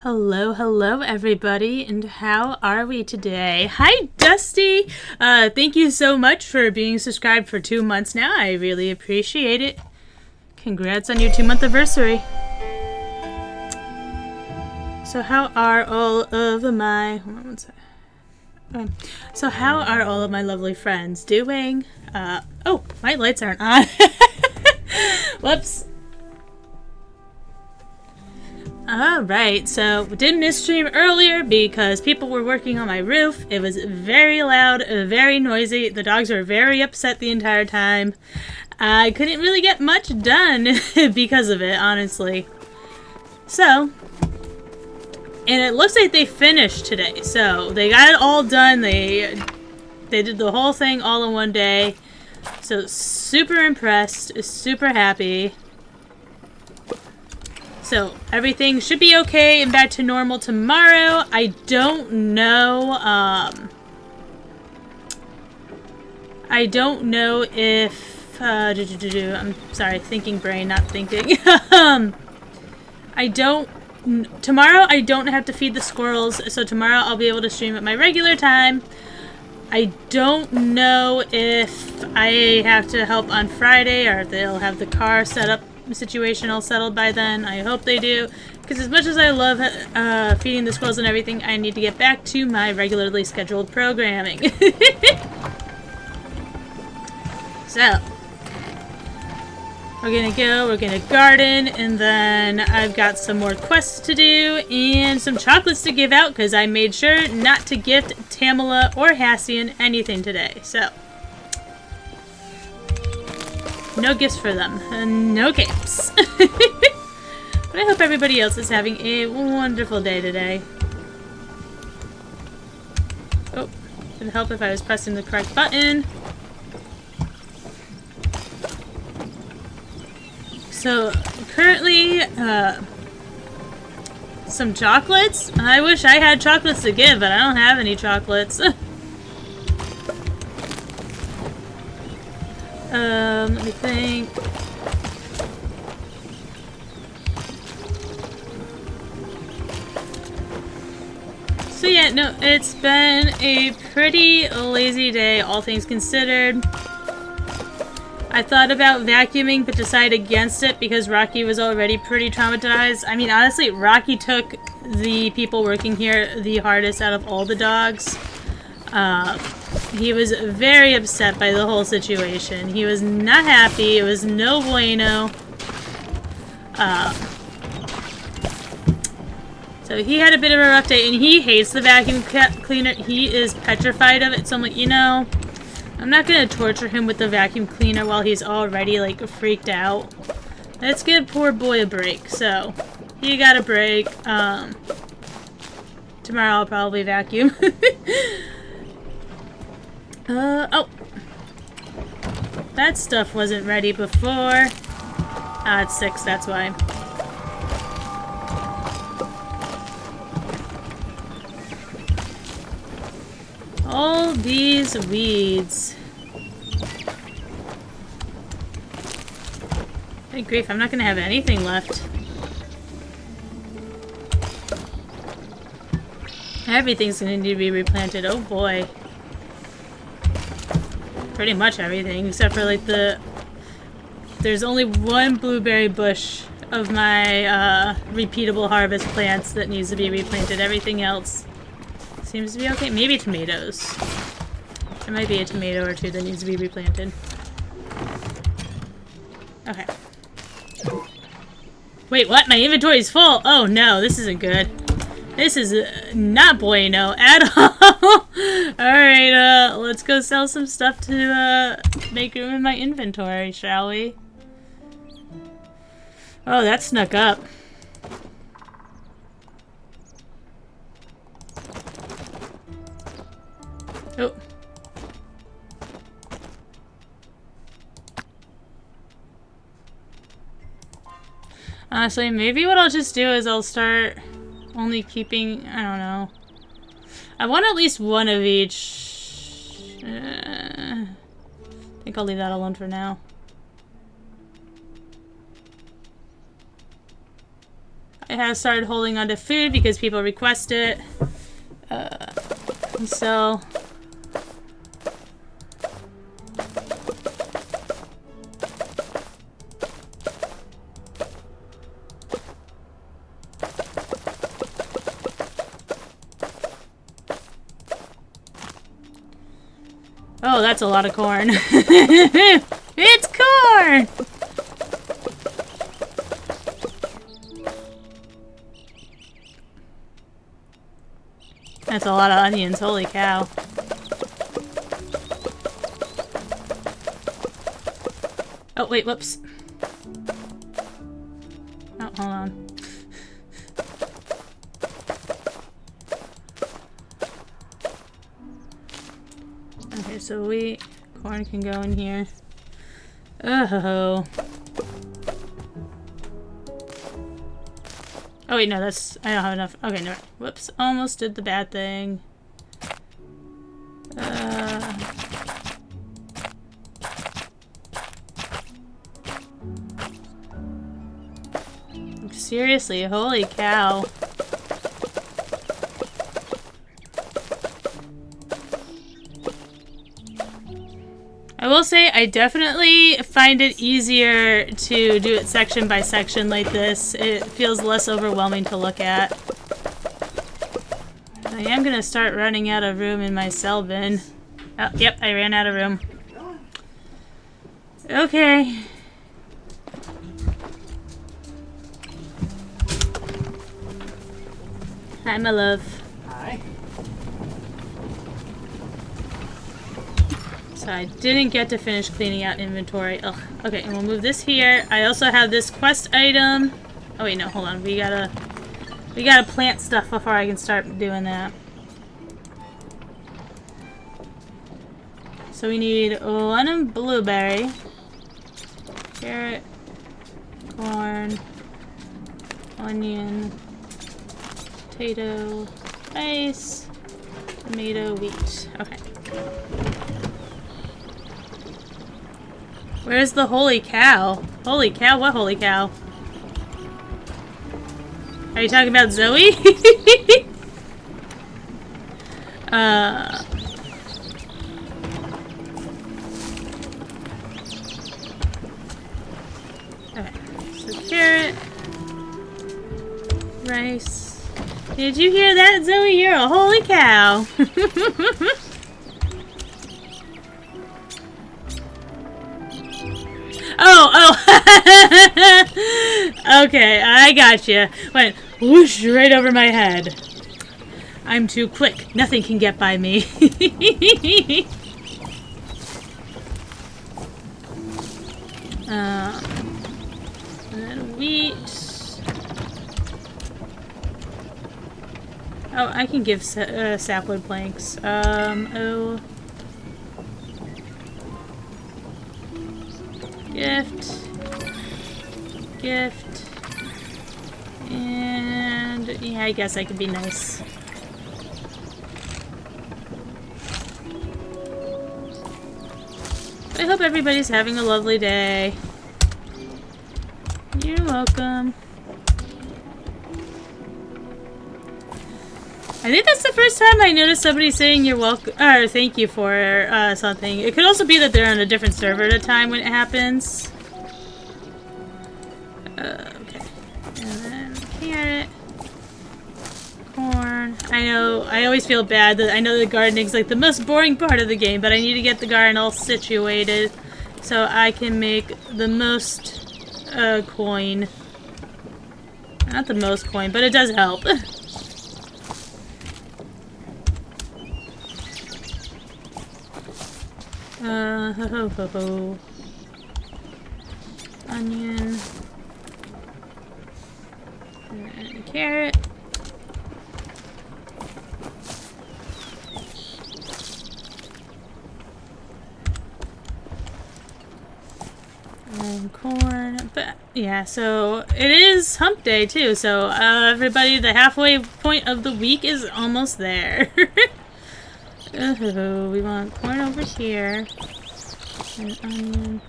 Hello, hello everybody, and how are we today? Hi Dusty! Thank you so much for being subscribed for 2 months now. I really appreciate it. Congrats on your 2-month anniversary. So how are all of my... Hold on one second. Okay. So how are all of my lovely friends doing? Oh, my lights aren't on. Whoops. Alright, so we did miss stream earlier because people were working on my roof. It was very loud, very noisy. The dogs were very upset the entire time. I couldn't really get much done because of it, honestly. So, and it looks like they finished today. So, they got it all done. They did the whole thing all in one day. So, super impressed, super happy. So, everything should be okay and back to normal tomorrow. I don't know, I don't know if, I'm sorry, thinking brain, not thinking. Tomorrow I don't have to feed the squirrels, so tomorrow I'll be able to stream at my regular time. I don't know if I have to help on Friday or if they'll have the car set up situation all settled by then. I hope they do, because as much as I love feeding the squirrels and everything, I need to get back to my regularly scheduled programming. So, we're gonna garden, and then I've got some more quests to do and some chocolates to give out, because I made sure not to gift Tamala or Hassian anything today. So, no gifts for them. No capes. But I hope everybody else is having a wonderful day today. Oh, it'd help if I was pressing the correct button. So, currently, some chocolates. I wish I had chocolates to give, but I don't have any chocolates. Let me think. So yeah, no, it's been a pretty lazy day, all things considered. I thought about vacuuming, but decided against it because Rocky was already pretty traumatized. I mean, honestly, Rocky took the people working here the hardest out of all the dogs. He was very upset by the whole situation. He was not happy. It was no bueno. So he had a bit of a rough day, and he hates the vacuum cleaner. He is petrified of it, so I'm like, you know, I'm not going to torture him with the vacuum cleaner while he's already, like, freaked out. Let's give poor boy a break. So, he got a break. Tomorrow I'll probably vacuum. Oh. That stuff wasn't ready before. Ah, it's 6, that's why. All these weeds. Hey, grief, I'm not gonna have anything left. Everything's gonna need to be replanted, oh boy. Pretty much everything, except for like there's only one blueberry bush of my repeatable harvest plants that needs to be replanted. Everything else seems to be okay. Maybe tomatoes. There might be a tomato or two that needs to be replanted. Okay. Wait, what? My inventory is full! Oh no, this isn't good. This is not bueno at all. Alright, let's go sell some stuff to make room in my inventory, shall we? Oh, that snuck up. Oh. Honestly, maybe what I'll just do is I'll start only keeping, I don't know. I want at least one of each. I think I'll leave that alone for now. I have started holding on to food because people request it. So... Oh, that's a lot of corn. It's corn! That's a lot of onions, holy cow. Oh, wait, whoops. Oh, hold on. Okay, so corn can go in here. Oh. Oh wait, no, I don't have enough. Okay, no. Whoops, almost did the bad thing. Seriously, holy cow. I will say I definitely find it easier to do it section by section like this. It feels less overwhelming to look at. I am gonna start running out of room in my cell bin. Oh, yep, I ran out of room. Okay. Hi, my love. Hi. So I didn't get to finish cleaning out inventory. Ugh. Okay, and we'll move this here. I also have this quest item. Oh wait, no, hold on. We gotta plant stuff before I can start doing that. So we need one blueberry, carrot, corn, onion, potato, rice, tomato, wheat. Okay. Where's the holy cow? Holy cow, what holy cow? Are you talking about Zoe? Okay, so carrot, rice. Did you hear that, Zoe? You're a holy cow. Oh. Okay, I gotcha. Went whoosh right over my head. I'm too quick. Nothing can get by me. And then wheat. Oh, I can give sapwood planks. Oh. Gift, and yeah, I guess I could be nice. I hope everybody's having a lovely day. You're welcome. I think that's the first time I noticed somebody saying you're welcome, or thank you for something. It could also be that they're on a different server at a time when it happens. Okay. And then carrot. Corn. I know, I always feel bad that I know the gardening's like the most boring part of the game, but I need to get the garden all situated so I can make the most coin. Not the most coin, but it does help. Onion. And carrot. And corn. But yeah, so it is hump day too, so everybody, the halfway point of the week is almost there. We want corn over here. And onion.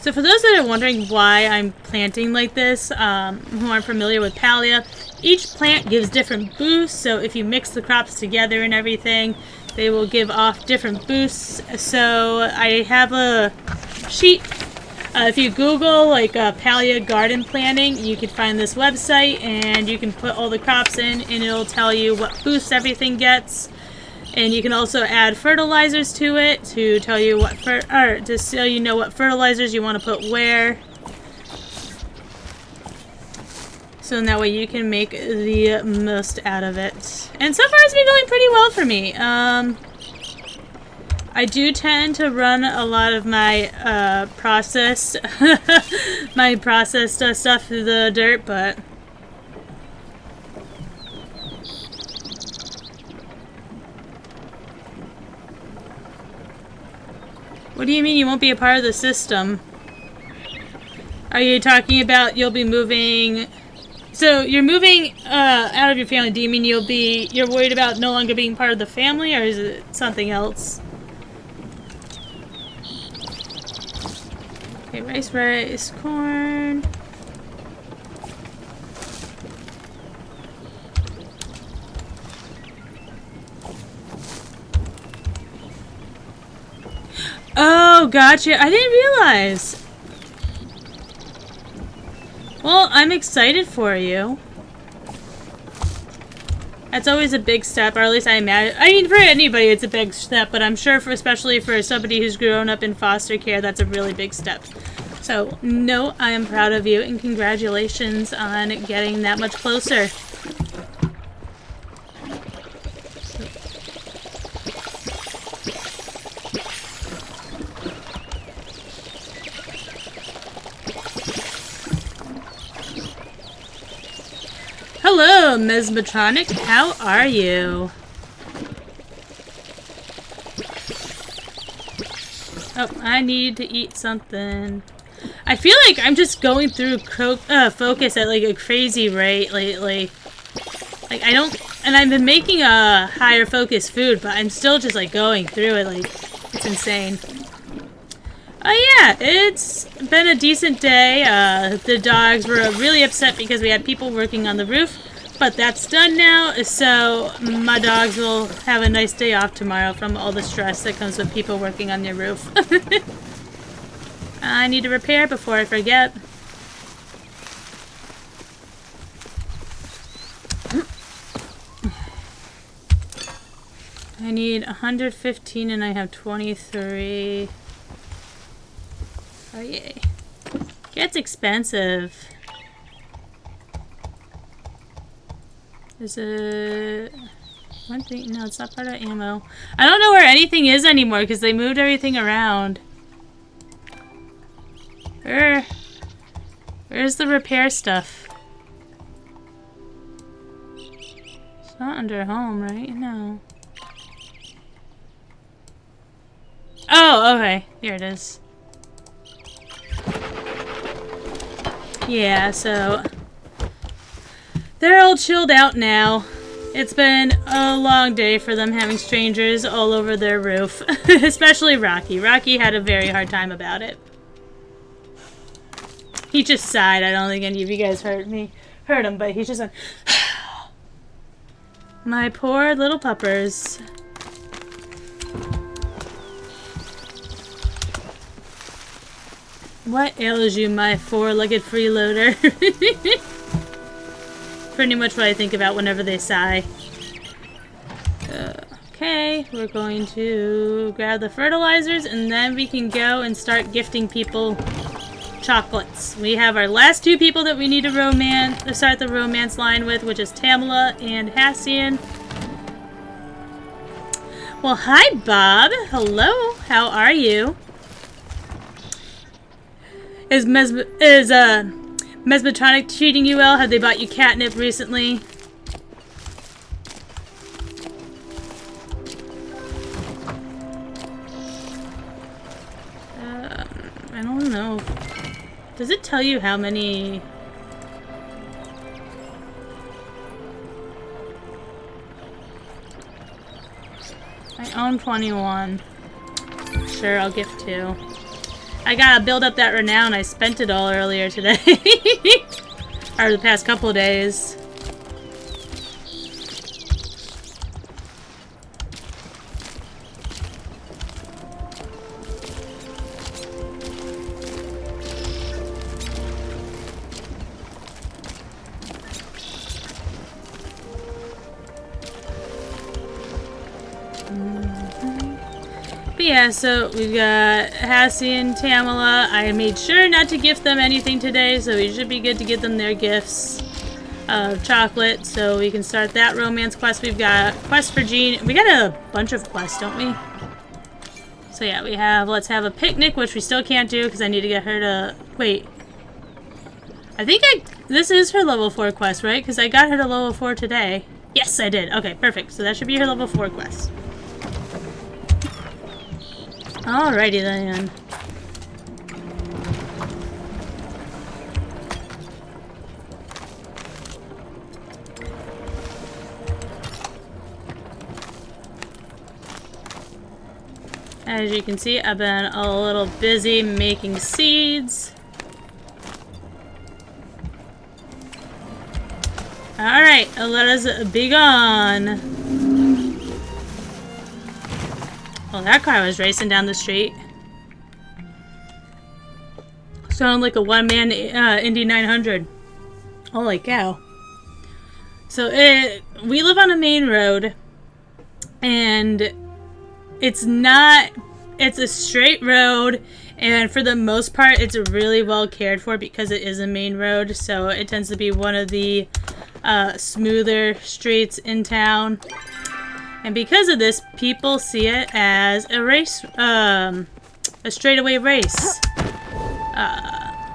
So for those that are wondering why I'm planting like this, who aren't familiar with Palia, each plant gives different boosts. So if you mix the crops together and everything, they will give off different boosts. So I have a sheet. If you Google like Palia garden planting, you can find this website and you can put all the crops in and it'll tell you what boosts everything gets. And you can also add fertilizers to it to tell you what so you know what fertilizers you want to put where. So that way you can make the most out of it. And so far it's been going pretty well for me. I do tend to run a lot of my processed stuff through the dirt, but what do you mean you won't be a part of the system? Are you talking about you'll be moving? So you're moving out of your family. Do you mean you're worried about no longer being part of the family, or is it something else? Okay, rice, corn. Oh, gotcha. I didn't realize. Well, I'm excited for you. That's always a big step, or at least I imagine. I mean, for anybody, it's a big step, but I'm sure especially for somebody who's grown up in foster care, that's a really big step. So, no, I am proud of you, and congratulations on getting that much closer. Hello, Mesmetronic. How are you? Oh, I need to eat something. I feel like I'm just going through focus at like a crazy rate lately. Like I don't, and I've been making a higher focus food, but I'm still just like going through it like it's insane. Oh yeah, it's been a decent day. The dogs were really upset because we had people working on the roof, but that's done now, so my dogs will have a nice day off tomorrow from all the stress that comes with people working on their roof. I need to repair before I forget. I need 115 and I have 23. Oh yay. Gets expensive. Is it one thing? No, it's not part of ammo. I don't know where anything is anymore because they moved everything around. Where's the repair stuff? It's not under home, right? No. Oh, okay. Here it is. Yeah, so they're all chilled out now. It's been a long day for them having strangers all over their roof. Especially Rocky. Rocky had a very hard time about it. He just sighed. I don't think any of you guys heard him, but he's just like, my poor little puppers. What ails you, my four-legged freeloader? Pretty much what I think about whenever they sigh. Okay, we're going to grab the fertilizers and then we can go and start gifting people chocolates. We have our last two people that we need to start the romance line with, which is Tamala and Hassian. Well, hi, Bob. Hello. How are you? Is Mesmetronic treating you well? Have they bought you catnip recently? I don't know. Does it tell you how many? I own 21. Sure, I'll gift 2. I gotta build up that renown. I spent it all earlier today. Or the past couple of days. But yeah, so we've got Hassie and Tamala. I made sure not to gift them anything today, so we should be good to get them their gifts of chocolate, so we can start that romance quest. We've got quest for Jean. We got a bunch of quests, don't we? So yeah, we have let's have a picnic, which we still can't do because I need to get her to... Wait. I think this is her level 4 quest, right? Because I got her to level 4 today. Yes, I did. Okay, perfect. So that should be her level 4 quest. Alrighty then. As you can see, I've been a little busy making seeds. Alright, let us be gone. Well, that car was racing down the street. Sounded like a one-man Indy 900. Holy cow. So we live on a main road, and it's a straight road, and for the most part, it's really well cared for because it is a main road, so it tends to be one of the smoother streets in town. And because of this, people see it as a race, a straightaway race.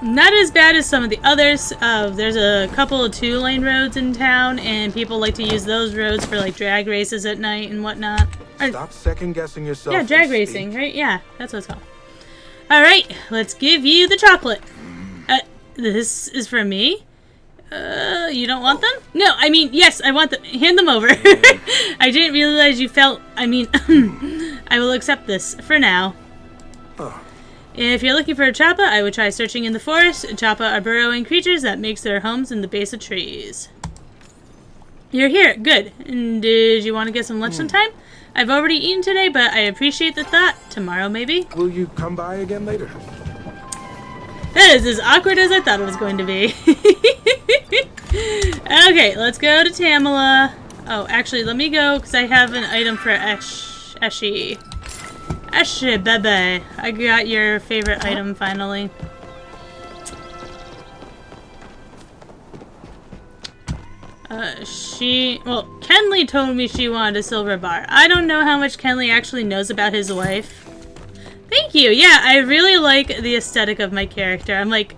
Not as bad as some of the others. There's a couple of 2-lane roads in town, and people like to use those roads for like drag races at night and whatnot. Stop second guessing yourself. Yeah, drag racing, right? Yeah, that's what it's called. All right, let's give you the chocolate. This is for me. You don't want them? No, I mean, yes, I want them. Hand them over. I didn't realize you felt, I mean, I will accept this for now. If you're looking for a choppa, I would try searching in the forest. Choppa are burrowing creatures that makes their homes in the base of trees. You're here, good. And did you want to get some lunch sometime? I've already eaten today, but I appreciate the thought. Tomorrow, maybe? Will you come by again later? That is as awkward as I thought it was going to be. Okay, let's go to Tamala. Oh, actually, let me go, because I have an item for Eshi. Eshi, bebe. I got your favorite item, finally. Well, Kenley told me she wanted a silver bar. I don't know how much Kenley actually knows about his wife. Thank you. Yeah, I really like the aesthetic of my character. I'm like,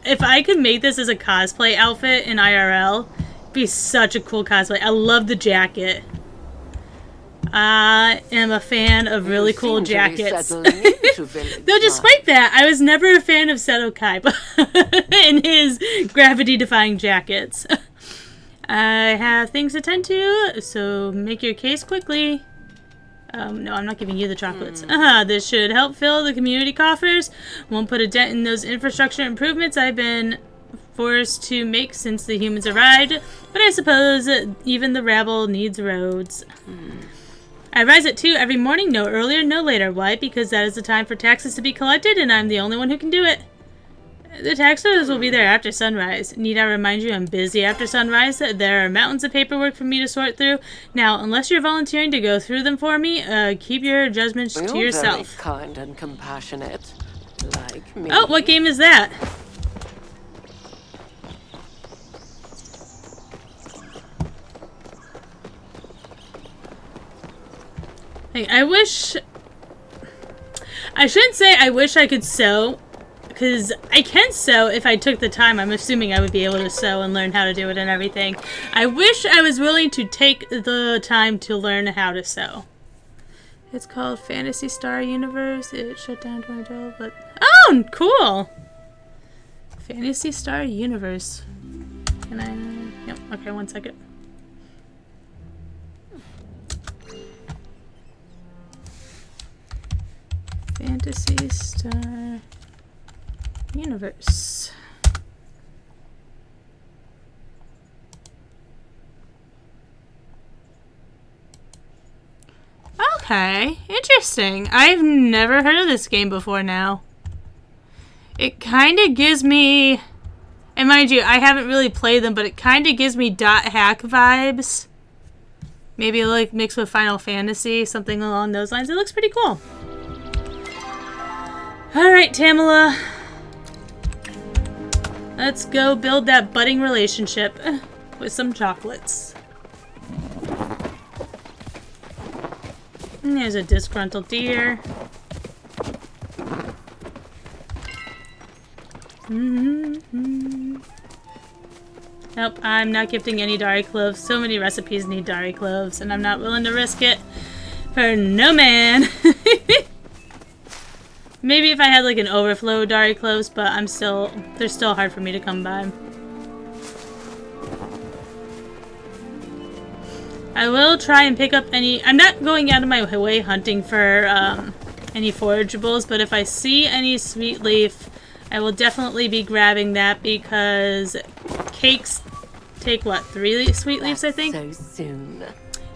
if I could make this as a cosplay outfit in IRL, it'd be such a cool cosplay. I love the jacket. I am a fan of really cool jackets. Though despite that, I was never a fan of Seto Kaiba and his gravity-defying jackets. I have things to tend to, so make your case quickly. No, I'm not giving you the chocolates. This should help fill the community coffers. Won't put a dent in those infrastructure improvements I've been forced to make since the humans arrived, but I suppose even the rabble needs roads. I rise at 2 every morning, no earlier, no later. Why? Because that is the time for taxes to be collected, and I'm the only one who can do it. The taxes will be there after sunrise. Need I remind you I'm busy after sunrise? There are mountains of paperwork for me to sort through. Now, unless you're volunteering to go through them for me, keep your judgments to yourself. Very kind and compassionate, like me. Oh, what game is that? Hey, I shouldn't say I wish I could sew. Because I can sew if I took the time. I'm assuming I would be able to sew and learn how to do it and everything. I wish I was willing to take the time to learn how to sew. It's called Fantasy Star Universe. It shut down 2012, but... Oh, cool! Fantasy Star Universe. Can I... Yep, okay, 1 second. Fantasy Star... universe. Okay, interesting. I've never heard of this game before now. It kind of gives me, and mind you, I haven't really played them, but it kind of gives me .hack vibes. Maybe like mixed with Final Fantasy, something along those lines. It looks pretty cool. Alright, Tamala. Let's go build that budding relationship with some chocolates. And there's a disgruntled deer. Nope, I'm not gifting any Dari cloves. So many recipes need Dari cloves, and I'm not willing to risk it for no man. Maybe if I had like an overflow of Dari cloves, but they're still hard for me to come by. I will try and pick up any. I'm not going out of my way hunting for any forageables, but if I see any sweet leaf, I will definitely be grabbing that because cakes take what, 3 sweet leaves, I think? So soon.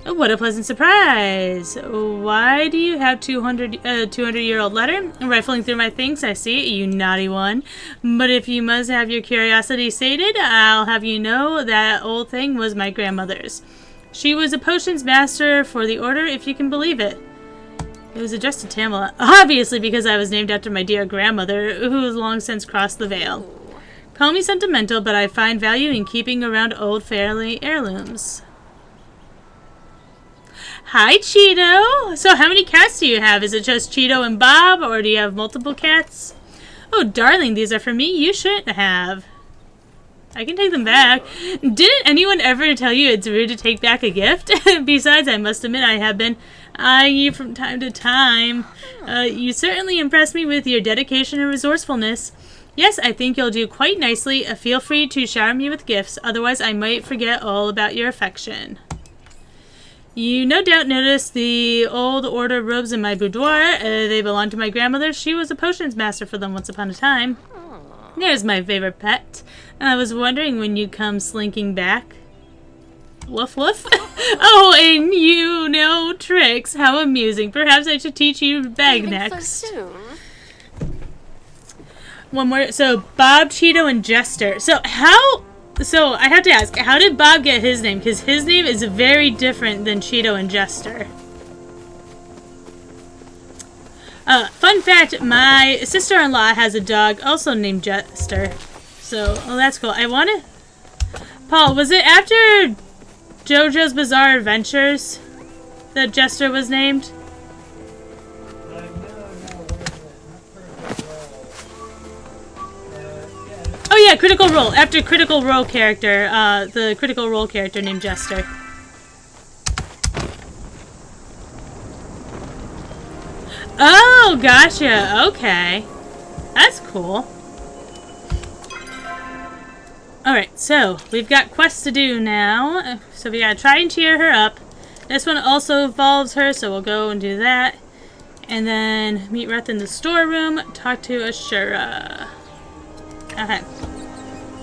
Oh, what a pleasant surprise. Why do you have 200-year-old letter? Rifling through my things, I see, you naughty one. But if you must have your curiosity sated, I'll have you know that old thing was my grandmother's. She was a potions master for the order, if you can believe it. It was addressed to Tamala, obviously because I was named after my dear grandmother, who has long since crossed the veil. Call me sentimental, but I find value in keeping around old family heirlooms. Hi, Cheeto! So how many cats do you have? Is it just Cheeto and Bob, or do you have multiple cats? Oh, darling, these are for me. You shouldn't have. I can take them back. Didn't anyone ever tell you it's rude to take back a gift? Besides, I must admit I have been eyeing you from time to time. You certainly impress me with your dedication and resourcefulness. Yes, I think you'll do quite nicely. Feel free to shower me with gifts, otherwise I might forget all about your affection. You no doubt noticed the old order robes in my boudoir. They belong to my grandmother. She was a potions master for them once upon a time. There's my favorite pet. I was wondering when you'd come slinking back. Woof woof. Oh, and you know tricks. How amusing. Perhaps I should teach you bag next. So soon. One more. So, Bob, Cheeto, and Jester. So I have to ask, how did Bob get his name? Because his name is very different than Cheeto and Jester. Fun fact, my sister-in-law has a dog also named Jester. So, well, that's cool. I want to... Paul, was it after JoJo's Bizarre Adventures that Jester was named? Oh yeah, Critical Role. After Critical Role character, the Critical Role character named Jester. Oh, gotcha. Okay. That's cool. Alright, so we've got quests to do now. So we gotta try and cheer her up. This one also involves her, so we'll go and do that. And then meet Reth in the storeroom. Talk to Ashura. Okay.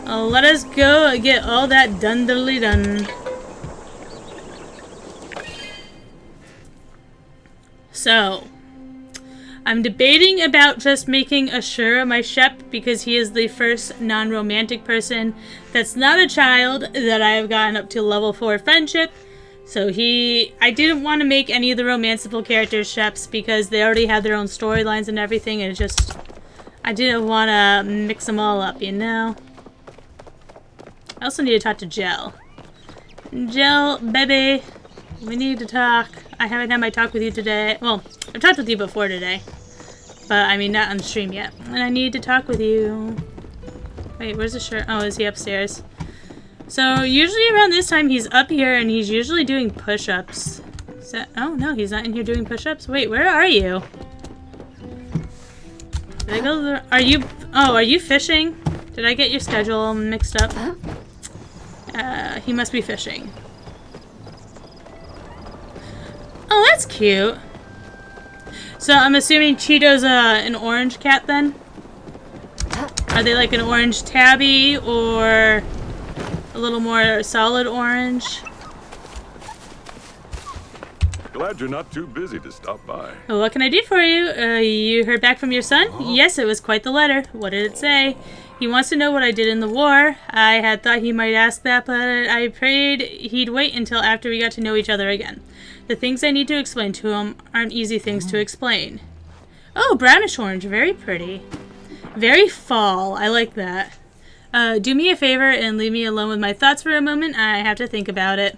Let us go get all that done. So, I'm debating about just making Ashura my Shep because he is the first non-romantic person that's not a child that I have gotten up to level 4 friendship. So I didn't want to make any of the romanceable characters Sheps because they already had their own storylines and everything, and I didn't want to mix them all up, you know? I also need to talk to Jel. Jel, baby, we need to talk. I haven't had my talk with you today. Well, I've talked with you before today. But, I mean, not on stream yet. And I need to talk with you. Wait, where's the shirt? Oh, is he upstairs? So, usually around this time, he's up here, and he's usually doing push-ups. Oh, no, he's not in here doing push-ups? Wait, where are you? Did I go are you fishing? Did I get your schedule mixed up? He must be fishing. Oh, that's cute. So I'm assuming Cheeto's an orange cat then? Are they like an orange tabby or a little more solid orange? Glad you're not too busy to stop by. Well, what can I do for you? You heard back from your son? Yes, it was quite the letter. What did it say? He wants to know what I did in the war. I had thought he might ask that, but I prayed he'd wait until after we got to know each other again. The things I need to explain to him aren't easy things to explain. Oh, brownish orange. Very pretty. Very fall. I like that. Do me a favor and leave me alone with my thoughts for a moment. I have to think about it.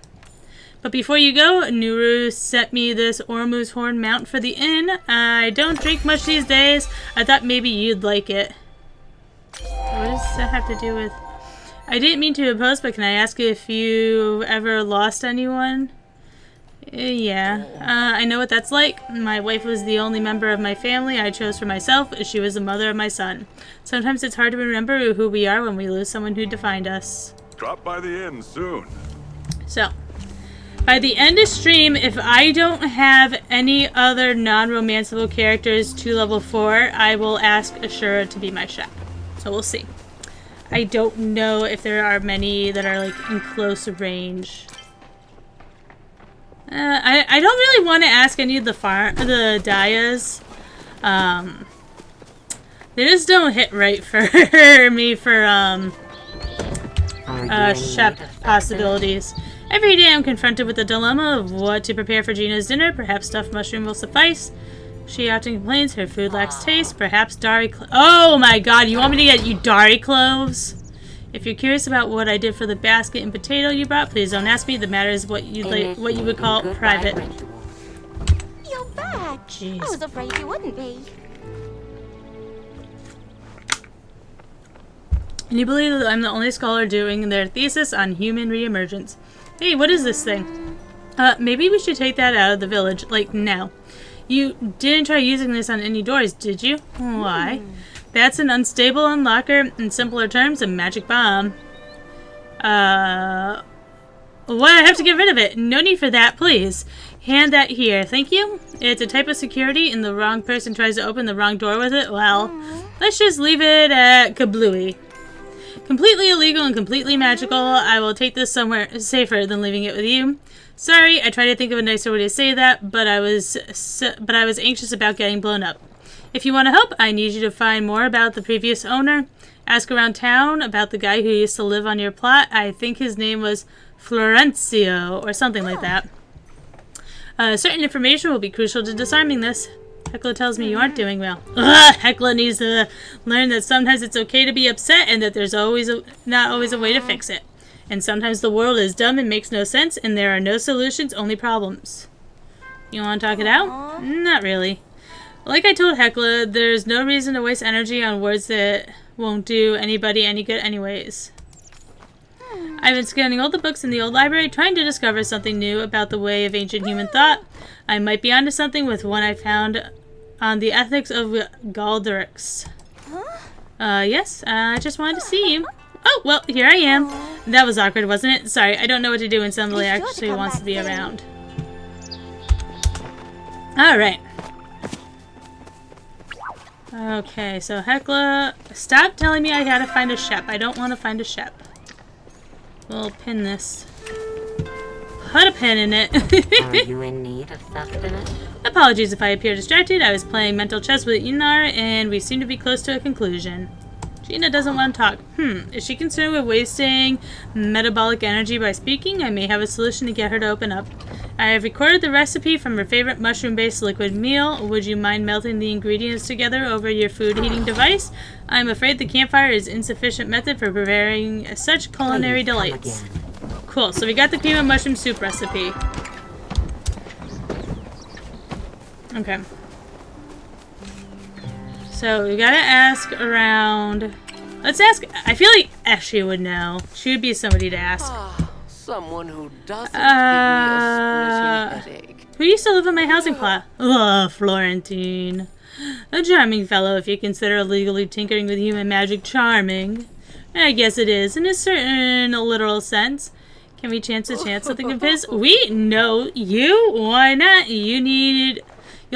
But before you go, Nuru sent me this Ormu's horn mount for the inn. I don't drink much these days. I thought maybe you'd like it. What does that have to do with... I didn't mean to oppose, but can I ask if you ever lost anyone? Yeah. I know what that's like. My wife was the only member of my family I chose for myself. She was the mother of my son. Sometimes it's hard to remember who we are when we lose someone who defined us. Drop by the inn soon. So... by the end of stream, if I don't have any other non-romanceable characters to level 4, I will ask Ashura to be my chef. So we'll see. I don't know if there are many that are like in close range. I don't really want to ask any of the Dayas. They just don't hit right for me for chef possibilities. Every day I'm confronted with the dilemma of what to prepare for Gina's dinner. Perhaps stuffed mushroom will suffice. She often complains her food lacks taste. Perhaps Dari oh my god, you want me to get you Dari cloves? If you're curious about what I did for the basket and potato you brought, please don't ask me. The matter is what you would call private. You're back. Jeez. I was afraid you wouldn't be. Can you believe that I'm the only scholar doing their thesis on human reemergence? Hey, what is this thing? Maybe we should take that out of the village, like, now. You didn't try using this on any doors, did you? Why? That's an unstable unlocker, in simpler terms, a magic bomb. Why I have to get rid of it? No need for that, please. Hand that here, thank you. It's a type of security, and the wrong person tries to open the wrong door with it. Well, let's just leave it at kablooey. Completely illegal and completely magical. I will take this somewhere safer than leaving it with you. Sorry, I tried to think of a nicer way to say that, but I was anxious about getting blown up. If you want to help, I need you to find more about the previous owner. Ask around town about the guy who used to live on your plot. I think his name was Florencio or something like that. Certain information will be crucial to disarming this. Hecla tells me you aren't doing well. Ugh, Hecla needs to learn that sometimes it's okay to be upset and that there's not always a way to fix it. And sometimes the world is dumb and makes no sense and there are no solutions, only problems. You want to talk it out? Not really. Like I told Hecla, there's no reason to waste energy on words that won't do anybody any good anyways. I've been scanning all the books in the old library, trying to discover something new about the way of ancient human thought. I might be onto something with one I found on the ethics of Galdrix. Yes, I just wanted to see you. Oh, well, here I am. That was awkward, wasn't it? Sorry, I don't know what to do when somebody actually wants to be around. Alright. Okay, so Hecla, stop telling me I gotta find a shep. I don't want to find a shep. We'll pin this. Put a pin in it. Are you in need of sustenance? Apologies if I appear distracted. I was playing mental chess with Inar, and we seem to be close to a conclusion. Gina doesn't want to talk. Is she concerned with wasting metabolic energy by speaking? I may have a solution to get her to open up. I have recorded the recipe from her favorite mushroom-based liquid meal. Would you mind melting the ingredients together over your food heating device? I'm afraid the campfire is insufficient method for preparing such culinary delights. Cool, so we got the cream of mushroom soup recipe. Okay. So we gotta ask around. Let's ask. I feel like Ashley would know. She would be somebody to ask. Someone who doesn't give me a splitting headache. Who used to live in my housing plot? Ugh, Florentine. A charming fellow if you consider illegally tinkering with human magic charming. I guess it is, in a certain literal sense. Can we chance something of his? We know you? Why not? You'll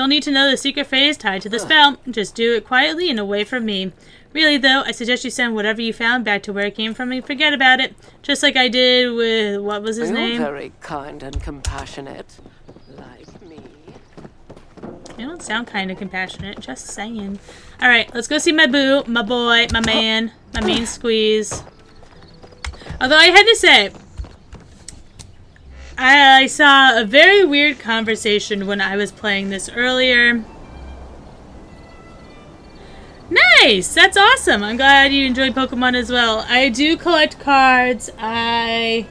need to know the secret phrase tied to the spell. Just do it quietly and away from me. Really, though, I suggest you send whatever you found back to where it came from and forget about it. Just like I did with, what was his You're name? very kind and compassionate, like me. You don't sound kind of compassionate, just saying. Alright, let's go see my boo, my boy, my man, my main squeeze. Although I had to say, I saw a very weird conversation when I was playing this earlier. Nice! That's awesome! I'm glad you enjoy Pokemon as well. I do collect cards. I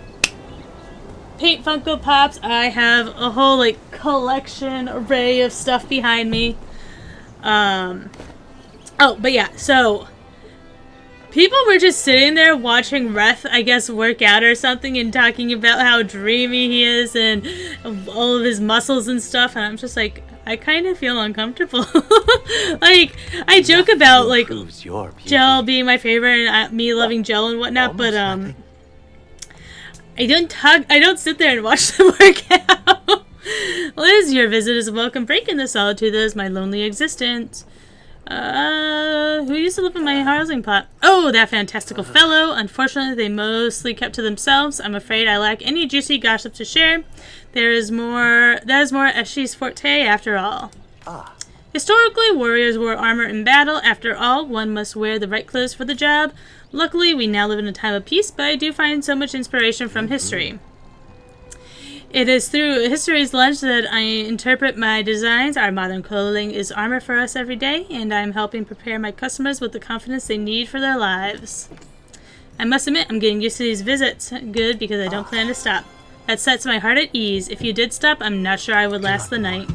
paint Funko Pops. I have a whole, like, collection array of stuff behind me. Oh, but yeah, so people were just sitting there watching Reth, I guess, work out or something and talking about how dreamy he is and all of his muscles and stuff, and I'm just like, I kind of feel uncomfortable. Like, I joke about, like, Gel being my favorite and me loving Gel and whatnot, but, I don't sit there and watch them work out. Liz, your visit is a welcome break in the solitude that is my lonely existence. Who used to live in my housing plot? Oh, that fantastical fellow. Unfortunately, they mostly kept to themselves. I'm afraid I lack any juicy gossip to share. That is more Eshi's forte, after all. Historically, warriors wore armor in battle. After all, one must wear the right clothes for the job. Luckily, we now live in a time of peace, but I do find so much inspiration from history. It is through history's lens that I interpret my designs. Our modern clothing is armor for us every day, and I'm helping prepare my customers with the confidence they need for their lives. I must admit, I'm getting used to these visits. Good, because I don't plan to stop. That sets my heart at ease. If you did stop, I'm not sure I would last the night.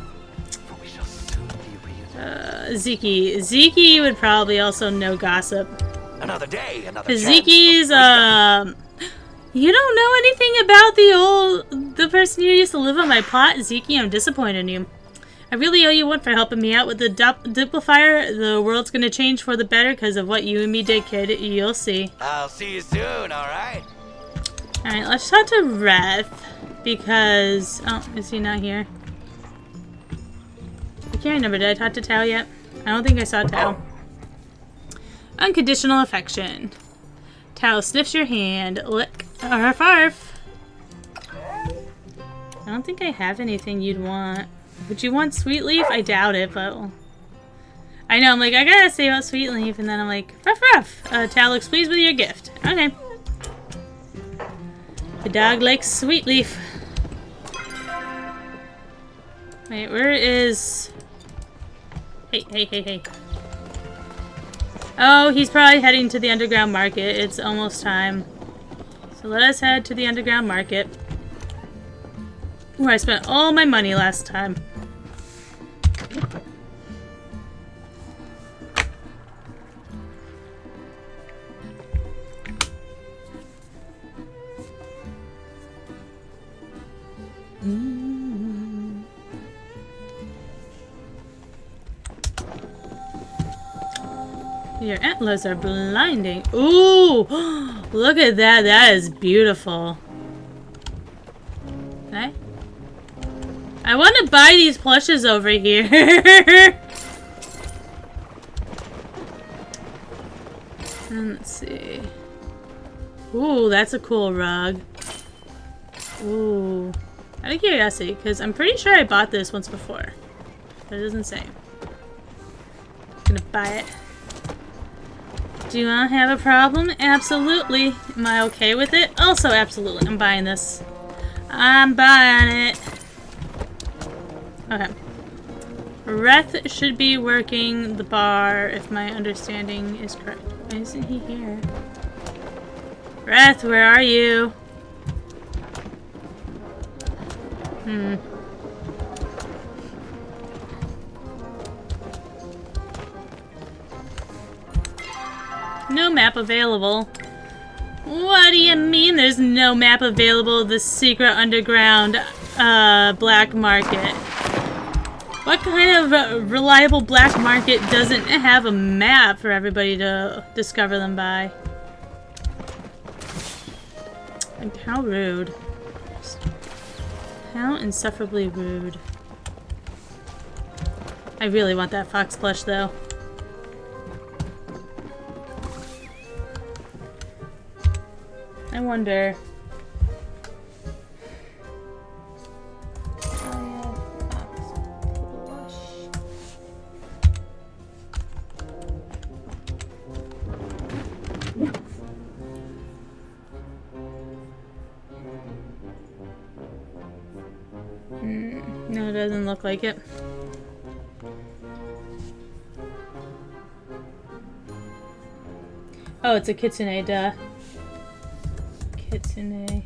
Zeke. Zeke would probably also know gossip. Another day, another Zeke's, you don't know anything about the person who used to live on my plot? Zeke, I'm disappointed in you. I really owe you one for helping me out with the duplifier. The world's gonna change for the better because of what you and me did, kid. You'll see. I'll see you soon, alright? Alright, let's talk to Reth. Because... oh, is he not here? I can't remember. Did I talk to Tao yet? I don't think I saw Tao. Unconditional affection. Tao sniffs your hand. Lick. Arf arf. I don't think I have anything you'd want. Would you want Sweet Leaf? I doubt it, but... I know, I'm like, I gotta say about Sweet Leaf, and then I'm like, ruff ruff. Tao looks pleased with your gift. Okay. The dog likes Sweet Leaf. Wait, where is... Hey. Oh, he's probably heading to the underground market. It's almost time. So let us head to the underground market. Where I spent all my money last time. Your antlers are blinding. Ooh! Look at that. That is beautiful. Okay. I want to buy these plushes over here. And let's see. Ooh, that's a cool rug. Ooh. Out of curiosity, because I'm pretty sure I bought this once before. But it doesn't say. I'm gonna buy it. Do I have a problem? Absolutely. Am I okay with it? Also, absolutely. I'm buying this. I'm buying it. Okay. Reth should be working the bar, if my understanding is correct. Why isn't he here? Reth, where are you? No map available. What do you mean there's no map available of the secret underground black market? What kind of reliable black market doesn't have a map for everybody to discover them by? Like, how rude. How insufferably rude. I really want that fox plush though. I wonder. No, it doesn't look like it. Oh, it's a kitsune, duh. Kitsune.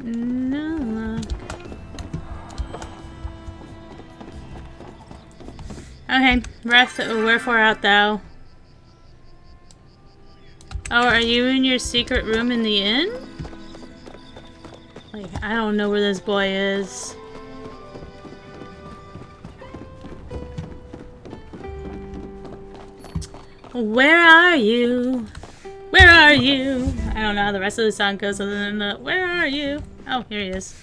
No. Okay, Wrath, wherefore art thou? Oh, are you in your secret room in the inn? Like, I don't know where this boy is. Where are you? Where are you? I don't know how the rest of the song goes other than the where are you? Oh, here he is.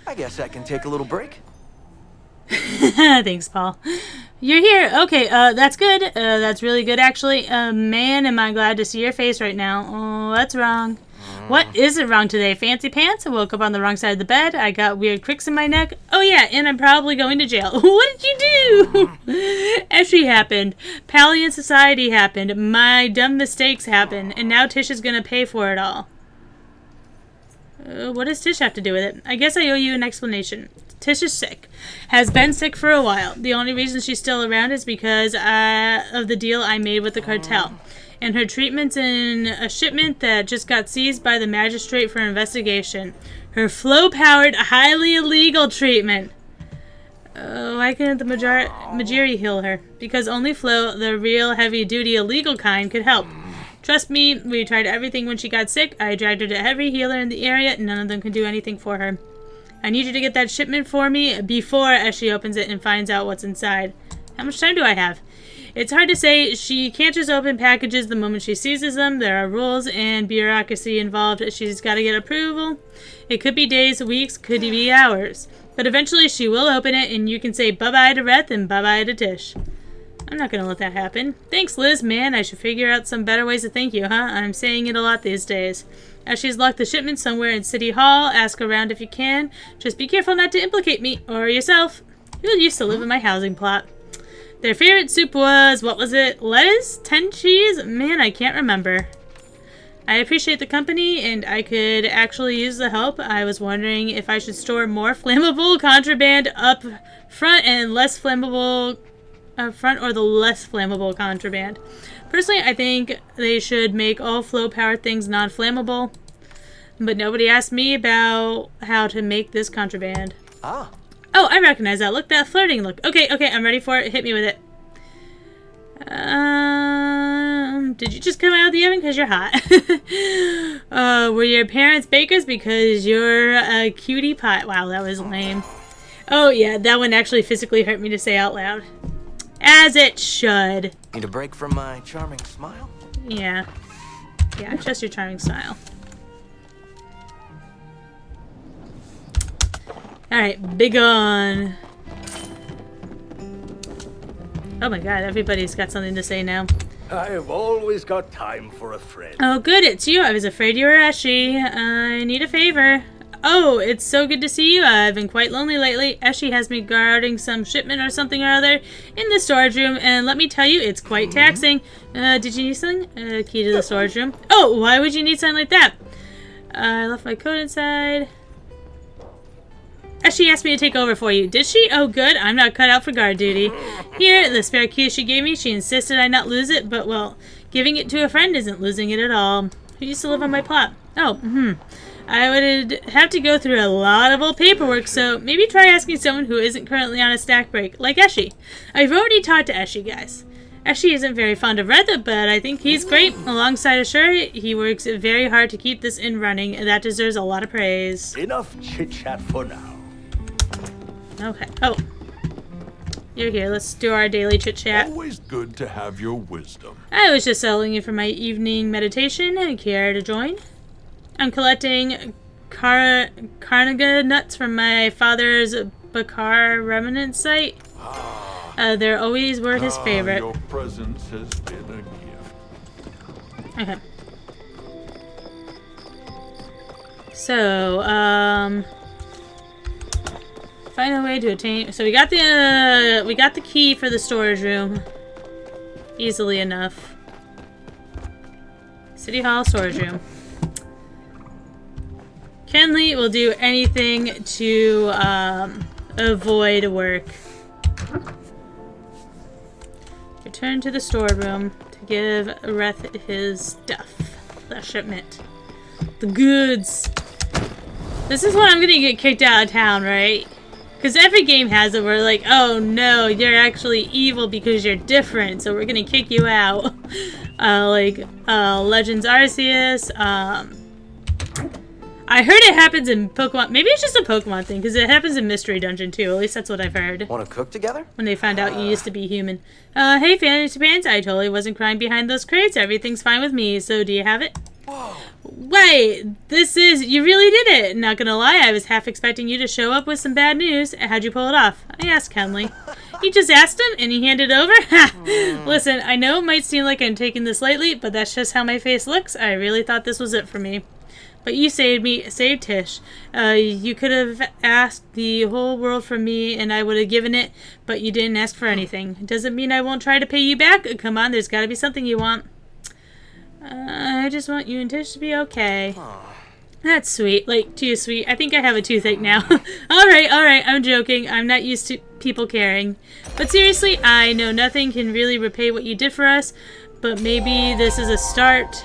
I guess I can take a little break. Thanks, Paul. You're here. Okay, that's good. That's really good, actually. Man, am I glad to see your face right now. Oh, what's wrong? What isn't wrong today? Fancy pants? I woke up on the wrong side of the bed. I got weird cricks in my neck. Oh, yeah, and I'm probably going to jail. What did you do? Eshy happened. Palia society happened. My dumb mistakes happened. And now Tish is going to pay for it all. What does Tish have to do with it? I guess I owe you an explanation. Tish is sick. Has been sick for a while. The only reason she's still around is because of the deal I made with the cartel. And her treatment's in a shipment that just got seized by the magistrate for investigation. Her flow-powered, highly illegal treatment. Why couldn't the Majiri heal her? Because only Flo, the real heavy-duty illegal kind, could help. Trust me, we tried everything when she got sick. I dragged her to every healer in the area, and none of them could do anything for her. I need you to get that shipment for me before Eshy opens it and finds out what's inside. How much time do I have? It's hard to say. She can't just open packages the moment she seizes them. There are rules and bureaucracy involved. She's got to get approval. It could be days, weeks, could be hours. But eventually she will open it and you can say bye-bye to Reth and bye-bye to Tish. I'm not going to let that happen. Thanks, Liz. Man, I should figure out some better ways to thank you, huh? I'm saying it a lot these days. As she's locked the shipment somewhere in City Hall, ask around if you can. Just be careful not to implicate me, or yourself. Who used to live in my housing plot? Their favorite soup was, what was it? Lettuce? 10 cheese? Man, I can't remember. I appreciate the company, and I could actually use the help. I was wondering if I should store more flammable contraband up front and less flammable up front, or the less flammable contraband. Personally, I think they should make all flow-powered things non-flammable. But nobody asked me about how to make this contraband. Ah. Oh, I recognize that. Look, that flirting look. Okay, I'm ready for it. Hit me with it. Did you just come out of the oven because you're hot? Were your parents bakers because you're a cutie pie? Wow, that was lame. Oh, yeah, that one actually physically hurt me to say out loud. As it should. Need a break from my charming smile? Yeah. Yeah, just your charming style. Alright, big on. Oh my god, everybody's got something to say now. I've always got time for a friend. Oh good, it's you. I was afraid you were Eshy. I need a favor. Oh, it's so good to see you. I've been quite lonely lately. Eshy has me guarding some shipment or something or other in the storage room, and let me tell you, it's quite taxing. Did you need something? Key to the storage room. Oh, why would you need something like that? I left my coat inside. She asked me to take over for you. Did she? Oh, good. I'm not cut out for guard duty. Here, the spare key she gave me. She insisted I not lose it, but, well, giving it to a friend isn't losing it at all. Who used to live on my plot? Oh, I would have to go through a lot of old paperwork, so maybe try asking someone who isn't currently on a stack break, like Eshy. I've already talked to Eshy, guys. Eshy isn't very fond of Retha, but I think he's great. Alongside Ashura, he works very hard to keep this inn running, and that deserves a lot of praise. Enough chit-chat for now. Okay. Oh. You're here. Let's do our daily chit-chat. Always good to have your wisdom. I was just settling in for my evening meditation. Care to join? I'm collecting Carnaga nuts from my father's Bakar remnant site. There always were his favorite. Your presence has been a gift. Okay. So, find a way to attain. So we got the key for the storage room, easily enough. City Hall storage room. Kenley will do anything to avoid work. Return to the storeroom to give Reth his stuff. The shipment. The goods. This is when I'm gonna get kicked out of town, right? Because every game has it where like, oh no, you're actually evil because you're different, so we're gonna kick you out. Legends Arceus, I heard it happens in Pokemon. Maybe it's just a Pokemon thing, because it happens in Mystery Dungeon too. At least that's what I've heard. Want to cook together? When they found out you used to be human. Hey, Fantasy Pants, I totally wasn't crying behind those crates. Everything's fine with me, so do you have it? Whoa. Wait, you really did it. Not gonna lie, I was half expecting you to show up with some bad news. How'd you pull it off? I asked Kenley. He just asked him, and he handed it over? Listen, I know it might seem like I'm taking this lightly, but that's just how my face looks. I really thought this was it for me. But you saved Tish. You could have asked the whole world from me, and I would have given it, but you didn't ask for anything. Doesn't mean I won't try to pay you back. Come on, there's gotta be something you want. I just want you and Tish to be okay. That's sweet. Like, too sweet. I think I have a toothache now. Alright, I'm joking. I'm not used to people caring. But seriously, I know nothing can really repay what you did for us. But maybe this is a start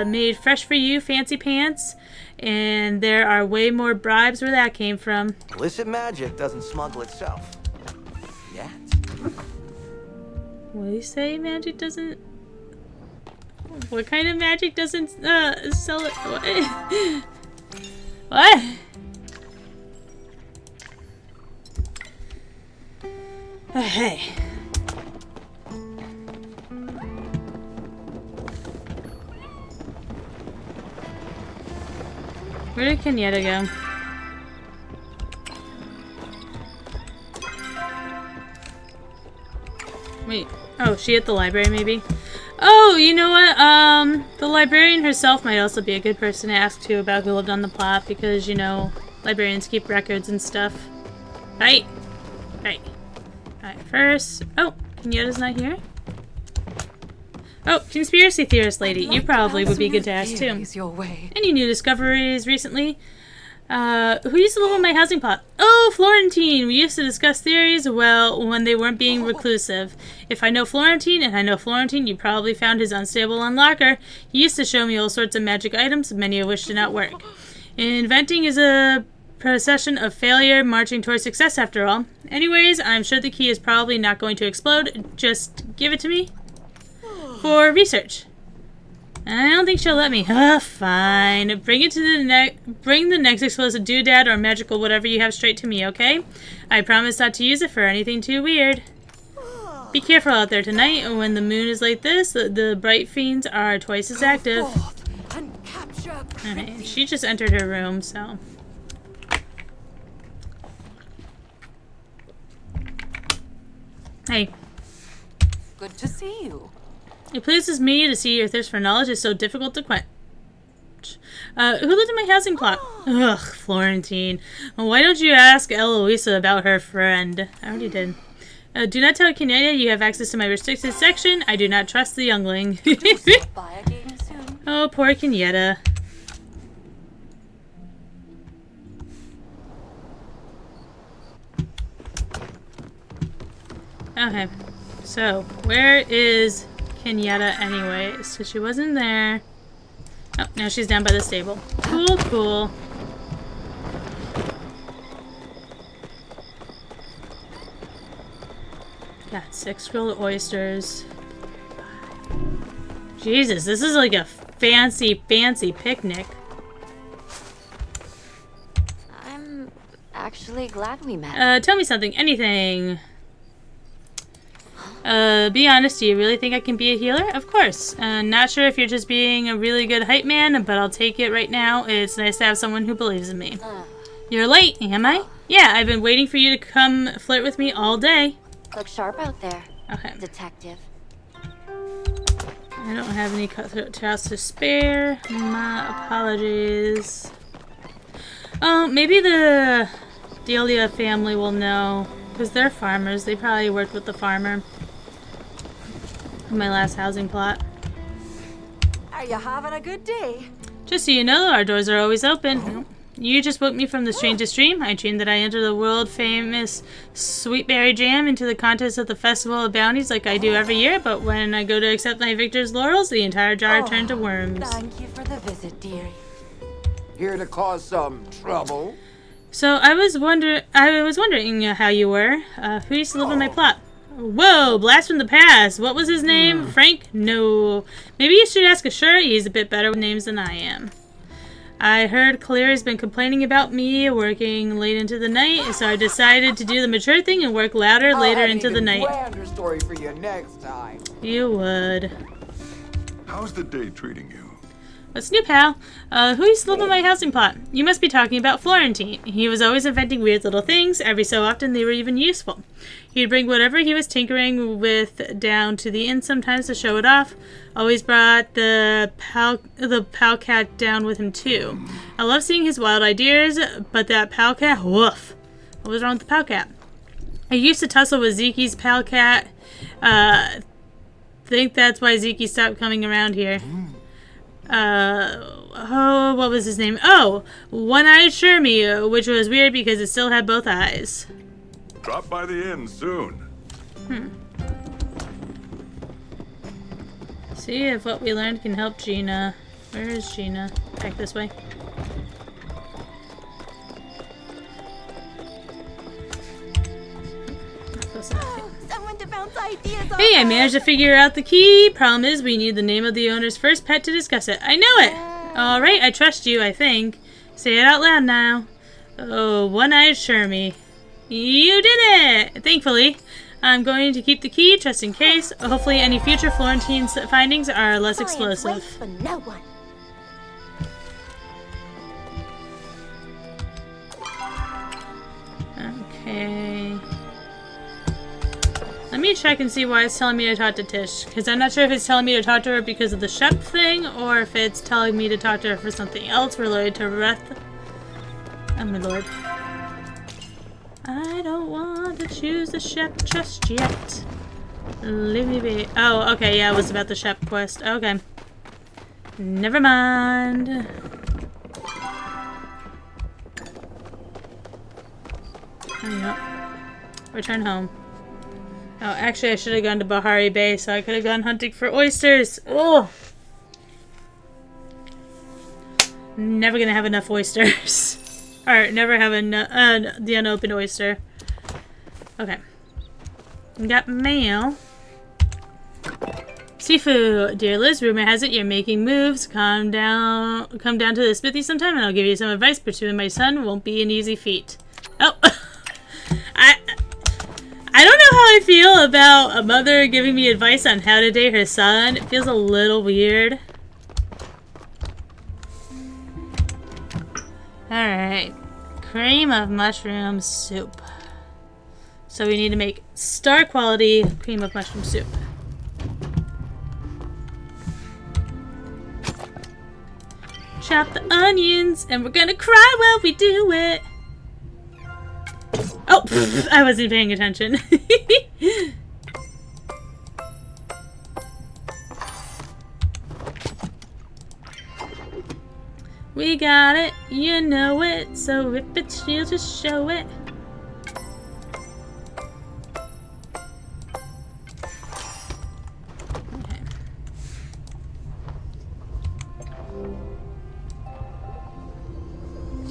made fresh for you, Fancy Pants. And there are way more bribes where that came from. Illicit magic doesn't smuggle itself. Yet. What do you say? Magic doesn't... What kind of magic doesn't sell it? What? What? Hey. Where did Kenyatta go? Wait. Oh, she at the library maybe? Oh, you know what? The librarian herself might also be a good person to ask too about who lived on the plot because, you know, librarians keep records and stuff. Right? Right. Alright, first... Oh, Kenyatta's not here? Oh, conspiracy theorist lady. You probably would be good to ask too. Any new discoveries recently? Who used to live on my housing plot? Oh, Florentine! We used to discuss theories, well, when they weren't being reclusive. If I know Florentine, and I know Florentine, you probably found his unstable unlocker. He used to show me all sorts of magic items, many of which did not work. Inventing is a procession of failure marching towards success after all. Anyways, I'm sure the key is probably not going to explode. Just give it to me. For research. I don't think she'll let me. Fine. Bring it to bring the next explosive doodad or magical whatever you have straight to me, okay? I promise not to use it for anything too weird. Be careful out there tonight. When the moon is like this, the bright fiends are twice as active. Okay, she just entered her room, so... Hey. Good to see you. It pleases me to see your thirst for knowledge is so difficult to quench. Who lived in my housing plot? Ugh, Florentine. Why don't you ask Eloisa about her friend? I already did. Do not tell Kenyatta you have access to my restricted section. I do not trust the youngling. Buy a game soon. Oh, poor Kenyatta. Okay, so where is Kenyatta anyway? So she wasn't there. Oh, now she's down by the stable. Cool, cool. Got 6 grilled oysters. Jesus, this is like a fancy picnic. I'm actually glad we met. Tell me something, anything. Be honest, do you really think I can be a healer? Of course. Not sure if you're just being a really good hype man, but I'll take it right now. It's nice to have someone who believes in me. You're late, am I? Yeah, I've been waiting for you to come flirt with me all day. Look sharp out there, Okay. detective. I don't have any cutthroat trousers to spare. My apologies. Oh, maybe the Delia family will know. Because they're farmers. They probably worked with the farmer. In my last housing plot. Are you having a good day? Just so you know, our doors are always open. You just woke me from the strangest dream. I dreamed that I entered the world-famous Sweetberry Jam into the contest of the Festival of Bounties like I do every year, but when I go to accept my victor's laurels, the entire jar turned to worms. Thank you for the visit, dearie. Here to cause some trouble? So I was wondering how you were. Who used to live in my plot? Whoa, blast from the past. What was his name? Frank? No. Maybe you should ask Ashura. He's a bit better with names than I am. I heard Claire's been complaining about me working late into the night, so I decided to do the mature thing and work louder later into the night. I'll have an even grander story for you next time. You would. How's the day treating you? What's new, pal? Who used to live in my housing plot? You must be talking about Florentine. He was always inventing weird little things. Every so often they were even useful. He'd bring whatever he was tinkering with down to the inn sometimes to show it off. Always brought the pal cat down with him too. I love seeing his wild ideas, but that pal cat, woof. What was wrong with the pal cat? I used to tussle with Zeki's pal cat. Think that's why Zeke stopped coming around here. Oh, what was his name? Oh, One-Eyed Shermie, which was weird because it still had both eyes. Drop by the inn soon. See if what we learned can help Gina. Where is Gina? Back this way. Not close enough. Someone to bounce ideas off. Hey, I managed to figure out the key. Problem is, we need the name of the owner's first pet to discuss it. I know it! Alright, I trust you, I think. Say it out loud now. Oh, One-Eyed Shermie. You did it! Thankfully. I'm going to keep the key, just in case. Hopefully any future Florentine's findings are less explosive. Waits for no one. Okay. Let me check and see why it's telling me to talk to Tish. Because I'm not sure if it's telling me to talk to her because of the Shep thing, or if it's telling me to talk to her for something else related to Reth. Oh my lord. I don't want to choose the Shep just yet. Leave me be. Oh, okay, yeah, it was about the Shep quest. Okay. Never mind. There you go. Return home. Oh, actually, I should have gone to Bahari Bay, so I could have gone hunting for oysters. Oh! Never gonna have enough oysters. Or never have the unopened oyster. Okay. We got mail. Sifu, dear Liz, rumor has it you're making moves. Come down to the smithy sometime and I'll give you some advice. Pursuing my son won't be an easy feat. Oh! I don't know how I feel about a mother giving me advice on how to date her son. It feels a little weird. Alright. Cream of mushroom soup. So we need to make star quality cream of mushroom soup. Chop the onions and we're gonna cry while we do it. Oh, I wasn't paying attention. We got it, you know it, so rip it, she'll just show it. Okay.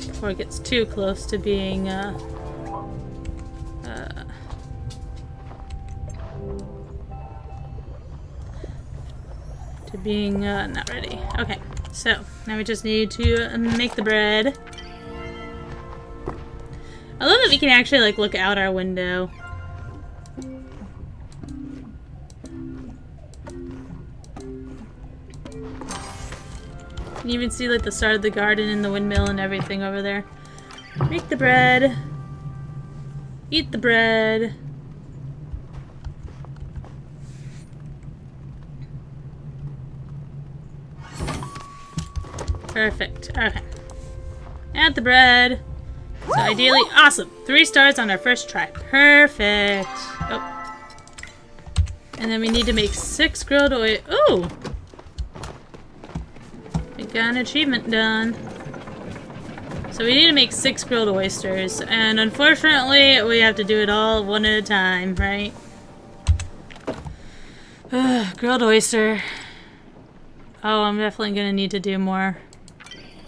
Before it gets too close to being, not ready. Okay, so now we just need to make the bread. I love that we can actually like look out our window. You can even see like the start of the garden and the windmill and everything over there. Make the bread. Eat the bread. Perfect. Okay. Add the bread. So ideally, awesome. 3 stars on our first try. Perfect. Oh. And then we need to make 6 grilled oysters. Ooh! We got an achievement done. So we need to make 6 grilled oysters. And unfortunately, we have to do it all one at a time, right? Grilled oyster. Oh, I'm definitely gonna need to do more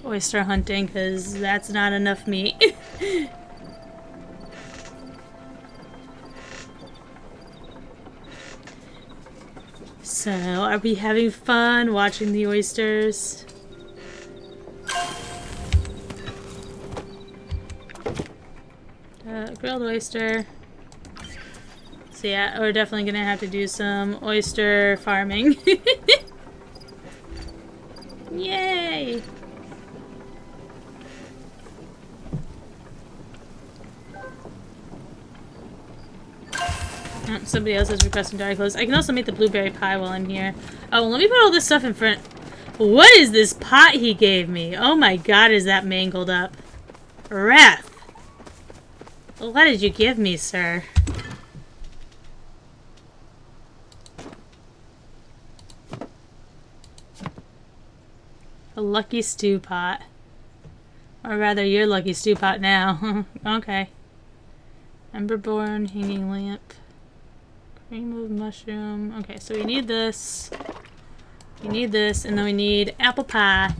oyster hunting because that's not enough meat. So, are we having fun watching the oysters? Grilled oyster. So yeah, we're definitely gonna have to do some oyster farming. Yay! Oh, somebody else is requesting dry clothes. I can also make the blueberry pie while I'm here. Oh, let me put all this stuff in front. What is this pot he gave me? Oh my god, is that mangled up? Wrath! What did you give me, sir? A lucky stew pot. Or rather, your lucky stew pot now. Okay. Emberborn, hanging lamp. Cream of mushroom. Okay, so we need this. We need this, and then we need apple pie.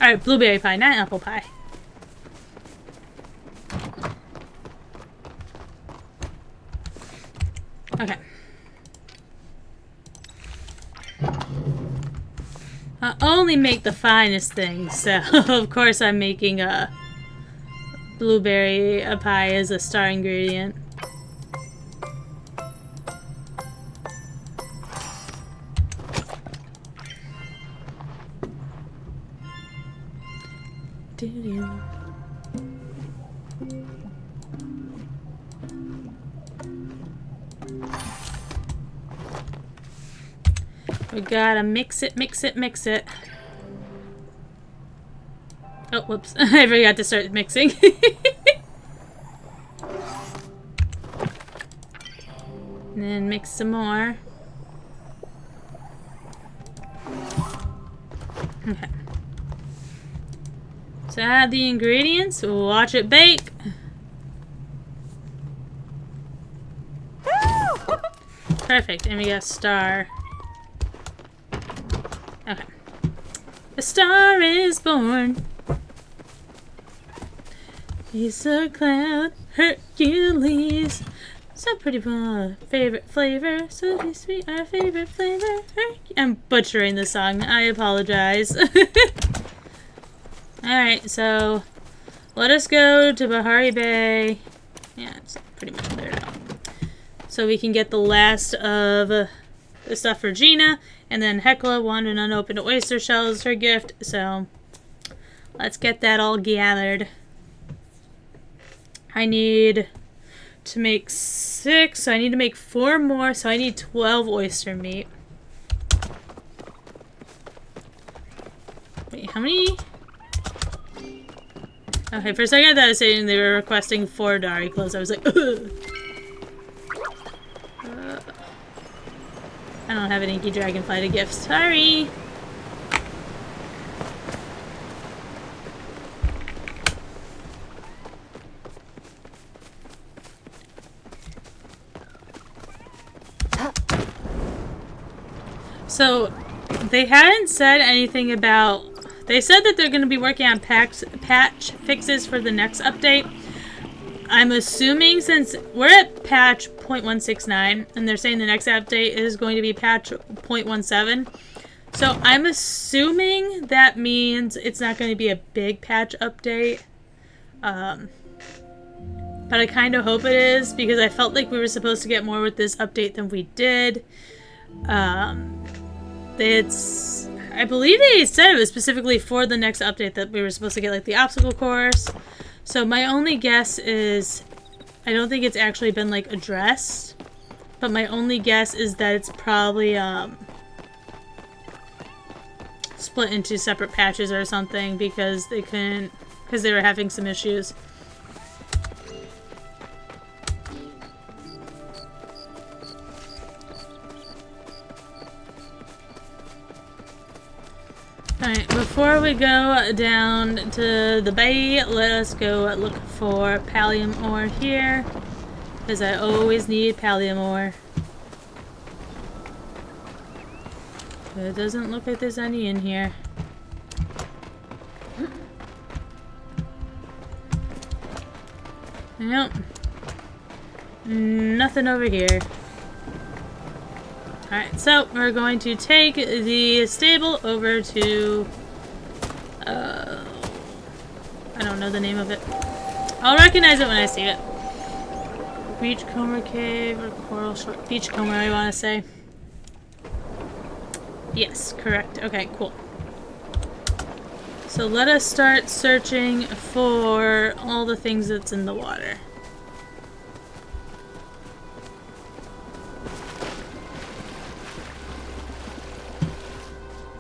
Alright, blueberry pie, not apple pie. Okay. I only make the finest things, so of course I'm making a blueberry pie as a star ingredient. Doo-doo. We gotta mix it, mix it, mix it. Oh, whoops. I forgot to start mixing. And then mix some more. Okay. So add the ingredients, watch it bake. Perfect, and we got a star. Okay. The star is born. He's a cloud, Hercules. So pretty, favorite flavor, so sweet, our favorite flavor. I'm butchering the song, I apologize. Alright, so let us go to Bahari Bay. Yeah, it's pretty much cleared out. So we can get the last of the stuff for Gina. And then Hecla wanted an unopened oyster shell as her gift. So let's get that all gathered. I need to make 6. So I need to make 4 more. So I need 12 oyster meat. Wait, how many? Okay, for a second I thought I was saying they were requesting 4 Dari clothes. I was like, ugh. I don't have an Inky Dragonfly to gift. Sorry! So, they hadn't said anything about... They said that they're going to be working on patch fixes for the next update. I'm assuming since we're at patch 0.169 and they're saying the next update is going to be patch 0.17. So I'm assuming that means it's not going to be a big patch update. But I kind of hope it is because I felt like we were supposed to get more with this update than we did. I believe they said it was specifically for the next update that we were supposed to get like the obstacle course. So my only guess is, I don't think it's actually been like addressed, but my only guess is that it's probably split into separate patches or something because they couldn't, because they were having some issues. Alright, before we go down to the bay, let us go look for pallium ore here, because I always need pallium ore. But it doesn't look like there's any in here. Nope. Nothing over here. Alright, so we're going to take the stable over to... I don't know the name of it. I'll recognize it when I see it. Beachcomber Cave or Coral Shore. Beachcomber, I want to say. Yes, correct. Okay, cool. So let us start searching for all the things that's in the water.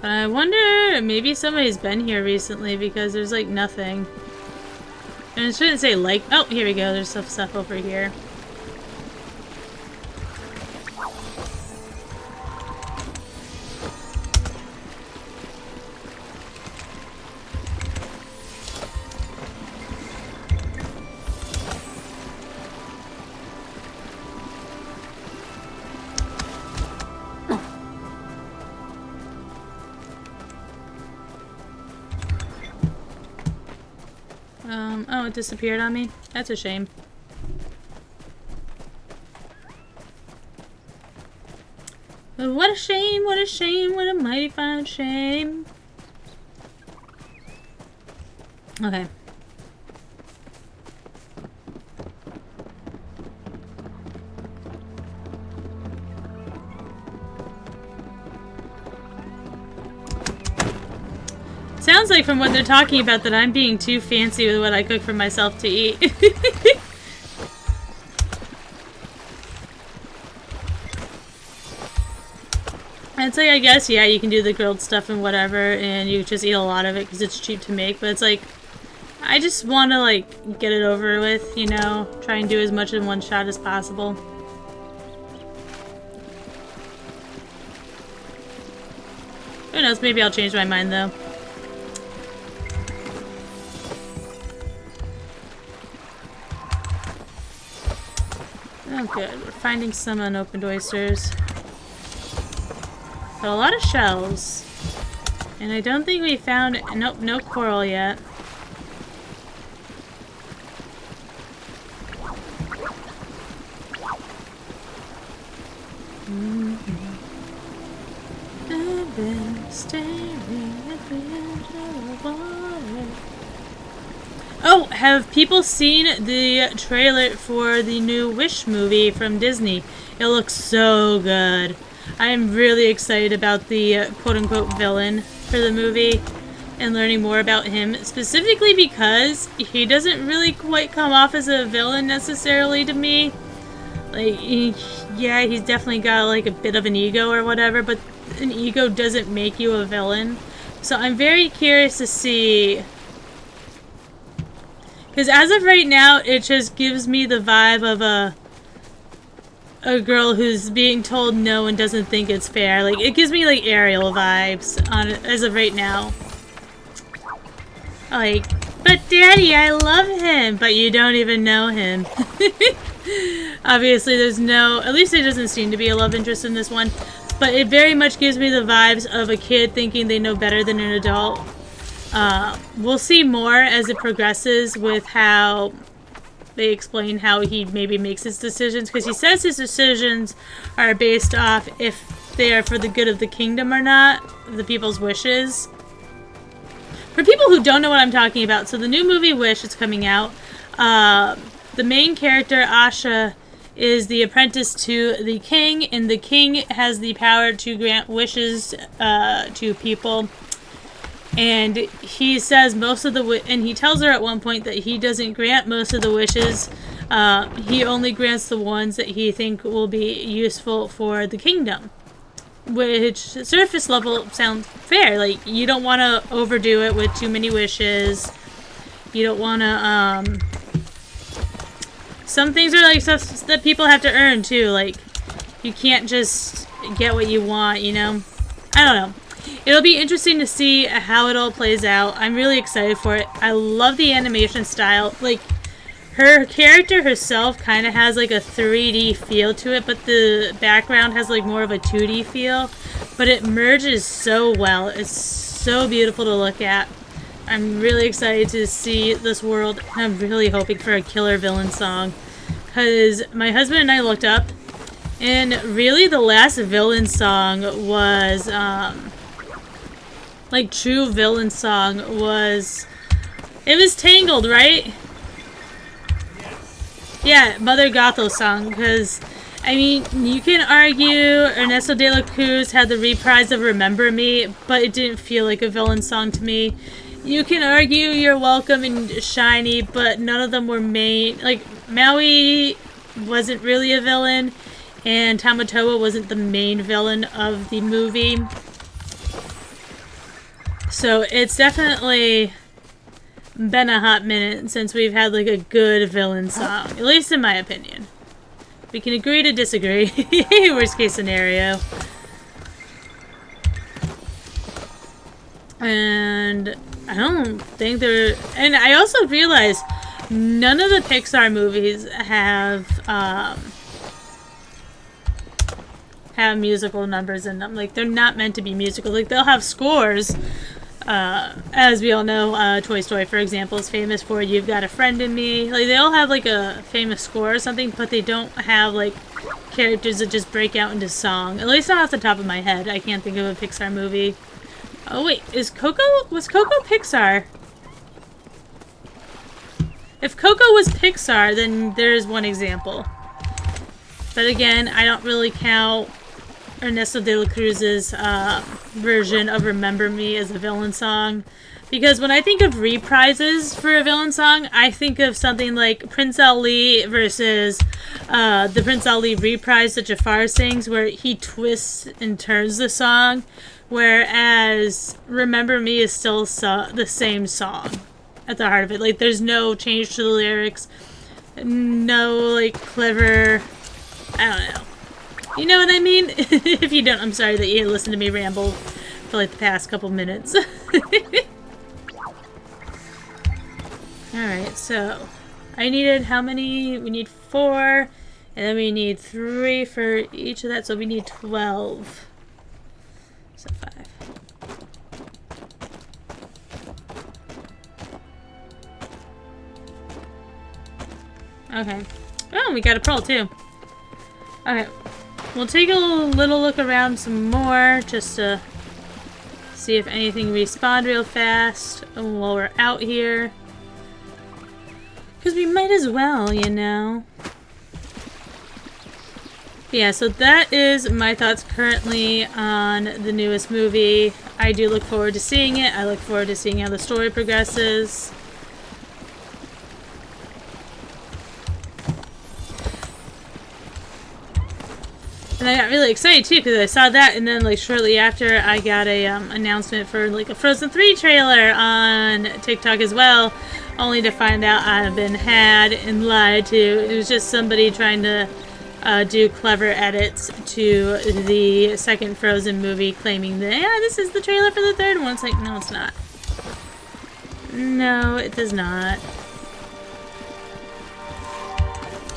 But I wonder, maybe somebody's been here recently because there's like nothing. And it shouldn't say like, oh, here we go, there's some stuff over here. Oh, it disappeared on me? That's a shame. What a shame, what a shame, what a mighty fine shame. Okay. Sounds like from what they're talking about that I'm being too fancy with what I cook for myself to eat. I'd say, I guess, yeah, you can do the grilled stuff and whatever, and you just eat a lot of it because it's cheap to make, but it's like, I just want to, like, get it over with, you know? Try and do as much in one shot as possible. Who knows, maybe I'll change my mind, though. Oh good, we're finding some unopened oysters. But a lot of shells. And I don't think we found, nope, no coral yet. I've been staring at the edge of the water. Oh, have people seen the trailer for the new Wish movie from Disney? It looks so good. I am really excited about the quote-unquote villain for the movie and learning more about him, specifically because he doesn't really quite come off as a villain necessarily to me. Like, yeah, he's definitely got like a bit of an ego or whatever, but an ego doesn't make you a villain. So I'm very curious to see... Because as of right now, it just gives me the vibe of a girl who's being told no and doesn't think it's fair. Like, it gives me, like, Ariel vibes on it as of right now. Like, but Daddy, I love him! But you don't even know him. Obviously, there's no... At least there doesn't seem to be a love interest in this one. But it very much gives me the vibes of a kid thinking they know better than an adult. We'll see more as it progresses with how they explain how he maybe makes his decisions, because he says his decisions are based off if they are for the good of the kingdom or not, the people's wishes. For people who don't know what I'm talking about, so the new movie Wish is coming out. The main character, Asha, is the apprentice to the king, and the king has the power to grant wishes to people. And he says most of the and he tells her at one point that he doesn't grant most of the wishes. He only grants the ones that he think will be useful for the kingdom. which surface level sounds fair. Like, you don't want to overdo it with too many wishes. You don't want to, some things are like stuff that people have to earn too. Like, you can't just get what you want, you know? I don't know. It'll be interesting to see how it all plays out. I'm really excited for it. I love the animation style. Like, her character herself kind of has like a 3D feel to it, but the background has like more of a 2D feel. But it merges so well. It's so beautiful to look at. I'm really excited to see this world. I'm really hoping for a killer villain song. Because my husband and I looked up, and really the last villain song was, like true villain song was, it was Tangled, right? Yeah, Mother Gotho's song, because, I mean, you can argue Ernesto de la Cruz had the reprise of Remember Me, but it didn't feel like a villain song to me. You can argue You're Welcome and Shiny, but none of them were main. Like, Maui wasn't really a villain, and Tamatoa wasn't the main villain of the movie. So it's definitely been a hot minute since we've had like a good villain song, at least in my opinion. We can agree to disagree. Worst case scenario. And I don't think there. And I also realized none of the Pixar movies have musical numbers in them. Like, they're not meant to be musical. Like, they'll have scores. As we all know, Toy Story, for example, is famous for You've Got a Friend in Me. Like, they all have, like, a famous score or something, but they don't have, like, characters that just break out into song. At least not off the top of my head. I can't think of a Pixar movie. Oh, wait. Was Coco Pixar? If Coco was Pixar, then there's one example. But again, I don't really count Ernesto de la Cruz's version of Remember Me as a villain song, because when I think of reprises for a villain song, I think of something like Prince Ali versus the Prince Ali reprise that Jafar sings, where he twists and turns the song, whereas Remember Me is still the same song at the heart of it. Like, there's no change to the lyrics, no like clever, I don't know. You know what I mean? If you don't, I'm sorry that you listened to me ramble for like the past couple minutes. Alright, so I needed how many? We need 4, and then we need 3 for each of that, so we need 12. So 5. Okay. Oh, we got a pearl too. Okay. We'll take a little look around some more, just to see if anything respawned real fast while we're out here. Because we might as well, you know. Yeah, so that is my thoughts currently on the newest movie. I do look forward to seeing it. I look forward to seeing how the story progresses. And I got really excited too, because I saw that, and then like shortly after I got a announcement for like a Frozen 3 trailer on TikTok as well, only to find out I've been had and lied to. It was just somebody trying to do clever edits to the second Frozen movie, claiming that, yeah, this is the trailer for the third one. It's like, no, it's not. No, it does not.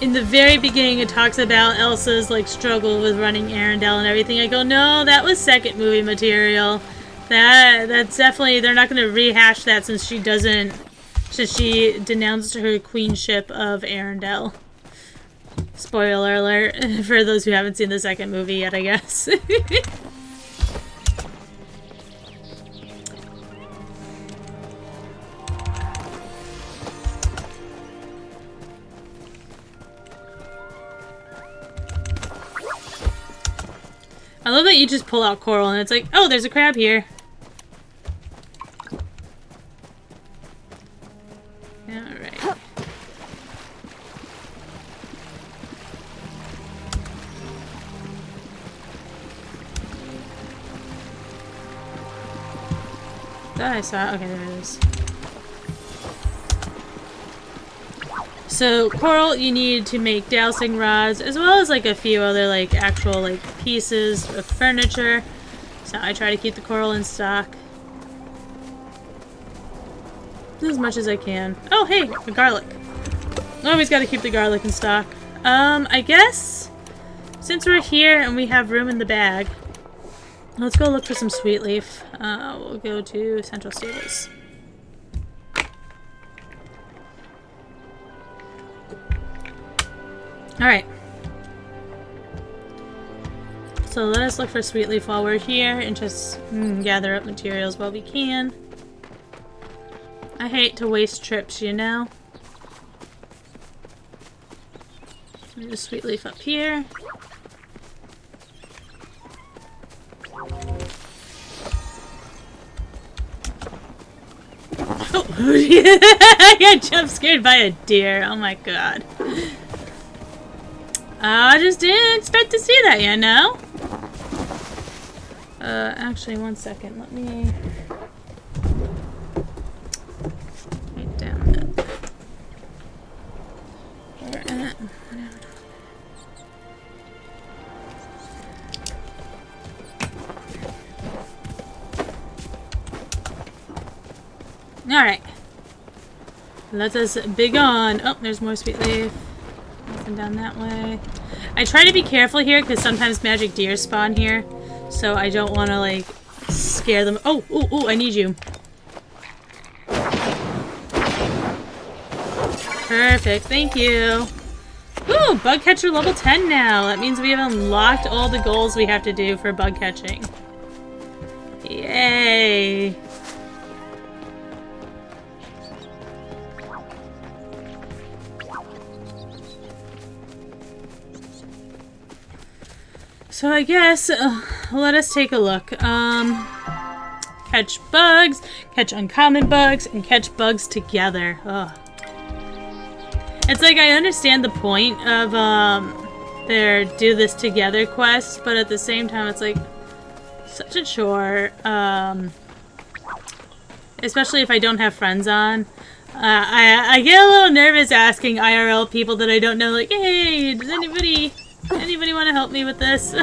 In the very beginning, it talks about Elsa's like struggle with running Arendelle and everything. I go, no, that was second movie material. That's definitely, they're not going to rehash that since she denounced her queenship of Arendelle. Spoiler alert for those who haven't seen the second movie yet, I guess. I love that you just pull out coral and it's like, oh, there's a crab here. Alright. thought I saw. Okay, there it is. So coral you need to make dowsing rods, as well as like a few other like actual like pieces of furniture. So I try to keep the coral in stock as much as I can. Oh hey, the garlic. Always got to keep the garlic in stock. I guess since we're here and we have room in the bag, let's go look for some sweet leaf. We'll go to Central Stables. Alright. So let us look for sweet leaf while we're here and just gather up materials while we can. I hate to waste trips, you know? There's a sweet leaf up here. Oh! I got jump scared by a deer. Oh my god. I just didn't expect to see that, you know? Actually, one second. Let me write down that. We're at... Alright. Let us be gone. Oh, there's more sweet leaf. Nothing down that way. I try to be careful here because sometimes magic deer spawn here. So I don't want to, like, scare them. Oh, ooh, ooh, I need you. Perfect, thank you. Ooh, bug catcher level 10 now. That means we have unlocked all the goals we have to do for bug catching. Yay. So I guess, let us take a look. Catch bugs, catch uncommon bugs, and catch bugs together. Ugh. It's like I understand the point of their do this together quest, but at the same time it's like such a chore. Especially if I don't have friends on. I get a little nervous asking IRL people that I don't know, like, hey, does anybody want to help me with this?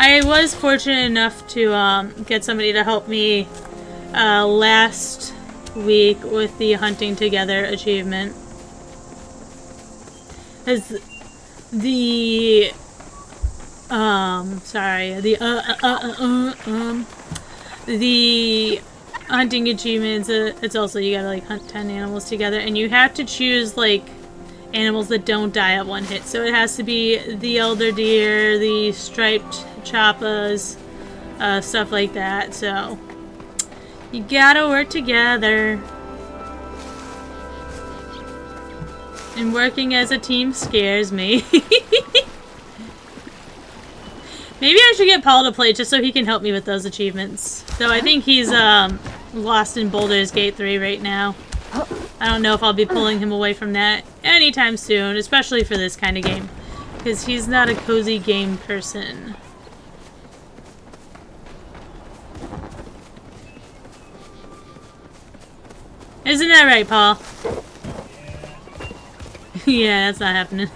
I was fortunate enough to get somebody to help me last week with the hunting together achievement. As the the hunting achievements, it's also you gotta like hunt 10 animals together, and you have to choose like animals that don't die at one hit. So it has to be the elder deer, the striped chappas, stuff like that. So you gotta work together. And working as a team scares me. Maybe I should get Paul to play just so he can help me with those achievements. Though I think he's lost in Baldur's Gate 3 right now. I don't know if I'll be pulling him away from that anytime soon, especially for this kind of game. Because he's not a cozy game person. Isn't that right, Paul? Yeah, that's not happening.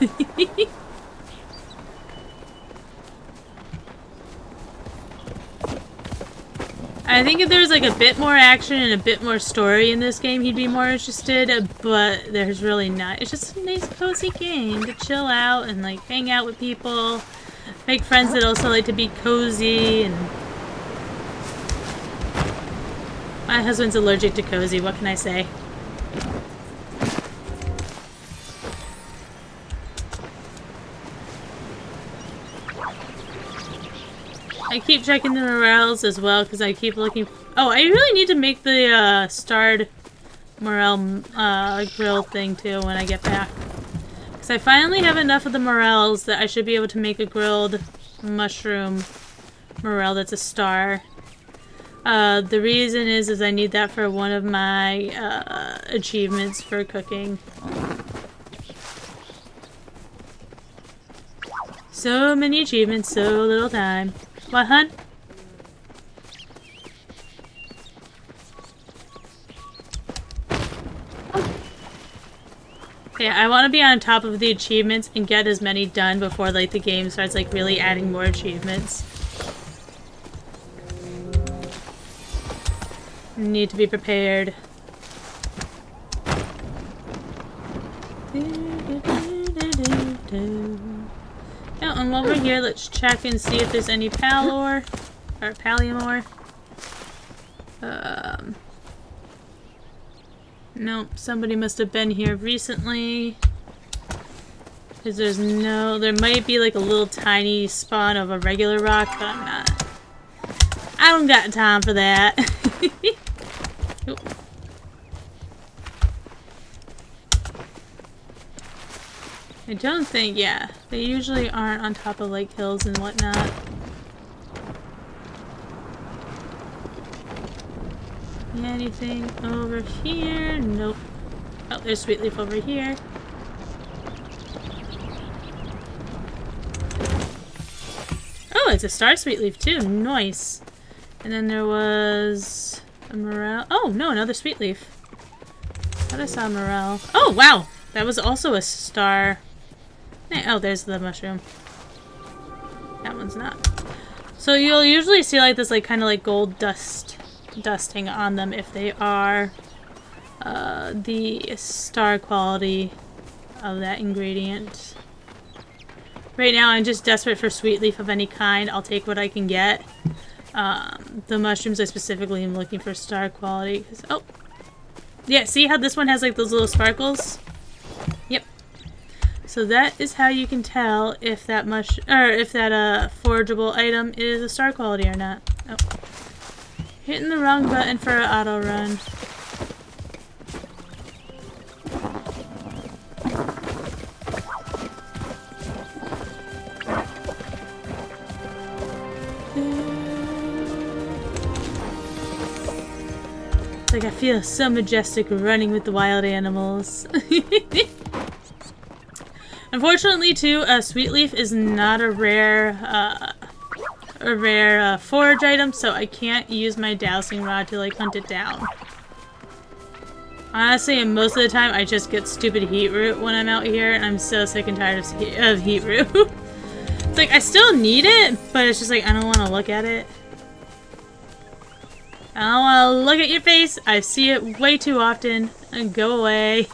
I think if there was like a bit more action and a bit more story in this game, he'd be more interested, but there's really not. It's just a nice cozy game to chill out and like hang out with people, make friends that also like to be cozy, and my husband's allergic to cozy, what can I say? I keep checking the morels as well because I keep looking. Oh, I really need to make the starred morel grill thing too when I get back. Because I finally have enough of the morels that I should be able to make a grilled mushroom morel that's a star. The reason is I need that for one of my achievements for cooking. So many achievements, so little time. What, hun? Yeah, I want to be on top of the achievements and get as many done before like the game starts like really adding more achievements. Need to be prepared. Yeah, and while we're here, let's check and see if there's any Palor or Paliamore. Nope, somebody must have been here recently. Because there's no... There might be like a little tiny spawn of a regular rock, but I'm not... I don't got time for that. Oop. I don't think, yeah. They usually aren't on top of like hills and whatnot. Anything over here? Nope. Oh, there's Sweet Leaf over here. Oh, it's a Star Sweet Leaf too. Nice. And then there was a Morel. Oh, no, another Sweet Leaf. I thought I saw a Morel. Oh, wow. That was also a star. Oh, there's the mushroom. That one's not. So you'll usually see like this like kind of like gold dusting on them if they are the star quality of that ingredient. Right now I'm just desperate for Sweet Leaf of any kind. I'll take what I can get. The mushrooms I specifically am looking for star quality. Oh! Yeah, see how this one has like those little sparkles? Yep. So that is how you can tell if that forageable item is a star quality or not. Oh. Hitting the wrong button for an auto run. It's like I feel so majestic running with the wild animals. Unfortunately, too, Sweet Leaf is not a rare forage item, so I can't use my dowsing rod to like hunt it down. Honestly, and most of the time, I just get stupid heat root when I'm out here, and I'm so sick and tired of heat root. It's like I still need it, but it's just like I don't want to look at it. I don't want to look at your face. I see it way too often. And go away.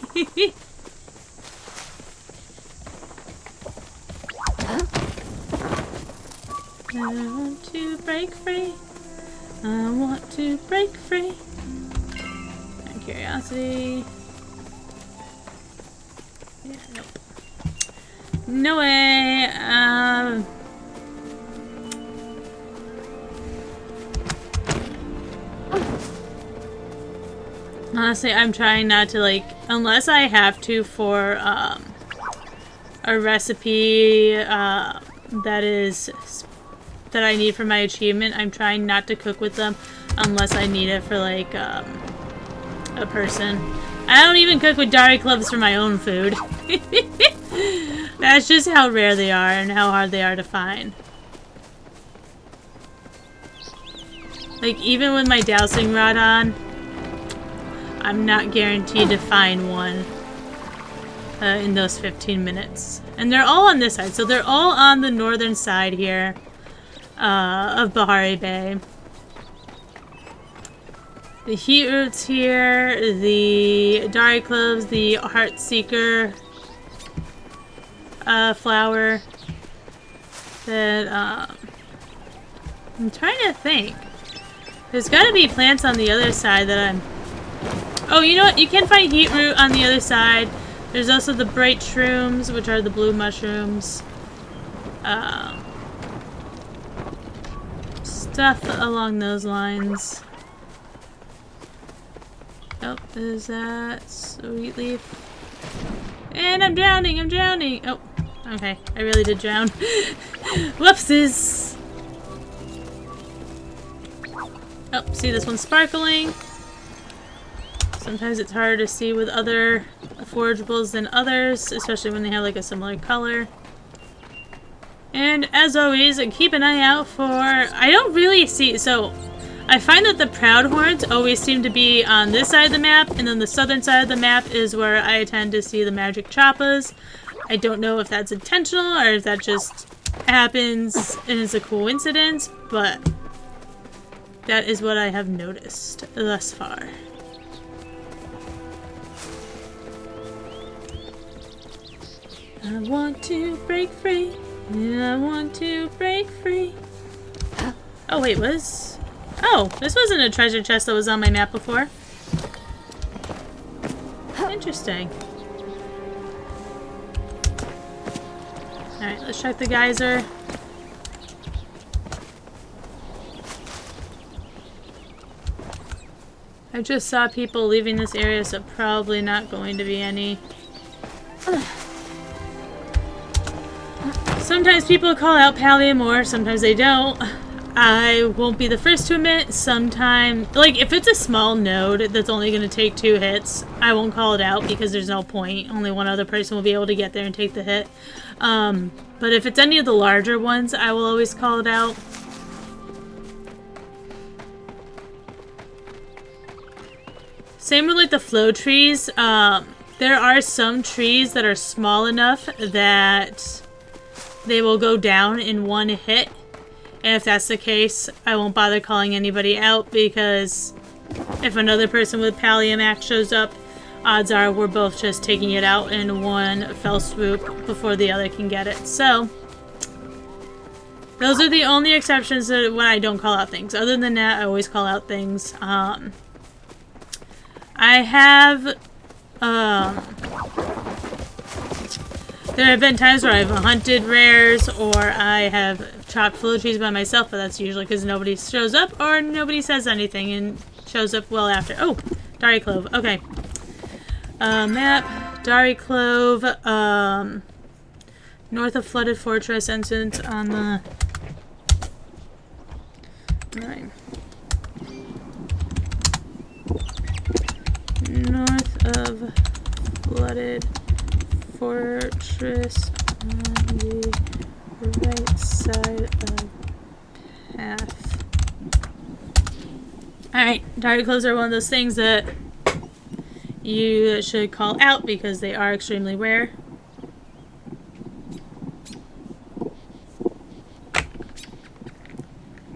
I want to break free. I want to break free. Out of curiosity. Yeah, nope. No way. Honestly, I'm trying not to like, unless I have to for a recipe that I need for my achievement. I'm trying not to cook with them unless I need it for like a person. I don't even cook with Dari cloves for my own food. That's just how rare they are and how hard they are to find. Like even with my dowsing rod on, I'm not guaranteed to find one in those 15 minutes. And they're all on this side, so they're all on the northern side here of Bahari Bay. The heat roots here, the Dari cloves, the heart seeker flower. That I'm trying to think. There's got to be plants on the other side that I'm. Oh, you know what? You can find heat root on the other side. There's also the bright shrooms, which are the blue mushrooms. Stuff along those lines. Oh, is that Sweet Leaf? And I'm drowning! I'm drowning! Oh, okay. I really did drown. Whoopsies! Oh, see this one's sparkling. Sometimes it's harder to see with other forageables than others, especially when they have like a similar color. And as always, keep an eye out for... I don't really see... So, I find that the Proudhorns always seem to be on this side of the map, and then the southern side of the map is where I tend to see the magic choppas. I don't know if that's intentional or if that just happens and is a coincidence, but that is what I have noticed thus far. I want to break free. I want to break free. Oh wait, oh, this wasn't a treasure chest that was on my map before. Interesting. Alright, let's check the geyser. I just saw people leaving this area, so probably not going to be any. Sometimes people call out Palia more, sometimes they don't. I won't be the first to admit, sometimes, like, if it's a small node that's only going to take 2 hits, I won't call it out because there's no point. Only one other person will be able to get there and take the hit. But if it's any of the larger ones, I will always call it out. Same with, like, the flow trees. There are some trees that are small enough that they will go down in 1 hit. And if that's the case, I won't bother calling anybody out because if another person with Palia Max shows up, odds are we're both just taking it out in 1 fell swoop before the other can get it. So, those are the only exceptions that when I don't call out things. Other than that, I always call out things. I have, there have been times where I've hunted rares or I have chopped flow trees by myself, but that's usually because nobody shows up or nobody says anything and shows up well after. Oh, Dari Clove. Okay. Map. Dari Clove. North of Flooded Fortress entrance on the... 9. North of Flooded Fortress on the right side of path. Alright, Dari Cloves are one of those things that you should call out because they are extremely rare.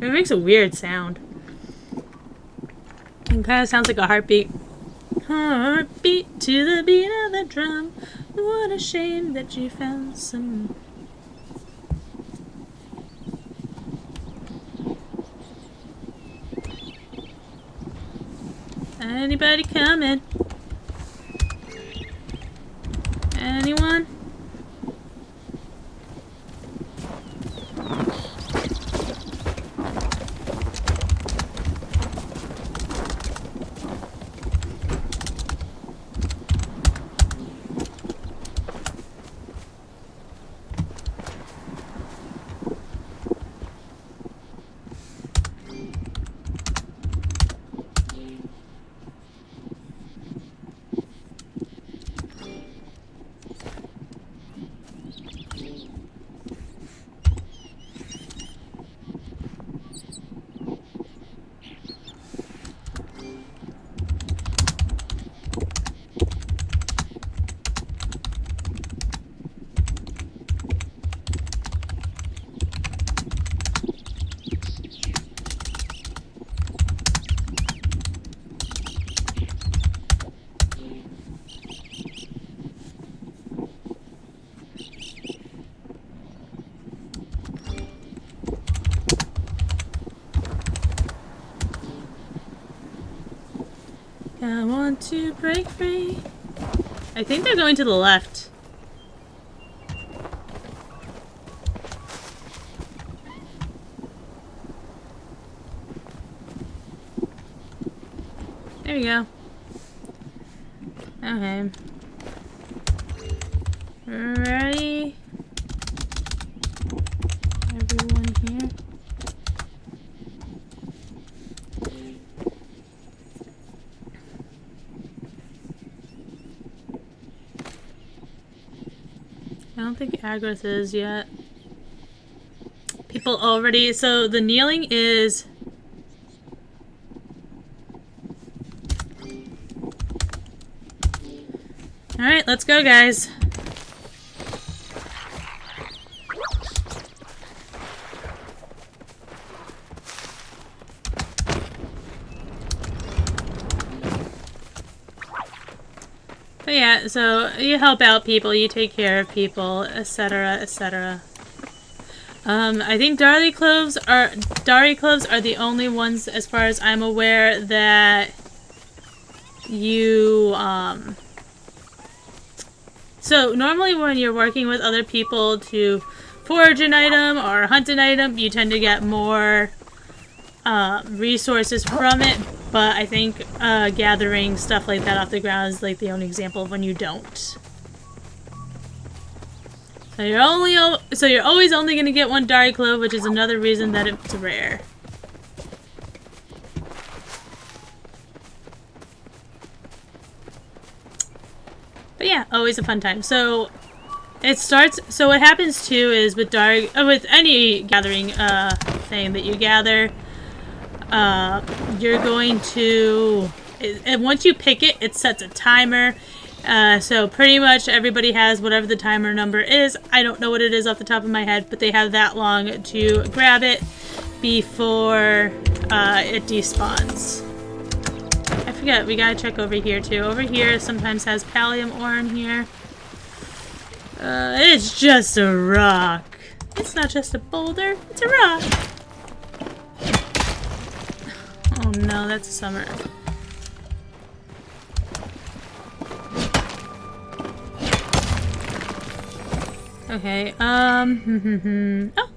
It makes a weird sound. It kind of sounds like a heartbeat. Heartbeat to the beat of the drum. What a shame that you found some... Anybody coming? Anyone? I want to break free. I think they're going to the left. There you go. Okay. Ready? Everyone here? I don't think Agrath is yet. People already... So the kneeling is Alright, let's go, guys. But yeah, so you help out people, you take care of people, etc., etc. I think Dari cloves are the only ones, as far as I'm aware, that you so normally when you're working with other people to forage an item or hunt an item, you tend to get more resources from it, but I think gathering stuff like that off the ground is like the only example of when you don't. So you're always only going to get one Dari Clove, which is another reason that it's rare. But yeah, always a fun time. So it starts. So what happens too is with with any gathering thing that you gather, you're going to, and once you pick it, it sets a timer. So pretty much everybody has whatever the timer number is. I don't know what it is off the top of my head, but they have that long to grab it before it despawns. I forget, we gotta check over here too. Over here sometimes has pallium ore in here. It's just a rock. It's not just a boulder, it's a rock. Oh no, that's a summer. Okay, oh,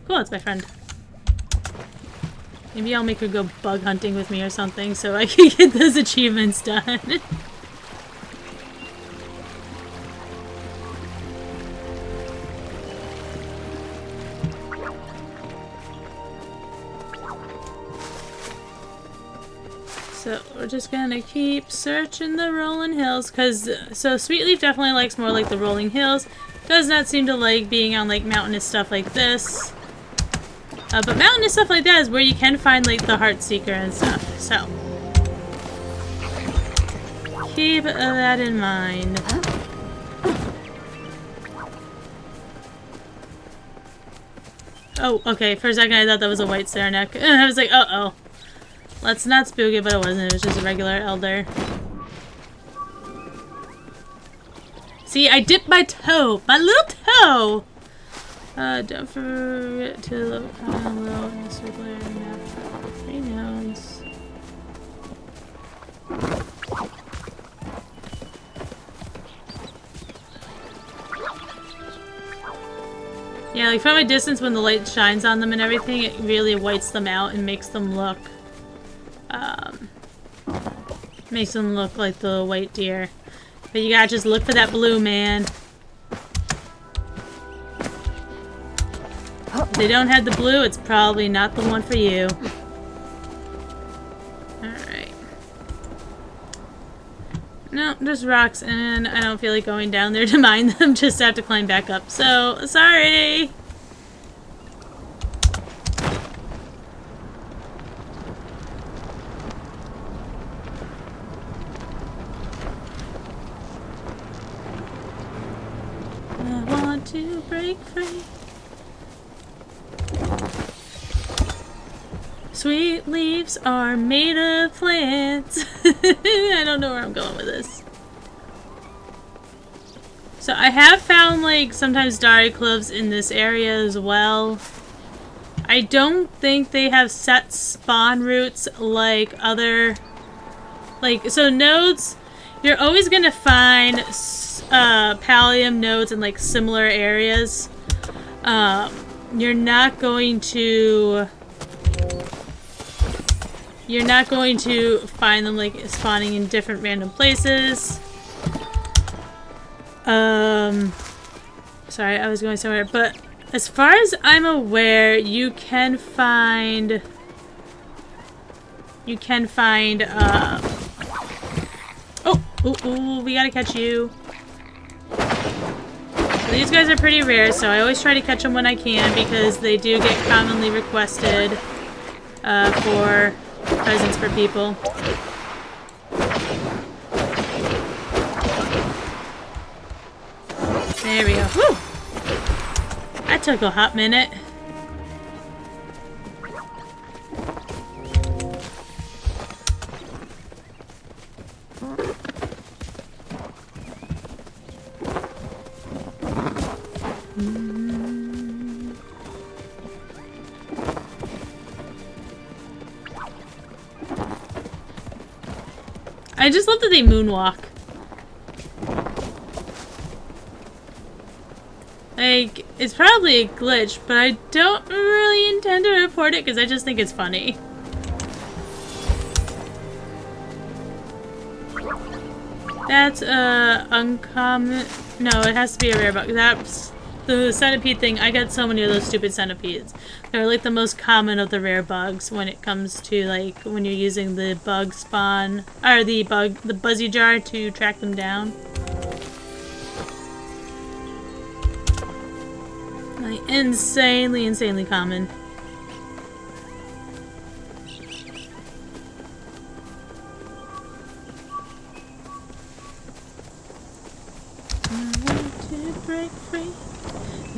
cool, it's my friend. Maybe I'll make her go bug hunting with me or something so I can get those achievements done. So we're just gonna keep searching the rolling hills, cause so Sweetleaf definitely likes more like the rolling hills. Does not seem to like being on like mountainous stuff like this. But mountainous stuff like that is where you can find like the Heartseeker and stuff. So keep that in mind. Oh, okay. For a second I thought that was a white Saranac. I was like, uh-oh. Let's not spook it, but it wasn't. It was just a regular elder. See, I dipped my toe. My little toe! Don't forget to look low in the circular map. 3 nodes. Yeah, like from a distance when the light shines on them and everything, it really whites them out and makes them look like the white deer. But you gotta just look for that blue, man. If they don't have the blue, it's probably not the one for you. Alright. No, just rocks, and I don't feel like going down there to mine them, just have to climb back up. So, sorry! To break free. Sweet leaves are made of plants. I don't know where I'm going with this. So I have found like sometimes Dari Cloves in this area as well. I don't think they have set spawn routes like other, like, so nodes, you're always gonna find pallium nodes in like similar areas. You're not going to find them like spawning in different random places. Sorry, I was going somewhere, but as far as I'm aware, you can find oh, we gotta catch you. These guys are pretty rare, so I always try to catch them when I can because they do get commonly requested for presents for people. There we go. Whew! That took a hot minute. I just love that they moonwalk. Like, it's probably a glitch, but I don't really intend to report it because I just think it's funny. That's uncommon. No, it has to be a rare bug. That's the centipede thing. I got so many of those stupid centipedes. They're like the most common of the rare bugs when it comes to like when you're using the bug spawn or the buzzy jar to track them down. Like insanely common.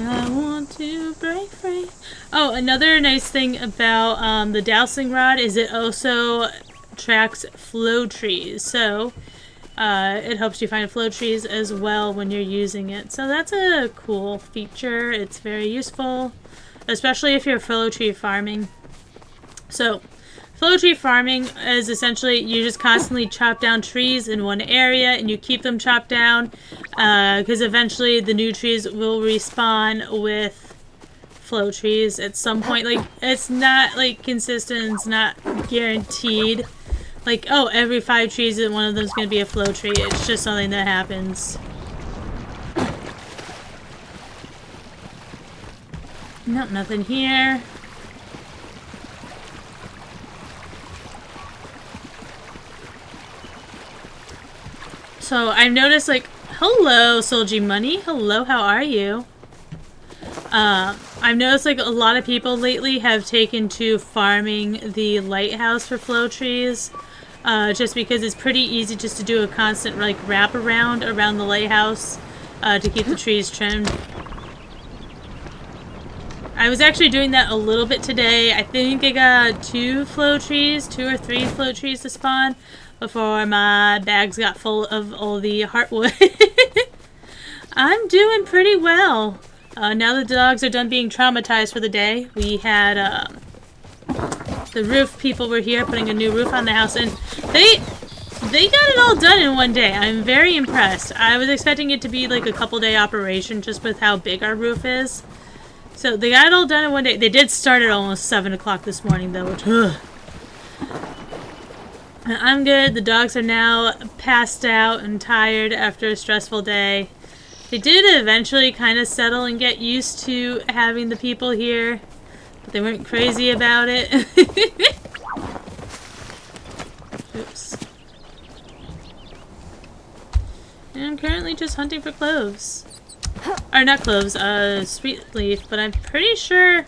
I want to break free. Oh, another nice thing about the dowsing rod is it also tracks flow trees. So it helps you find flow trees as well when you're using it. So that's a cool feature. It's very useful, especially if you're flow tree farming. So flow tree farming is essentially you just constantly chop down trees in one area and you keep them chopped down because eventually the new trees will respawn with flow trees at some point. Like, it's not like consistent, it's not guaranteed. Like, oh, every 5 trees one of them is going to be a flow tree. It's just something that happens. Nope, nothing here. So I've noticed, like, hello, Solji Money. Hello, how are you? I've noticed, like, a lot of people lately have taken to farming the lighthouse for flow trees. Just because it's pretty easy just to do a constant, like, wraparound around the lighthouse to keep the trees trimmed. I was actually doing that a little bit today. I think I got 2 or 3 flow trees to spawn before my bags got full of all the heartwood. I'm doing pretty well. Now the dogs are done being traumatized for the day. We had the roof people were here putting a new roof on the house, and they got it all done in one day. I'm very impressed. I was expecting it to be like a couple-day operation just with how big our roof is. So they got it all done in one day. They did start at almost 7 o'clock this morning though, which, I'm good. The dogs are now passed out and tired after a stressful day. They did eventually kind of settle and get used to having the people here, but they weren't crazy about it. Oops. And I'm currently just hunting for cloves. Or not cloves, sweet leaf, but I'm pretty sure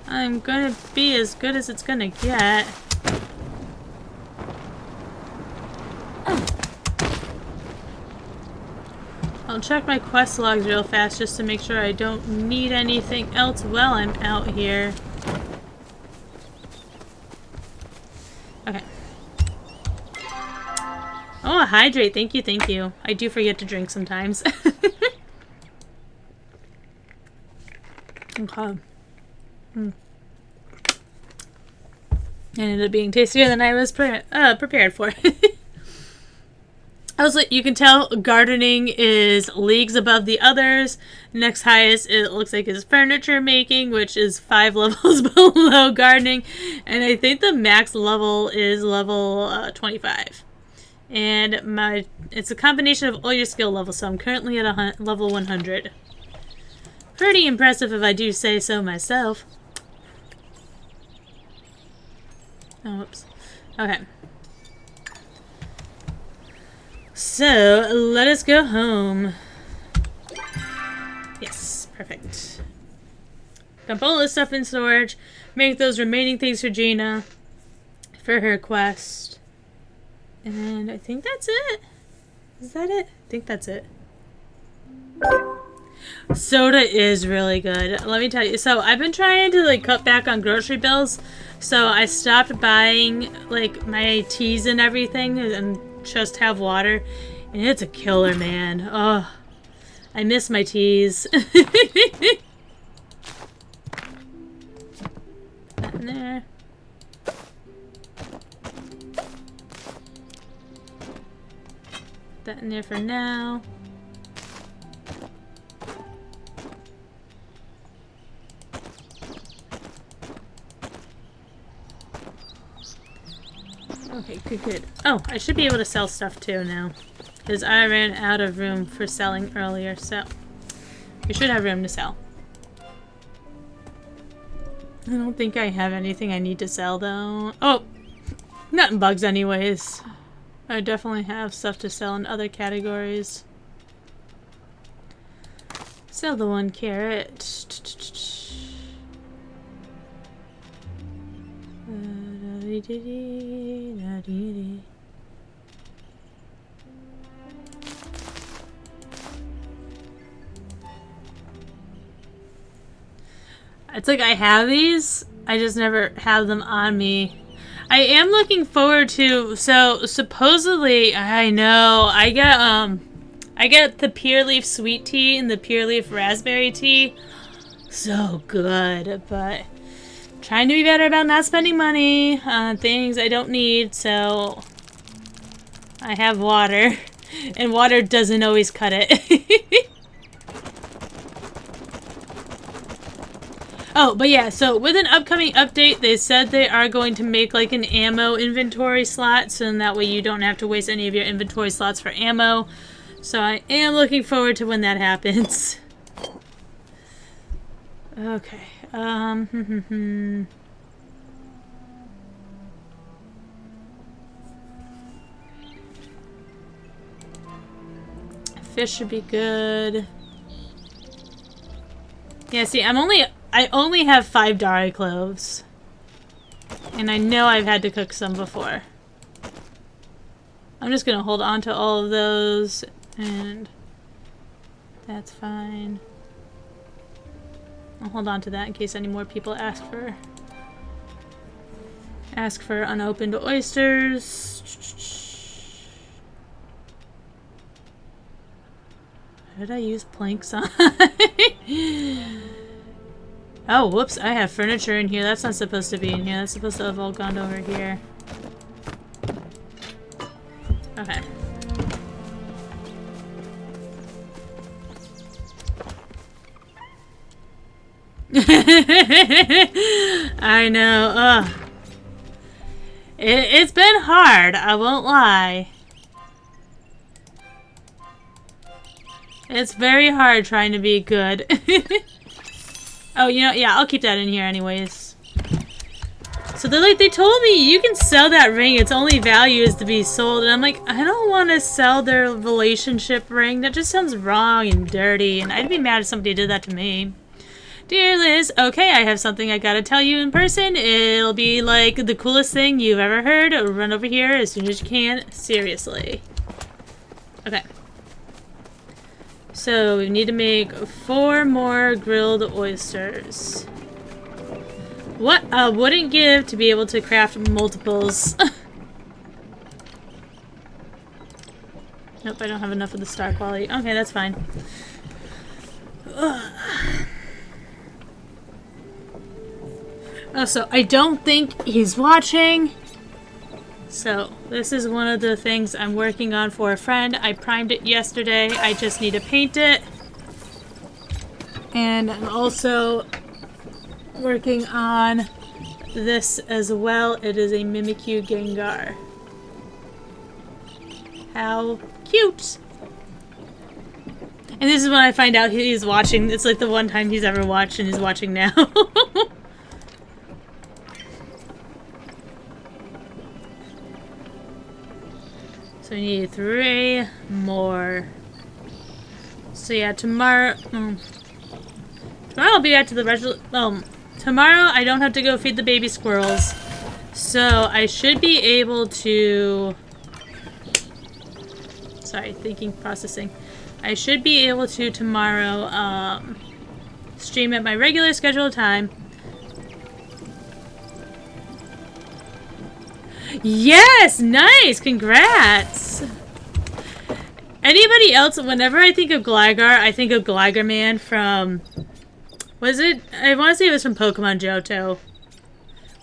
I'm gonna be as good as it's gonna get. I'll check my quest logs real fast just to make sure I don't need anything else while I'm out here. Okay. Oh, hydrate. Thank you, thank you. I do forget to drink sometimes. Okay. It ended up being tastier than I was prepared for. I was like, you can tell gardening is leagues above the others. Next highest, it looks like, is furniture making, which is 5 levels below gardening. And I think the max level is level 25. And it's a combination of all your skill levels, so I'm currently at level 100. Pretty impressive if I do say so myself. Oh, whoops. Okay. So, let us go home. Yes, perfect. Dump all this stuff in storage. Make those remaining things for Gina for her quest. And I think that's it. Is that it? I think that's it. Soda is really good. Let me tell you. So I've been trying to like cut back on grocery bills. So I stopped buying like my teas and everything and just have water. And it's a killer, man. Oh, I miss my teas. That in there. That in there for now. Okay, good. Oh, I should be able to sell stuff too now. Because I ran out of room for selling earlier, so we should have room to sell. I don't think I have anything I need to sell though. Oh! Nothing bugs anyways. I definitely have stuff to sell in other categories. Sell the 1 carrot. It's like I have these, I just never have them on me. I am looking forward to, so supposedly, I know, I get the Pure Leaf sweet tea and the Pure Leaf raspberry tea. So good, but trying to be better about not spending money on things I don't need, so I have water, and water doesn't always cut it. Oh, but yeah, so with an upcoming update, they said they are going to make like an ammo inventory slot, so in that way you don't have to waste any of your inventory slots for ammo. So I am looking forward to when that happens. Okay, Fish should be good. Yeah, see, I only have 5 Dari cloves. And I know I've had to cook some before. I'm just gonna hold on to all of those, and that's fine. I'll hold on to that in case any more people ask for unopened oysters. What did I use planks on? Oh, whoops, I have furniture in here. That's not supposed to be in here. That's supposed to have all gone over here. Okay. I know. Ugh. It's been hard, I won't lie. It's very hard trying to be good. Oh, you know, yeah, I'll keep that in here anyways. So they told me you can sell that ring, its only value is to be sold, and I'm like, I don't want to sell their relationship ring. That just sounds wrong and dirty, and I'd be mad if somebody did that to me. Dear Liz, okay, I have something I gotta tell you in person. It'll be like the coolest thing you've ever heard. Run over here as soon as you can. Seriously. Okay. So we need to make 4 more grilled oysters. What I wouldn't give to be able to craft multiples. Nope, I don't have enough of the star quality. Okay, that's fine. Ugh. Oh, so I don't think he's watching. So, this is one of the things I'm working on for a friend. I primed it yesterday. I just need to paint it. And I'm also working on this as well. It is a Mimikyu Gengar. How cute! And this is when I find out he's watching. It's like the one time he's ever watched and he's watching now. So we need 3 more. So yeah, tomorrow I'll be back to the tomorrow I don't have to go feed the baby squirrels. So I should be able to sorry, thinking, processing. I should be able to tomorrow stream at my regular scheduled time. Yes! Nice! Congrats! Anybody else, whenever I think of Gligar, I think of Gligar Man from... Was it? I want to say it was from Pokemon Johto.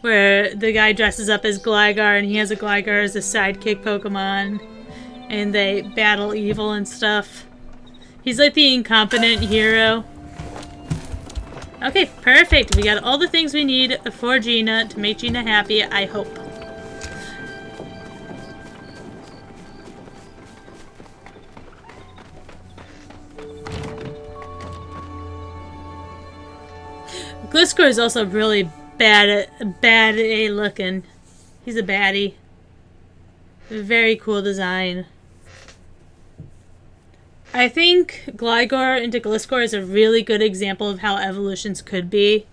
Where the guy dresses up as Gligar and he has a Gligar as a sidekick Pokemon. And they battle evil and stuff. He's like the incompetent hero. Okay, perfect. We got all the things we need for Gina to make Gina happy, I hope. Gliscor is also really bad looking. He's a baddie. Very cool design. I think Gligar into Gliscor is a really good example of how evolutions could be.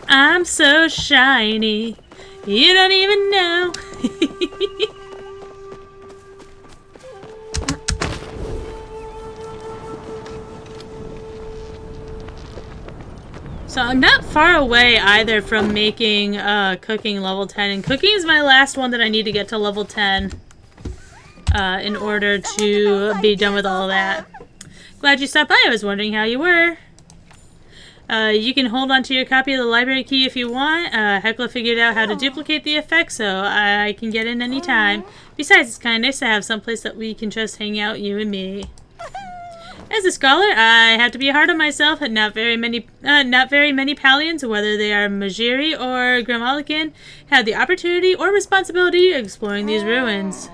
I'm so shiny. You don't even know. So I'm not far away either from making cooking level 10. And cooking is my last one that I need to get to level 10 in order to be done with all that. Glad you stopped by. I was wondering how you were. You can hold on to your copy of the library key if you want. Hecla figured out how to duplicate the effect, so I can get in anytime. Besides, it's kind of nice to have someplace that we can just hang out, you and me. As a scholar, I have to be hard on myself. Not very many Palians, whether they are Majiri or Grimalican, have the opportunity or responsibility of exploring these ruins.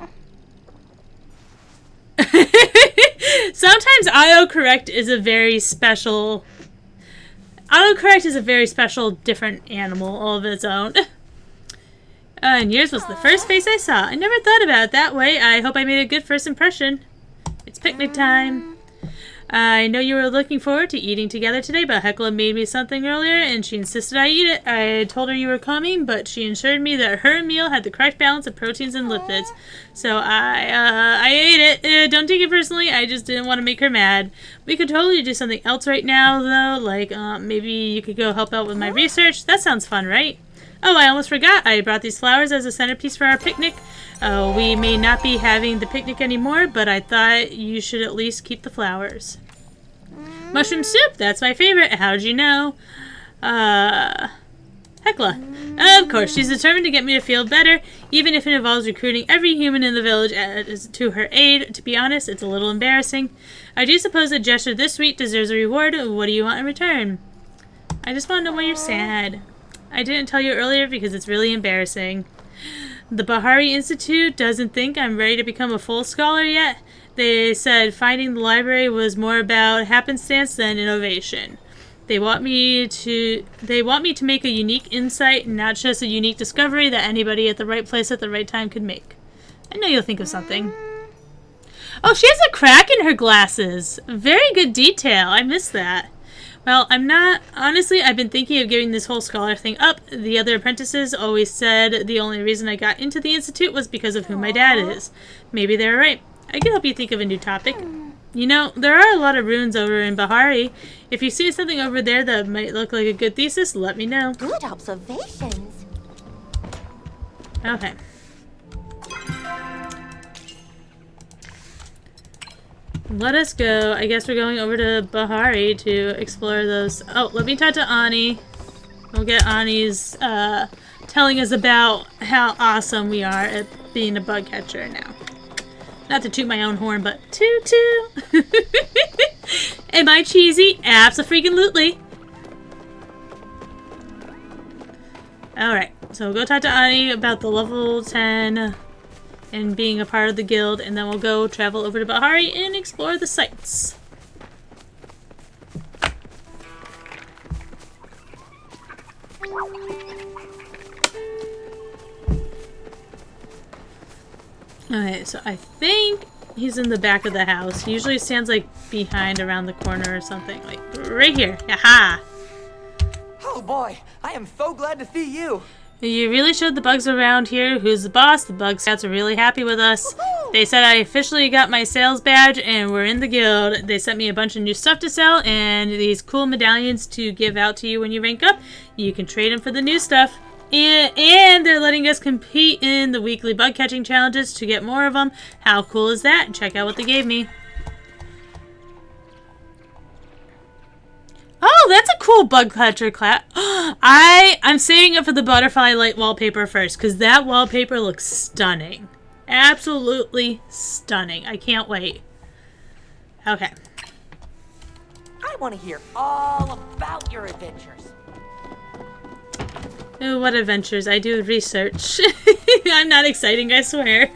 Sometimes autocorrect is a very special... Autocorrect is a very special, different animal all of its own. And yours was the first face I saw. I never thought about it that way. I hope I made a good first impression. It's picnic time. I know you were looking forward to eating together today, but Hecla made me something earlier, and she insisted I eat it. I told her you were coming, but she assured me that her meal had the correct balance of proteins and lipids. So I ate it. Don't take it personally. I just didn't want to make her mad. We could totally do something else right now, though. Like, maybe you could go help out with my research. That sounds fun, right? Oh, I almost forgot. I brought these flowers as a centerpiece for our picnic. We may not be having the picnic anymore, but I thought you should at least keep the flowers. Mushroom soup, that's my favorite. How'd you know? Hecla. Of course, she's determined to get me to feel better, even if it involves recruiting every human in the village to her aid. To be honest, it's a little embarrassing. I do suppose a gesture this sweet deserves a reward. What do you want in return? I just want to know why you're sad. I didn't tell you earlier because it's really embarrassing. The Bahari Institute doesn't think I'm ready to become a full scholar yet. They said finding the library was more about happenstance than innovation. They want me to make a unique insight, not just a unique discovery that anybody at the right place at the right time could make. I know you'll think of something. Oh, she has a crack in her glasses. Very good detail. I missed that. Well, honestly, I've been thinking of giving this whole scholar thing up. The other apprentices always said the only reason I got into the institute was because of who my dad is. Maybe they're right. I can help you think of a new topic. You know, there are a lot of ruins over in Bahari. If you see something over there that might look like a good thesis, let me know. Good observations. Okay. Let us go. I guess we're going over to Bahari to explore those. Oh, let me talk to Ani. We'll get Ani's telling us about how awesome we are at being a bug catcher now. Not to toot my own horn, but toot toot. Am I cheesy? Abso-freaking-lutely. Alright, so we'll go talk to Ani about the level 10 and being a part of the guild, and then we'll go travel over to Bahari and explore the sites. Okay, so I think he's in the back of the house. He usually stands like behind around the corner or something. Like right here. Aha! Oh boy, I am so glad to see you. You really showed the bugs around here who's the boss. The Bug Scouts are really happy with us. They said I officially got my sales badge and we're in the guild. They sent me a bunch of new stuff to sell and these cool medallions to give out to you when you rank up. You can trade them for the new stuff. And they're letting us compete in the weekly bug catching challenges to get more of them. How cool is that? Check out what they gave me. Oh, that's a cool bug catcher clap. I'm saving it for the butterfly light wallpaper first because that wallpaper looks stunning. Absolutely stunning. I can't wait. Okay. I want to hear all about your adventures. Oh, what adventures? I do research. I'm not exciting, I swear.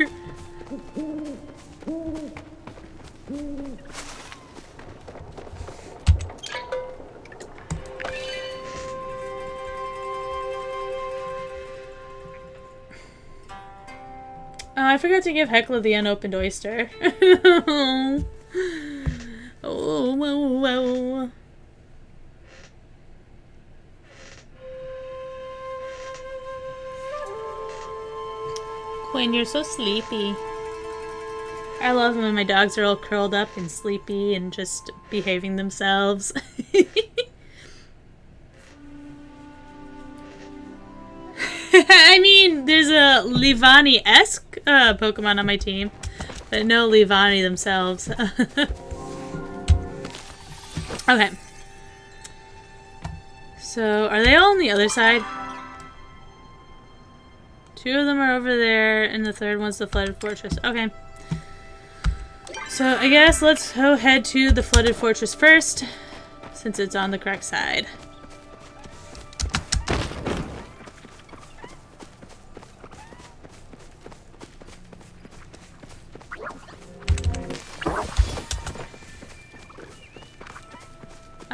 Oh, I forgot to give Heckler the unopened oyster. Oh, whoa, whoa. Quinn, you're so sleepy. I love when my dogs are all curled up and sleepy and just behaving themselves. I mean, there's a Levani-esque Pokemon on my team, but no Levani themselves. Okay. So, are they all on the other side? 2 of them are over there, and the third one's the Flooded Fortress. Okay. So, I guess let's go head to the Flooded Fortress first, since it's on the correct side.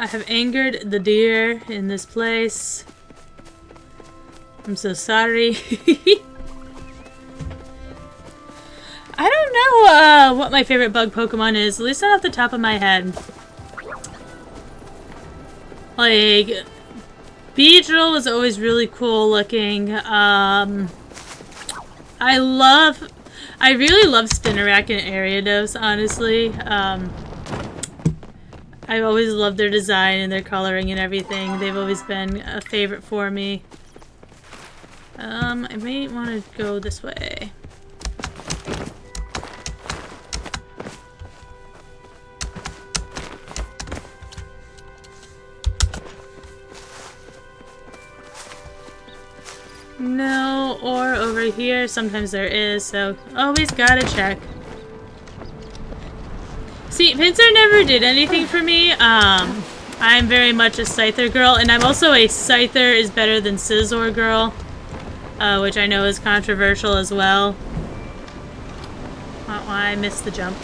I have angered the deer in this place. I'm so sorry. I don't know what my favorite bug Pokemon is, at least not off the top of my head. Like, Beedrill was always really cool looking. I really love Spinarak and Ariados, honestly. I've always loved their design and their coloring and everything. They've always been a favorite for me. I may want to go this way. No, or over here. Sometimes there is, so always gotta check. See, Pinsir never did anything for me. I'm very much a Scyther girl, and I'm also a Scyther is better than Scizor girl, which I know is controversial as well. Oh, I missed the jump.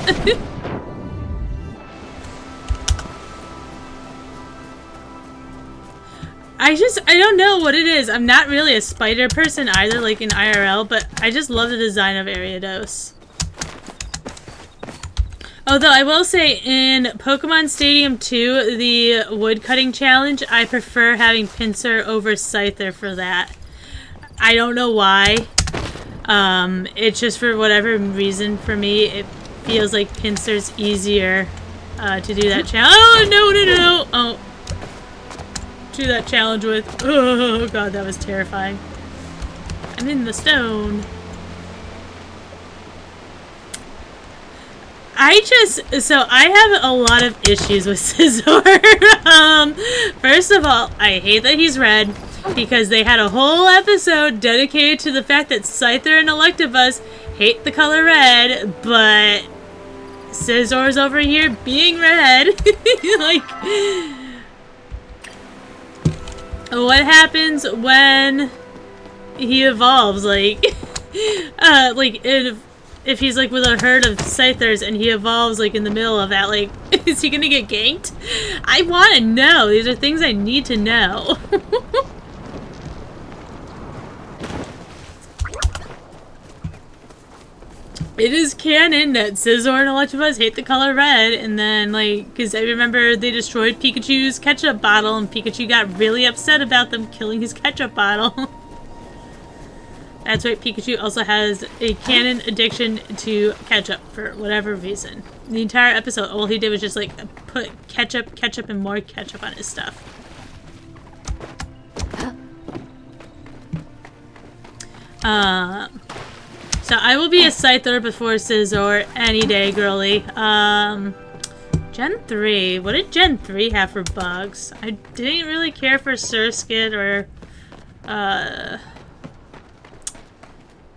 I don't know what it is. I'm not really a spider person either, like in IRL, but I just love the design of Ariados. Although I will say, in Pokemon Stadium 2, the woodcutting challenge, I prefer having Pinsir over Scyther for that. I don't know why. It's just for whatever reason for me, it feels like Pinsir's easier to do that challenge. Oh, no. Oh. Do that challenge with. Oh, God, that was terrifying. I'm in the stone. So I have a lot of issues with Scizor. First of all, I hate that he's red, because they had a whole episode dedicated to the fact that Scyther and Electabuzz hate the color red, but Scizor's over here being red. Like, what happens when he evolves? Like, if he's like with a herd of Scythers and he evolves like in the middle of that, like, is he gonna get ganked? I want to know. These are things I need to know. It is canon that Scizor and Electabuzz hate the color red, and then, like, because I remember they destroyed Pikachu's ketchup bottle and Pikachu got really upset about them killing his ketchup bottle. That's right, Pikachu also has a canon addiction to ketchup for whatever reason. The entire episode, all he did was just like put ketchup, and more ketchup on his stuff. So I will be a Scyther before Scizor any day, girly. Gen 3. What did Gen 3 have for bugs? I didn't really care for Surskit or,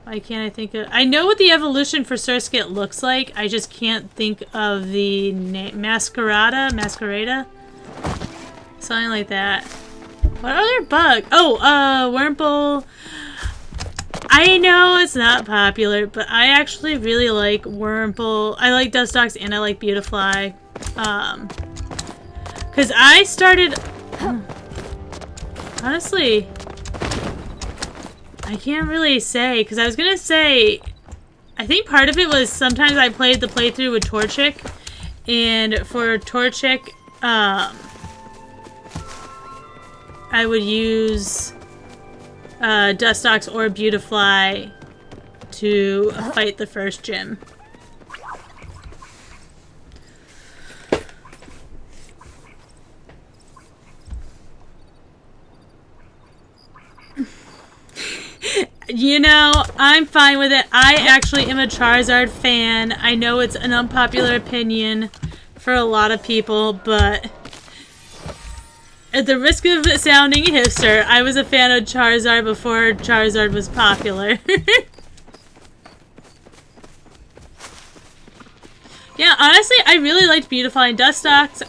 why can't I think of... I know what the evolution for Surskit looks like. I just can't think of the name. Masquerada? Something like that. What other bug? Oh, Wurmple. I know it's not popular, but I actually really like Wurmple. I like Dustox and I like Beautifly. Because I started... honestly, I can't really say, because I was going to say, I think part of it was sometimes I played the playthrough with Torchic, and for Torchic, I would use Dustox or Beautifly to fight the first gym. You know, I'm fine with it. I actually am a Charizard fan. I know it's an unpopular opinion for a lot of people, but at the risk of sounding hipster, I was a fan of Charizard before Charizard was popular. Yeah, honestly, I really liked Beautifly and Dustox.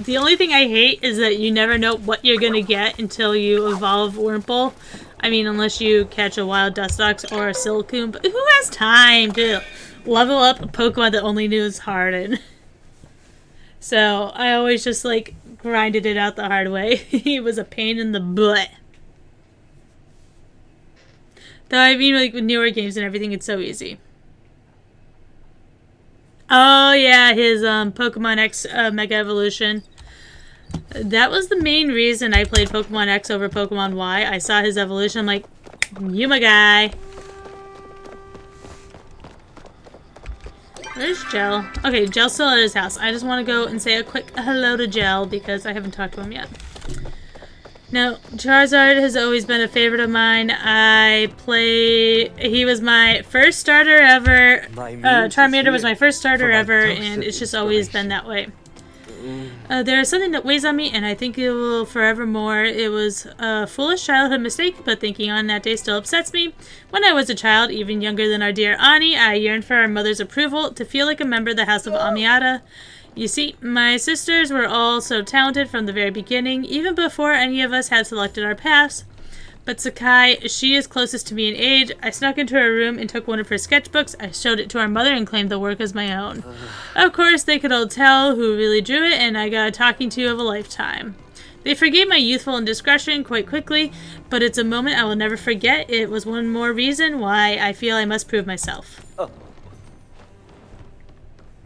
The only thing I hate is that you never know what you're gonna get until you evolve Wurmple. I mean, unless you catch a wild Dustox or a Silcoon, but who has time to level up a Pokemon that only knows Harden? So, I always just, like, grinded it out the hard way. He was a pain in the butt. Though, I mean, like, with newer games and everything, it's so easy. Oh, yeah, his Pokemon X Mega Evolution. That was the main reason I played Pokemon X over Pokemon Y. I saw his evolution, I'm like, you my guy. Where's Gel? Okay, Gel's still at his house. I just want to go and say a quick hello to Gel because I haven't talked to him yet. Now, Charizard has always been a favorite of mine. He was my first starter ever. Charmander was my first starter ever, and it's just always been that way. There is something that weighs on me, and I think it will forevermore. It was a foolish childhood mistake, but thinking on that day still upsets me. When I was a child, even younger than our dear Ani, I yearned for our mother's approval, to feel like a member of the House of Amiata. You see, my sisters were all so talented from the very beginning, even before any of us had selected our paths. But Sakai, she is closest to me in age. I snuck into her room and took one of her sketchbooks. I showed it to our mother and claimed the work as my own. Of course, they could all tell who really drew it, and I got a talking to of a lifetime. They forgave my youthful indiscretion quite quickly, but it's a moment I will never forget. It was one more reason why I feel I must prove myself.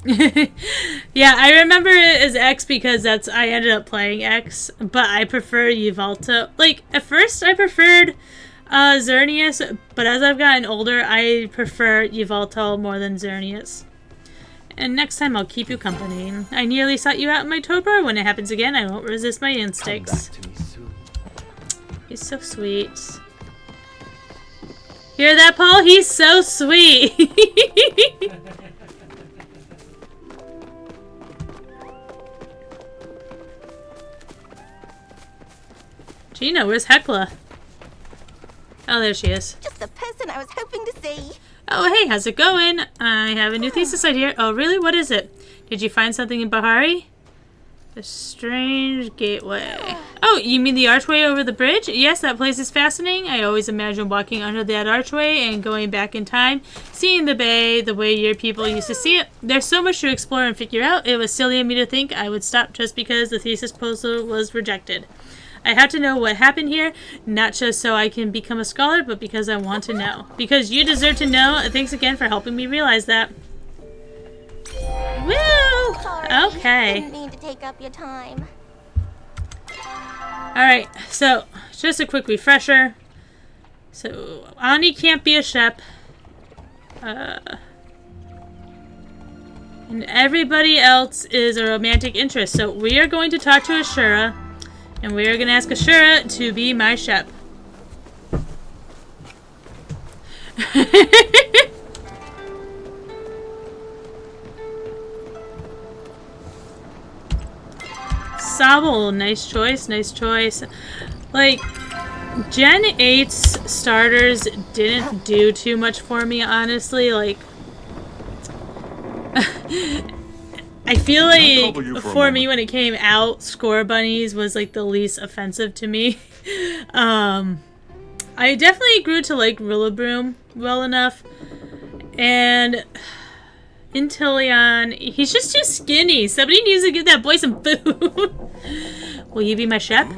Yeah, I remember it as X because I ended up playing X, but I prefer Yveltal. Like, at first I preferred Xerneas, but as I've gotten older, I prefer Yveltal more than Xerneas. And next time I'll keep you company. I nearly sought you out in my Topper. When it happens again, I won't resist my instincts. Come back to me soon. He's so sweet. Hear that, Paul? He's so sweet! Gina, where's Hecla? Oh, there she is. Just the person I was hoping to see. Oh, hey, how's it going? I have a new thesis idea. Oh, really? What is it? Did you find something in Bahari? The strange gateway. Oh, you mean the archway over the bridge? Yes, that place is fascinating. I always imagine walking under that archway and going back in time, seeing the bay the way your people used to see it. There's so much to explore and figure out. It was silly of me to think I would stop just because the thesis proposal was rejected. I have to know what happened here, not just so I can become a scholar, but because I want to know. Because you deserve to know. Thanks again for helping me realize that. Woo! Okay. Didn't mean to take up your time. Alright, so, just a quick refresher. So, Ani can't be a Shep. And everybody else is a romantic interest. So, we are going to talk to Ashura. And we are going to ask Ashura to be my Shep. Sobble, nice choice, nice choice. Like, Gen 8's starters didn't do too much for me, honestly. Like, I feel like for me when it came out, Score Bunnies was like the least offensive to me. I definitely grew to like Rillaboom well enough. And Inteleon, he's just too skinny. Somebody needs to give that boy some food. Will you be my Shep?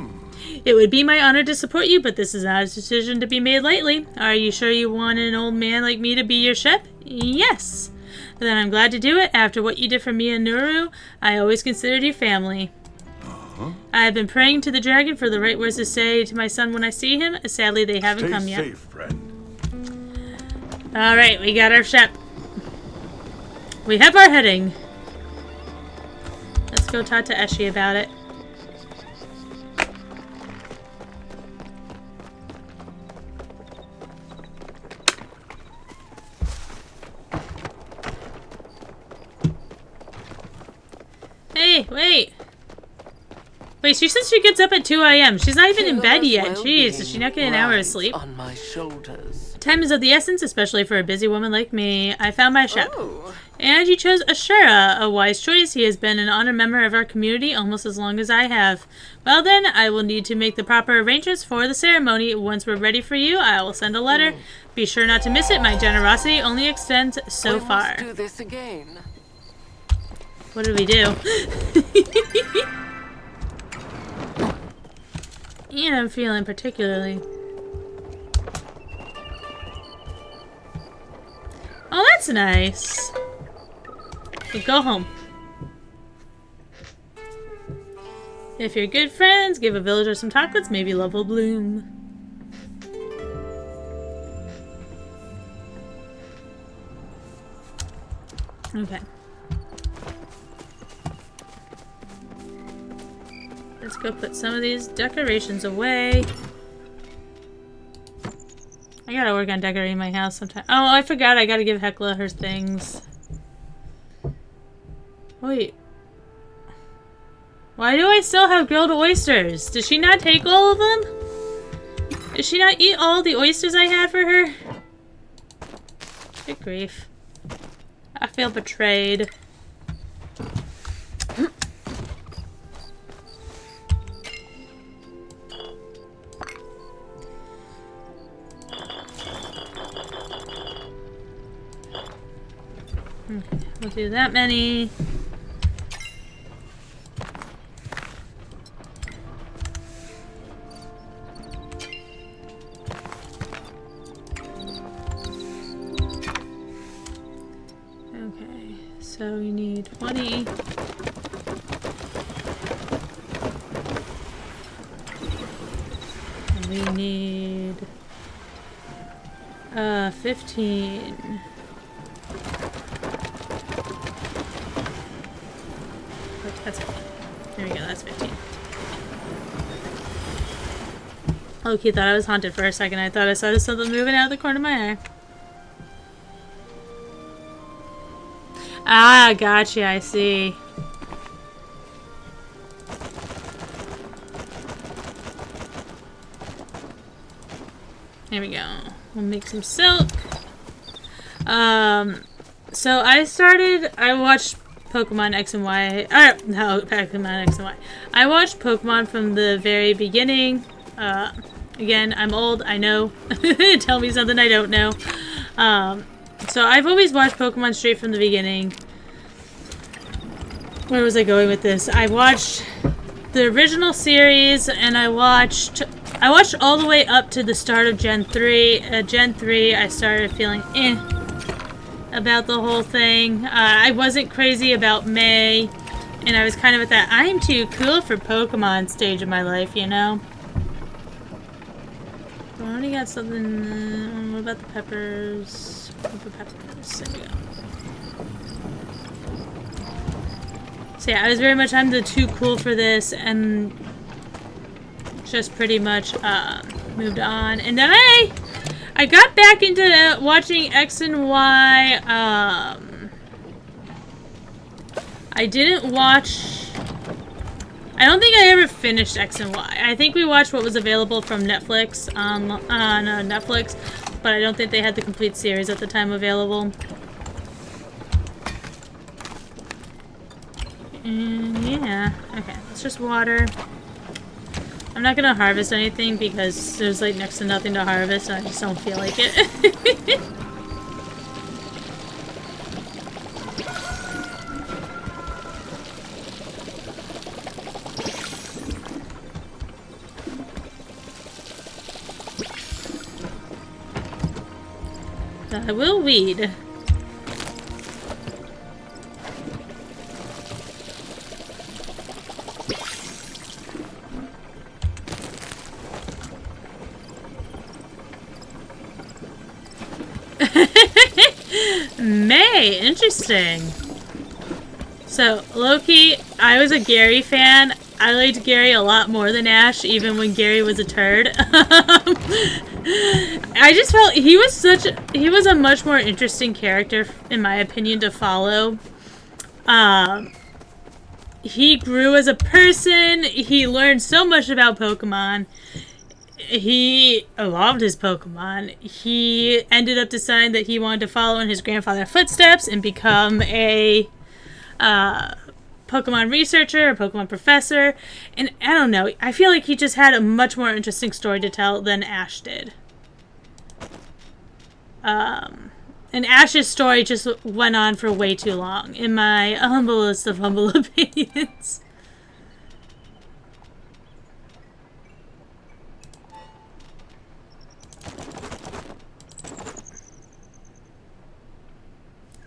It would be my honor to support you, but this is not a decision to be made lightly. Are you sure you want an old man like me to be your Shep? Yes. Then I'm glad to do it. After what you did for me and Nuru, I always considered you family. I have been praying to the dragon for the right words to say to my son when I see him. Sadly, they haven't come yet. Stay safe, friend. Alright, we got our Shep. We have our heading. Let's go talk to Eshi about it. Hey, wait. Wait, she says she gets up at 2 a.m. She's not even in bed yet. Jeez, is she not getting an hour of sleep? On my shoulders. Time is of the essence, especially for a busy woman like me. I found my Shep. Oh. And you chose Ashura, a wise choice. He has been an honored member of our community almost as long as I have. Well then, I will need to make the proper arrangements for the ceremony. Once we're ready for you, I will send a letter. Be sure not to miss it. My generosity only extends so far. We must do this again. What did we do? And I'm feeling particularly. Oh, that's nice. But go home. If you're good friends, give a villager some chocolates, maybe love will bloom. Okay. Let's go put some of these decorations away. I gotta work on decorating my house sometime. Oh, I forgot I gotta give Hecla her things. Wait. Why do I still have grilled oysters? Did she not take all of them? Did she not eat all the oysters I had for her? Good grief. I feel betrayed. Okay, we'll do that many. Okay, so we need 20. And we need 15. That's 15. There we go, that's 15. Loki thought I was haunted for a second. I thought I saw something moving out of the corner of my eye. Ah, gotcha, I see. There we go. We'll make some silk. So I watched Pokemon X and Y. No, Pokemon X and Y. I watched Pokemon from the very beginning. Again, I'm old, I know. Tell me something I don't know. So I've always watched Pokemon straight from the beginning. Where was I going with this? I watched the original series, and I watched all the way up to the start of Gen 3. At Gen 3, I started feeling about the whole thing. I wasn't crazy about May, and I was kind of at that I'm too cool for Pokemon stage of my life, you know? already got something. What about the peppers? Peppers. There we go. So yeah, I was very much, I'm the too cool for this, and just pretty much moved on. And then I got back into watching X and Y. I didn't watch... I don't think I ever finished X and Y. I think we watched what was available from Netflix on Netflix, but I don't think they had the complete series at the time available. And yeah, okay, let's just water. I'm not gonna harvest anything because there's like next to nothing to harvest and I just don't feel like it. I will weed. May, interesting. So, Loki, I was a Gary fan. I liked Gary a lot more than Ash, even when Gary was a turd. I just felt he was a much more interesting character, in my opinion, to follow. He grew as a person. He learned so much about Pokemon. He loved his Pokemon. He ended up deciding that he wanted to follow in his grandfather's footsteps and become a Pokemon researcher, a Pokemon professor. And I don't know, I feel like he just had a much more interesting story to tell than Ash did. And Ash's story just went on for way too long, in my humblest of humble opinions.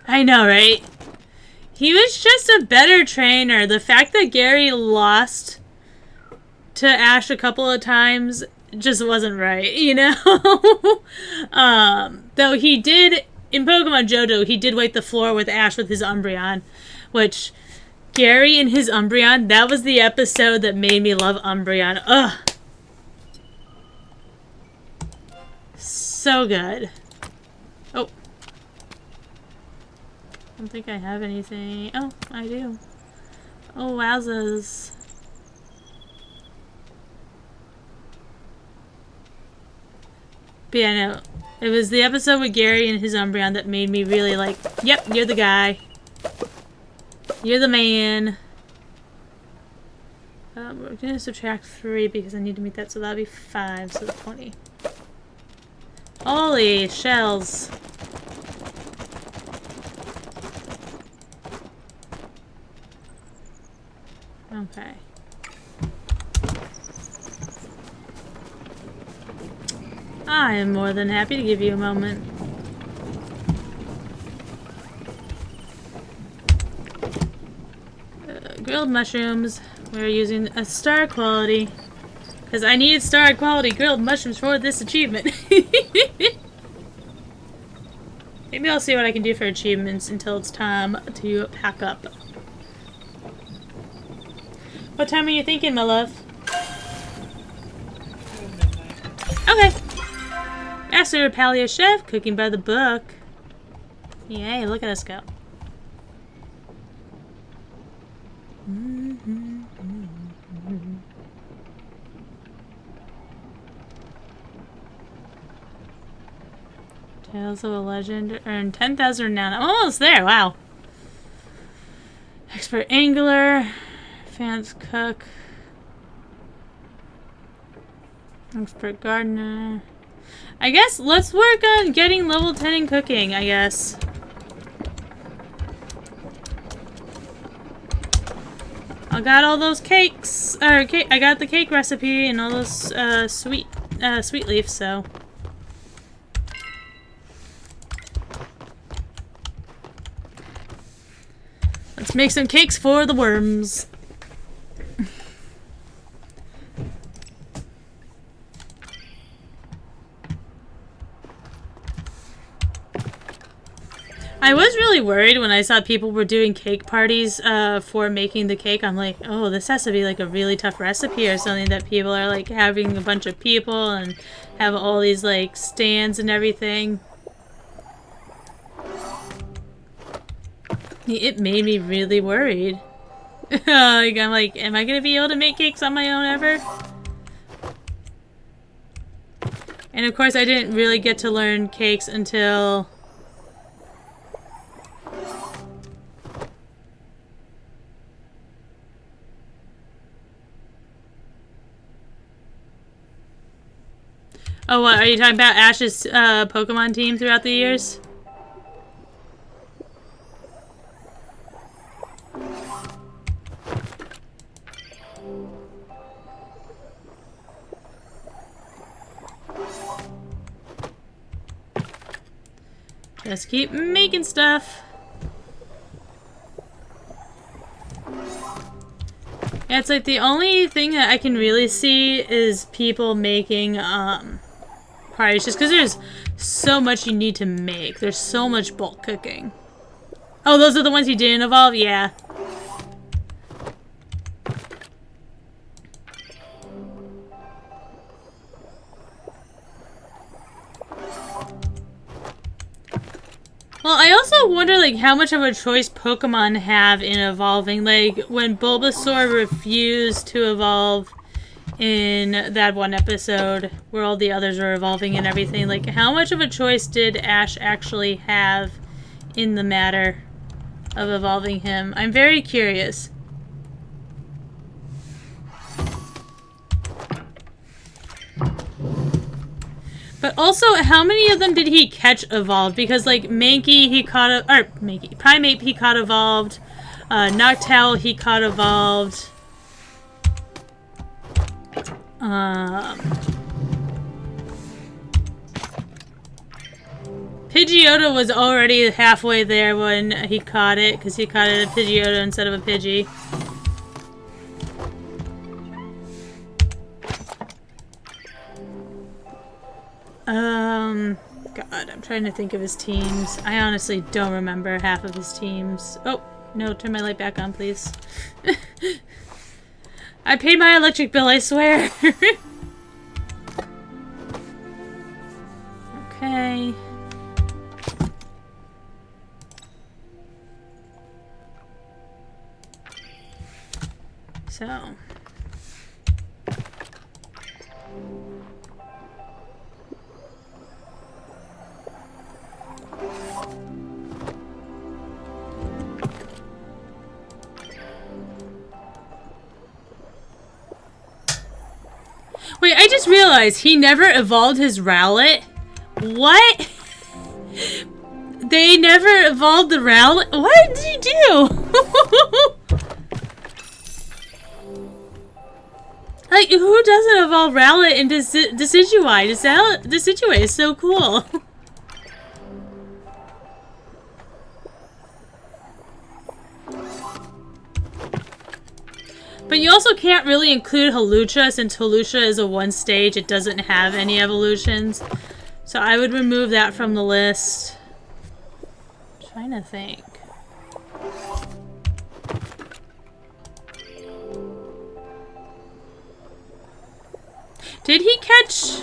I know, right? He was just a better trainer. The fact that Gary lost to Ash a couple of times just wasn't right, you know? Though he did, in Pokemon Johto, he did wipe the floor with Ash with his Umbreon, which, Gary and his Umbreon, that was the episode that made me love Umbreon. Ugh. So good. Oh. I don't think I have anything. Oh, I do. Oh, wowzers. But yeah, no. It was the episode with Gary and his Umbreon that made me really like, yep, you're the guy. You're the man. We're going to subtract 3 because I need to meet that, so that'll be 5, so 20. Holy shells. Okay. I am more than happy to give you a moment. Grilled mushrooms. We're using a star quality. Because I need star quality grilled mushrooms for this achievement. Maybe I'll see what I can do for achievements until it's time to pack up. What time are you thinking, my love? Okay. Master Palia chef, cooking by the book. Yay, look at us go. Tales of a Legend earned 10,000 renown. I'm almost there, wow. Expert angler. Fans cook. Expert gardener. I guess let's work on getting level 10 in cooking, I guess. I got all those cakes. I got the cake recipe and all those sweet leaves, so. Let's make some cakes for the worms. I was really worried when I saw people were doing cake parties for making the cake. I'm like, oh, this has to be like a really tough recipe or something that people are like having a bunch of people and have all these like stands and everything. It made me really worried. Like, I'm like, am I gonna be able to make cakes on my own ever? And of course I didn't really get to learn cakes until... Oh, what, are you talking about Ash's Pokemon team throughout the years? Just keep making stuff. Yeah, it's like the only thing that I can really see is people making, parties, just because there's so much you need to make. There's so much bulk cooking. Oh, those are the ones you didn't evolve? Yeah. Well, I also wonder, like, how much of a choice Pokemon have in evolving. Like, when Bulbasaur refused to evolve in that one episode where all the others are evolving and everything, like, how much of a choice did Ash actually have in the matter of evolving him? I'm very curious. But also, how many of them did he catch evolved? Because, like, Mankey, he caught Primeape, he caught evolved. Noctowl, he caught evolved. Pidgeotto was already halfway there when he caught it, because he caught it a Pidgeotto instead of a Pidgey. God, I'm trying to think of his teams. I honestly don't remember half of his teams. Oh, no, turn my light back on, please. I paid my electric bill, I swear. Okay. So. Wait, I just realized he never evolved his Rowlet. What? They never evolved the Rowlet? What did he do? Like, who doesn't evolve Rowlet into Decidueye? Decidueye is so cool. But you also can't really include Hawlucha, since Hawlucha is a one stage. It doesn't have any evolutions. So I would remove that from the list. I'm trying to think. Did he catch...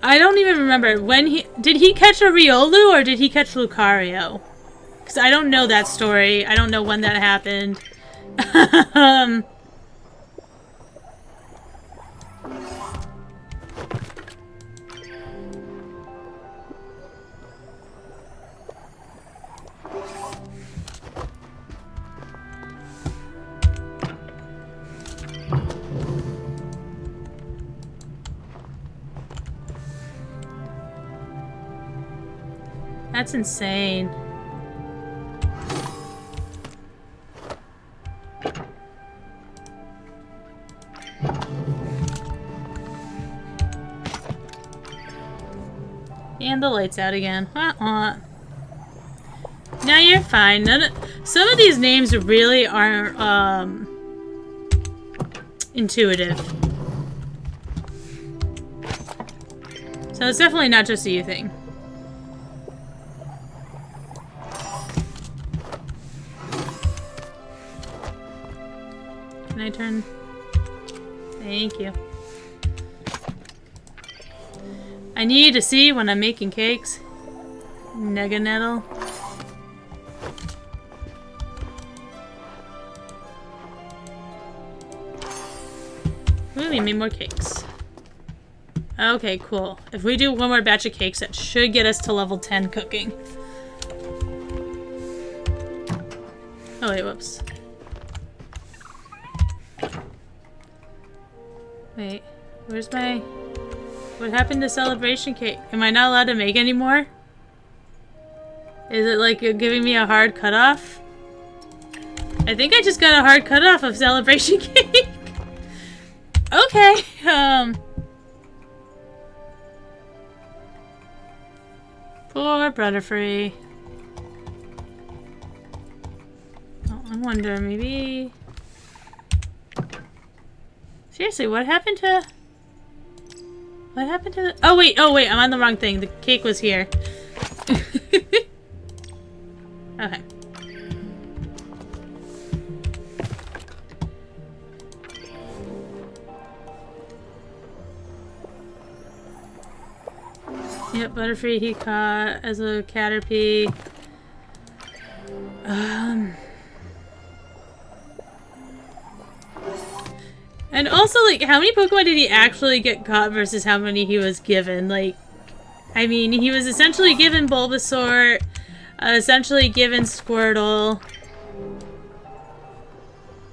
I don't even remember. Did he catch a Riolu or did he catch Lucario? Because I don't know that story. I don't know when that happened. That's insane. And the light's out again. No, you're fine. Some of these names really aren't intuitive. So it's definitely not just a you thing. Can I turn? Thank you. I need to see when I'm making cakes. Nega nettle. Ooh, we made more cakes. Okay, cool. If we do one more batch of cakes, that should get us to level 10 cooking. Oh wait, whoops. Wait, where's my... What happened to celebration cake? Am I not allowed to make any more? Is it like giving me a hard cutoff? I think I just got a hard cutoff of celebration cake. Okay, Poor Butterfree. Oh, I wonder, maybe... Seriously, what happened to... What happened to the... Oh wait, I'm on the wrong thing. The cake was here. Okay. Yep, Butterfree he caught as a Caterpie. And also, like, how many Pokemon did he actually get caught versus how many he was given? Like, I mean, he was essentially given Bulbasaur, essentially given Squirtle,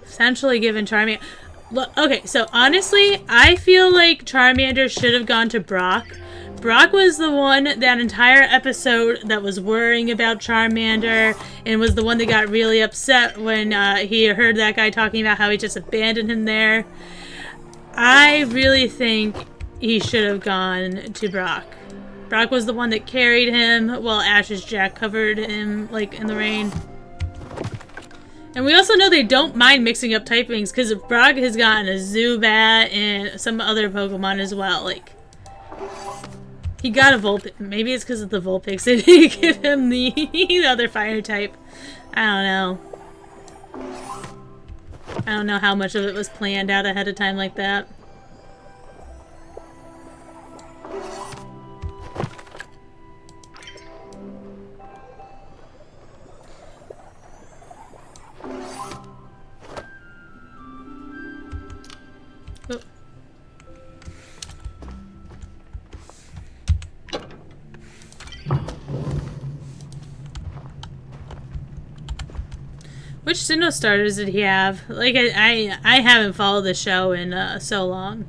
essentially given Charmander. Look, okay, so honestly, I feel like Charmander should have gone to Brock. Brock was the one that entire episode that was worrying about Charmander and was the one that got really upset when he heard that guy talking about how he just abandoned him there. I really think he should have gone to Brock. Brock was the one that carried him while Ash's Jack covered him, like, in the rain. And we also know they don't mind mixing up typings because Brock has gotten a Zubat and some other Pokemon as well. Like, he got a Vulpix. Maybe it's because of the Vulpix. They didn't give him the other fire type. I don't know. I don't know how much of it was planned out ahead of time like that. Oh. Which Sinnoh starters did he have? Like, I haven't followed the show in so long.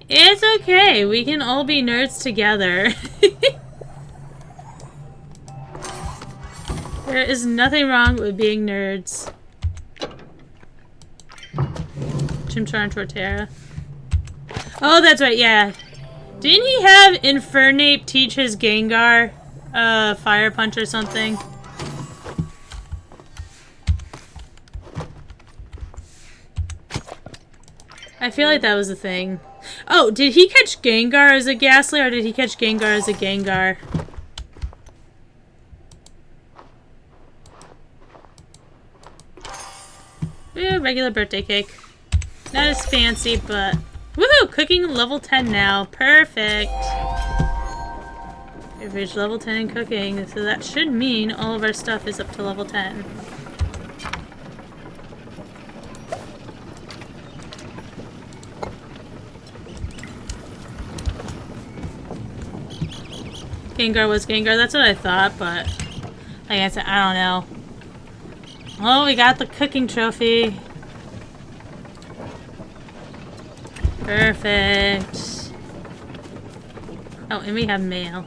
It's okay. We can all be nerds together. There is nothing wrong with being nerds. Chimchar and Torterra. Oh, that's right, yeah. Didn't he have Infernape teach his Gengar Fire Punch or something? I feel like that was the thing. Oh, did he catch Gengar as a Ghastly or did he catch Gengar as a Gengar? Ooh, regular birthday cake. Not as fancy, but... Woohoo! Cooking level 10 now. Perfect. We've reached level 10 in cooking, so that should mean all of our stuff is up to level 10. Gengar was Gengar, that's what I thought, but like I said, I don't know. Oh, we got the cooking trophy. Perfect. Oh, and we have mail.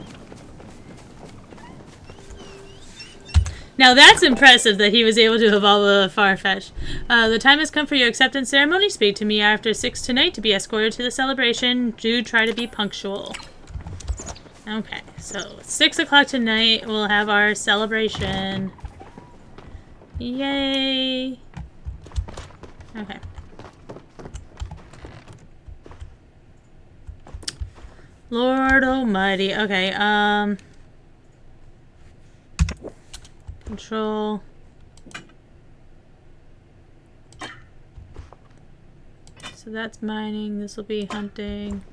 Now that's impressive that he was able to evolve a Farfetch. The time has come for your acceptance ceremony. Speak to me after 6 tonight to be escorted to the celebration. Do try to be punctual. Okay, so 6 o'clock tonight we'll have our celebration. Yay! Okay. Lord almighty. Okay, control. So that's mining. This will be hunting.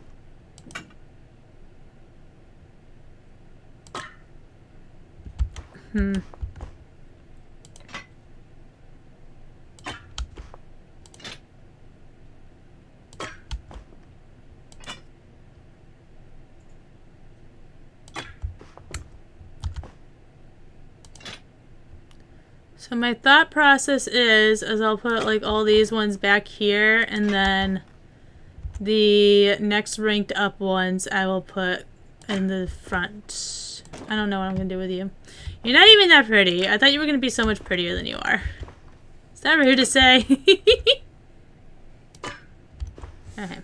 So my thought process is I'll put like all these ones back here, and then the next ranked up ones I will put in the front. I don't know what I'm gonna do with you. You're not even that pretty. I thought you were gonna be so much prettier than you are. Is that rude to say? Okay.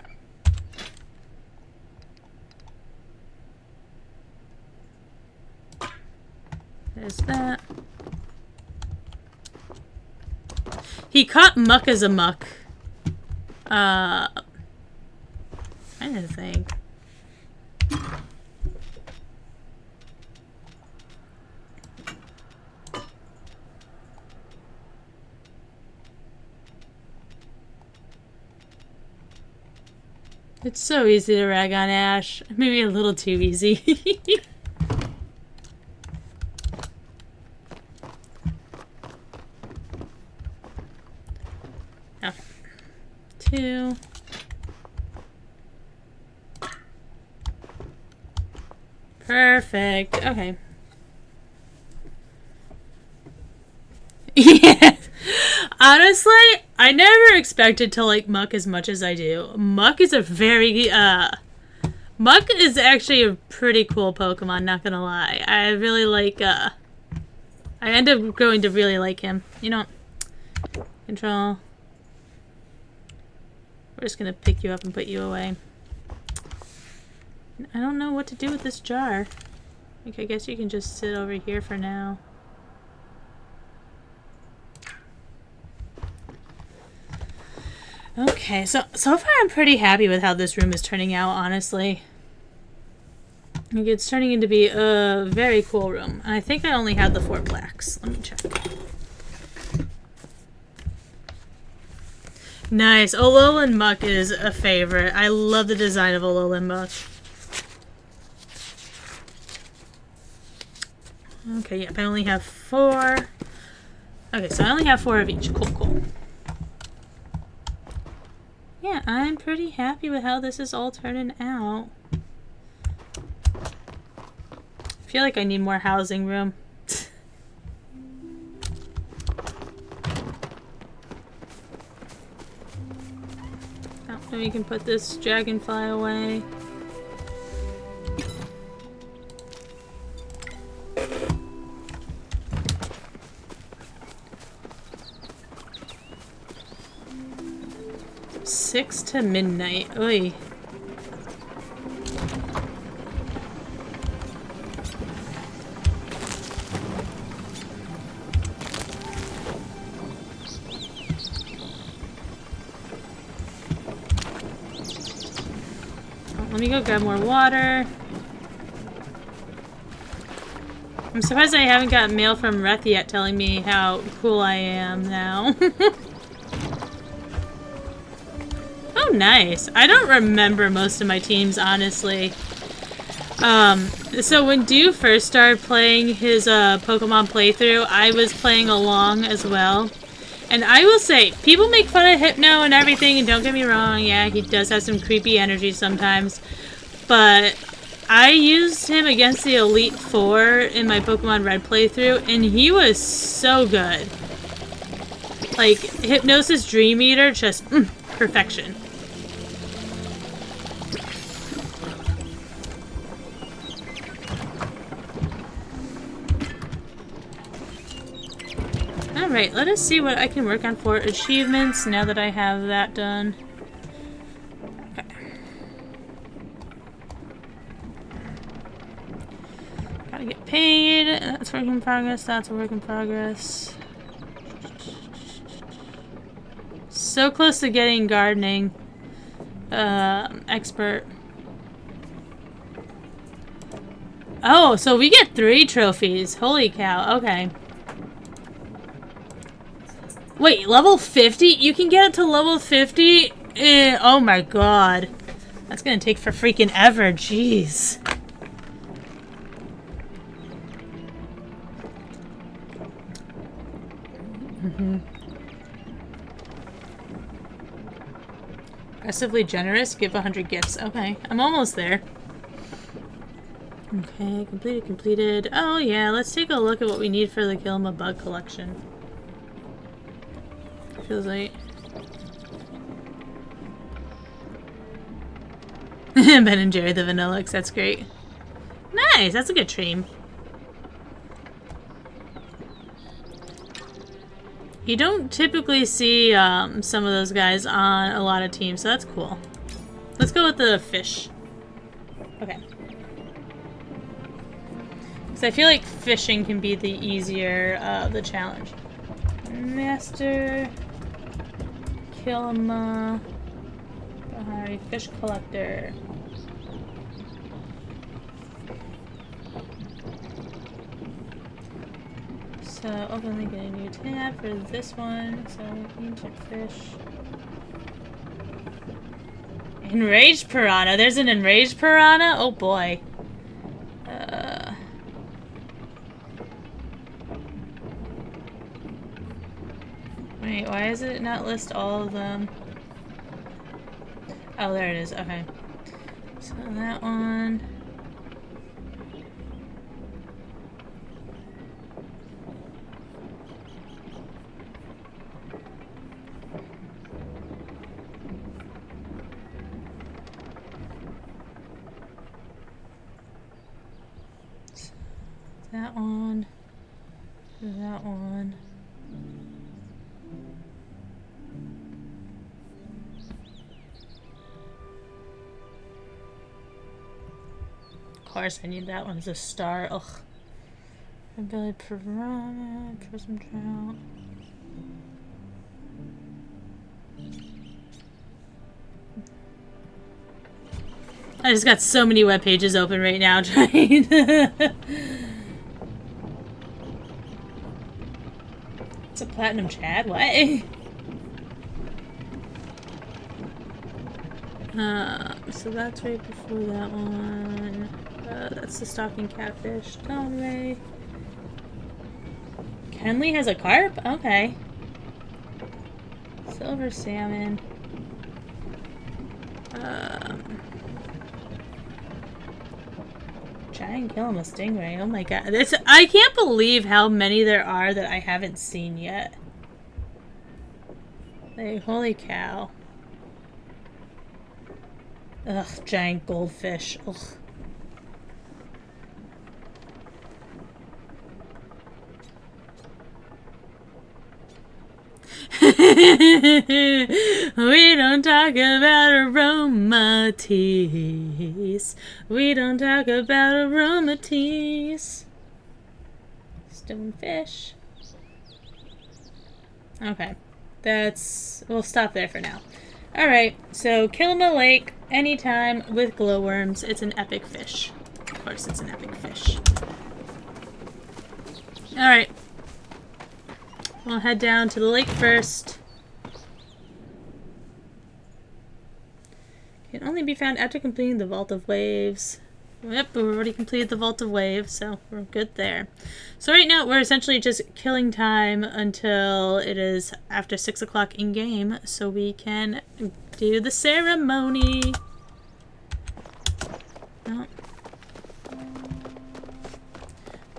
There's that. He caught muck as a muck. I didn't think. It's so easy to rag on Ash. Maybe a little too easy. Okay. 2. Perfect. Okay. Yes. Honestly, I never expected to like Muck as much as I do. Muck is a very, Muck is actually a pretty cool Pokemon, not gonna lie. I really like, I end up growing to really like him. You know, control. We're just gonna pick you up and put you away. I don't know what to do with this jar. Like, I guess you can just sit over here for now. Okay, so far I'm pretty happy with how this room is turning out, honestly. Like, it's turning into be a very cool room. And I think I only had the 4 blacks. Let me check. Nice. Alolan Muck is a favorite. I love the design of Alolan Muck. Okay, yep, I only have 4. Okay, so I only have 4 of each. Cool, cool. Yeah, I'm pretty happy with how this is all turning out. I feel like I need more housing room. Oh, then we can put this dragonfly away. Six to midnight. Oy. Oh, let me go grab more water. I'm surprised I haven't got mail from Reth yet telling me how cool I am now. Oh, nice. I don't remember most of my teams, honestly. So when Dew first started playing his Pokemon playthrough, I was playing along as well. And I will say, people make fun of Hypno and everything, and don't get me wrong, yeah, he does have some creepy energy sometimes. But I used him against the Elite Four in my Pokemon Red playthrough, and he was so good. Like, Hypnosis Dream Eater, just perfection. Alright, let us see what I can work on for achievements now that I have that done. Okay. Gotta get paid. That's work in progress. That's a work in progress. So close to getting gardening expert. Oh, so we get 3 trophies. Holy cow. Okay. Wait, level 50? You can get it to level 50? Oh my god. That's gonna take for freaking ever. Jeez. Aggressively generous, give 100 gifts. Okay, I'm almost there. Okay, completed. Oh yeah, let's take a look at what we need for the Kill 'em a Bug collection. Feels like... Ben and Jerry the Vanillix, that's great. Nice, that's a good stream. You don't typically see some of those guys on a lot of teams, so that's cool. Let's go with the fish. Okay. Because I feel like fishing can be the easier of the challenge. Master... Kilma... Bahari Fish Collector. So, openly get a new tab for this one. So, ancient fish. Enraged piranha. There's an enraged piranha? Oh boy. Wait, why does it not list all of them? Oh, there it is. Okay. So, that one. That one. That one. Of course, I need that one as a star. Ugh. Belly piranha, prism trout. I just got so many web pages open right now trying to... It's a platinum Chad? What? So that's right before that one. That's the stocking catfish. Donray. Kenley has a carp? Okay. Silver salmon. Giant kill him a stingray. Oh my god. I can't believe how many there are that I haven't seen yet. Like, holy cow. Ugh, giant goldfish. Ugh. We don't talk about aromaties. We don't talk about aromaties. Stonefish. Okay. We'll stop there for now. Alright, so Kill 'em a Lake anytime with glowworms. It's an epic fish. Of course it's an epic fish. Alright. We'll head down to the lake first. Can only be found after completing the Vault of Waves. Yep, we've already completed the Vault of Waves, so we're good there. So right now we're essentially just killing time until it is after 6 o'clock in-game, so we can do the ceremony. Oh.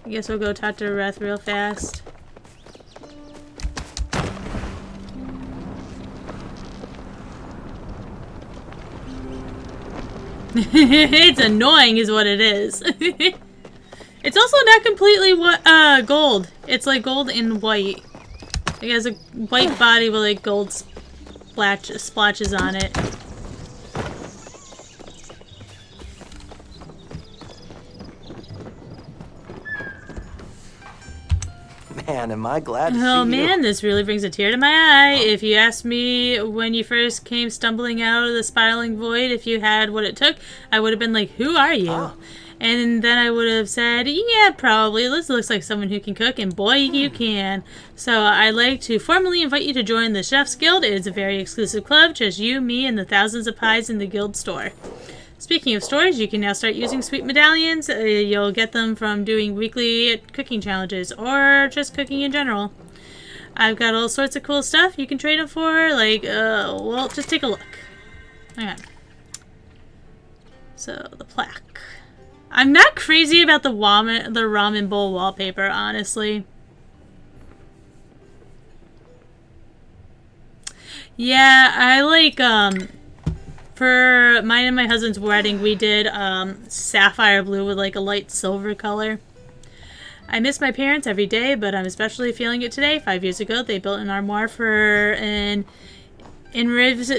I guess we'll go talk to Reth real fast. It's annoying is what it is. It's also not completely gold. It's like gold and white. It has a white body with like gold splotches on it. Man, am I glad to see Oh you. man, this really brings a tear to my eye. If you asked me when you first came stumbling out of the spiraling void if you had what it took, I would have been like, who are you? Ah. And then I would have said, yeah, probably. This looks like someone who can cook, and boy, you can. So I'd like to formally invite you to join the Chef's Guild. It's a very exclusive club, just you, me, and the thousands of pies in the guild store. Speaking of stores, you can now start using sweet medallions. You'll get them from doing weekly cooking challenges, or just cooking in general. I've got all sorts of cool stuff you can trade them for, like, well, just take a look. Okay. So, the plaque. I'm not crazy about the ramen bowl wallpaper, honestly. Yeah, I like, for mine and my husband's wedding, we did, sapphire blue with, like, a light silver color. I miss my parents every day, but I'm especially feeling it today. 5 years ago, they built an armoire for an Inriv's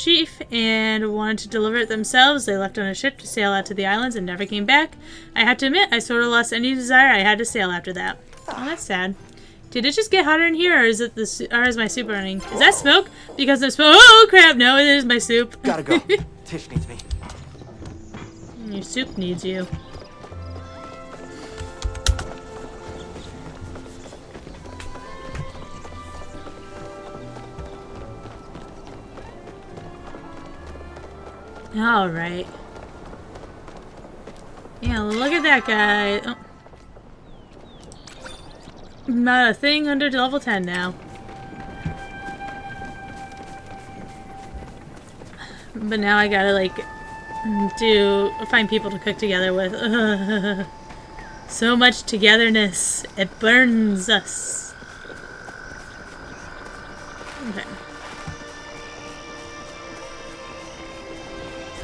chief and wanted to deliver it themselves. They left on a ship to sail out to the islands and never came back. I have to admit, I sort of lost any desire I had to sail after that. Oh, that's sad. Did it just get hotter in here, or is it or is my soup burning? Is that smoke? Because there's smoke. Oh crap! No, it is my soup. Gotta go. Tish needs me. Your soup needs you. Alright. Yeah, look at that guy. Oh. Not a thing under level 10 now. But now I gotta, like, find people to cook together with. So much togetherness. It burns us. Okay.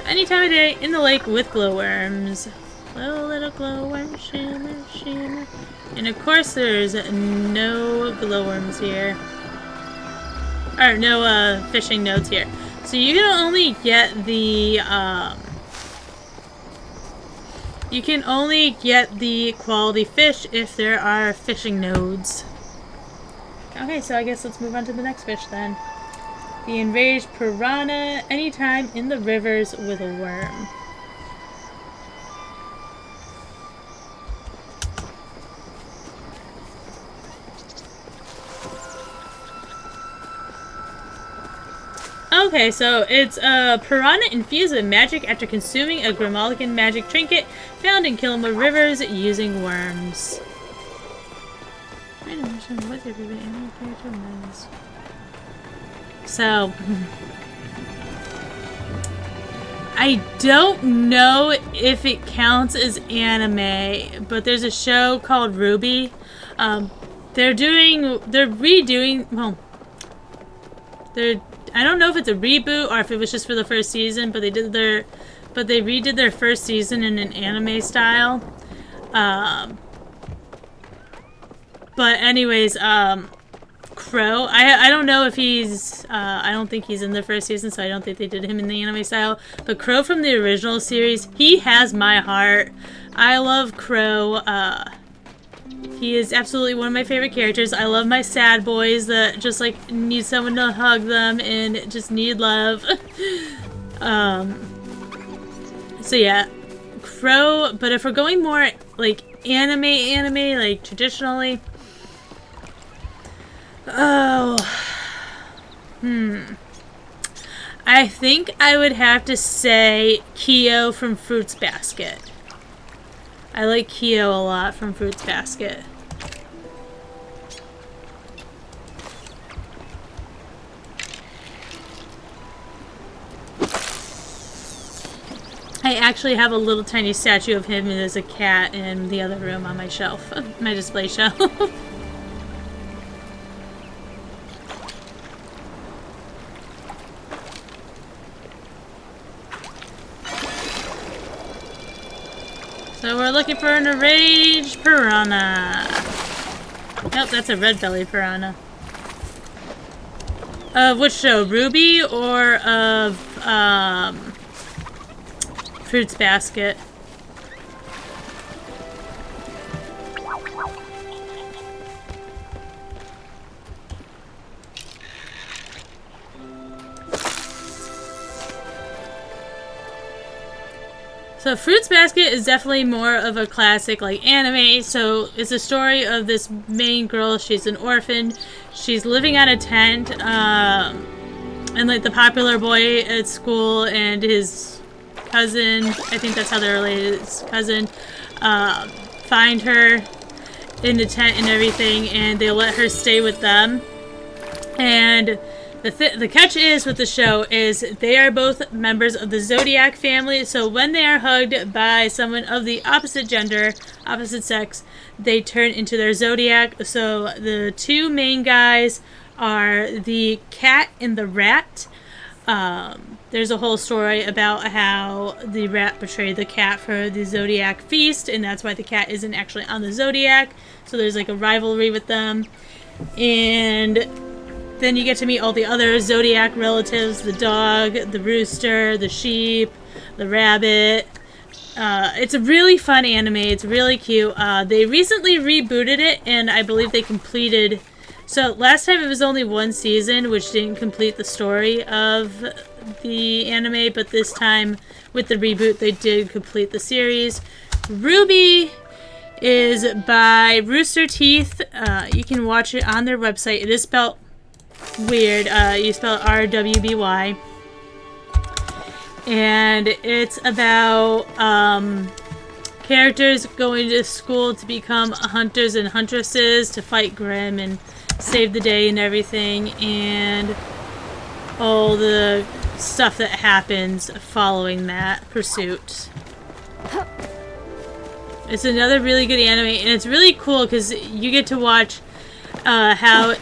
Any time of day in the lake with glowworms. Little glowworm, shimmer, shimmer. And of course there's no glowworms here. Or no fishing nodes here. So you can only get the quality fish if there are fishing nodes. Okay, so I guess let's move on to the next fish then. The enraged piranha, anytime in the rivers with a worm. Okay, so it's a piranha infused with magic after consuming a Grimalican magic trinket found in Killamwood rivers using worms. So, I don't know if it counts as anime, but there's a show called Ruby. They're redoing, well, I don't know if it's a reboot or if it was just for the first season, but they redid their first season in an anime style. But anyways, Crow, I don't know if he's, I don't think he's in the first season, so I don't think they did him in the anime style. But Crow from the original series, he has my heart. I love Crow. He is absolutely one of my favorite characters. I love my sad boys that just like need someone to hug them and just need love. So yeah, Crow. But if we're going more like anime, like traditionally. Oh. I think I would have to say Kyo from Fruits Basket. I like Kyo a lot from Fruits Basket. I actually have a little tiny statue of him as a cat in the other room on my shelf, my display shelf. So we're looking for an enraged piranha. Nope, that's a red-bellied piranha. Of which show? Ruby or of Fruits Basket? So Fruits Basket is definitely more of a classic like anime. So it's a story of this main girl. She's an orphan. She's living on a tent. And like the popular boy at school and his cousin, I think that's how they're related, his cousin, find her in the tent and everything, and they let her stay with them. And the catch is with the show is they are both members of the Zodiac family, so when they are hugged by someone of the opposite gender, opposite sex, they turn into their Zodiac. So the two main guys are the cat and the rat. There's a whole story about how the rat betrayed the cat for the Zodiac feast, and that's why the cat isn't actually on the Zodiac. So there's like a rivalry with them. And then you get to meet all the other Zodiac relatives, the dog, the rooster, the sheep, the rabbit. It's a really fun anime. It's really cute. They recently rebooted it, and I believe they completed... So last time it was only one season, which didn't complete the story of the anime, but this time with the reboot they did complete the series. Ruby is by Rooster Teeth. You can watch it on their website. It is spelled weird. You spell it R-W-B-Y. And it's about characters going to school to become hunters and huntresses to fight Grimm and save the day and everything, and all the stuff that happens following that pursuit. It's another really good anime, and it's really cool because you get to watch how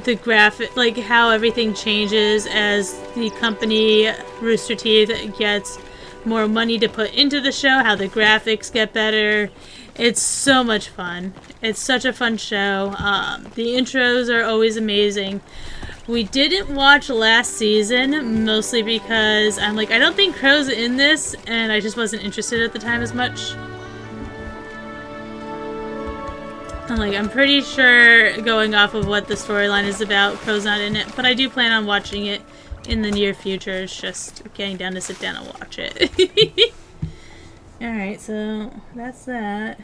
the graphic, like how everything changes as the company Rooster Teeth gets more money to put into the show, how the graphics get better. It's so much fun. It's such a fun show. The intros are always amazing. We didn't watch last season, mostly because I'm like, I don't think Crow's in this, and I just wasn't interested at the time as much. I'm pretty sure, going off of what the storyline is about, Crow's not in it, but I do plan on watching it in the near future. It's just getting down to sit down and watch it. Alright, so that's that.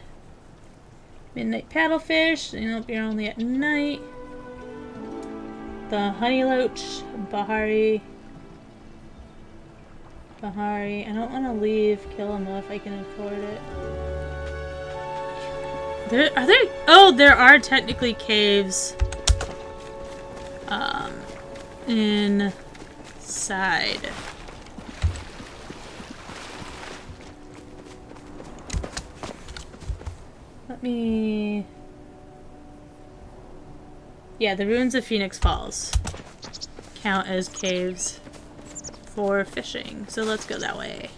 Midnight Paddlefish, nope, you're only at night. The Honey Loach, Bahari. I don't want to leave Kilima if I can afford it. There are technically caves inside. Yeah, the ruins of Phoenix Falls count as caves for fishing, so let's go that way.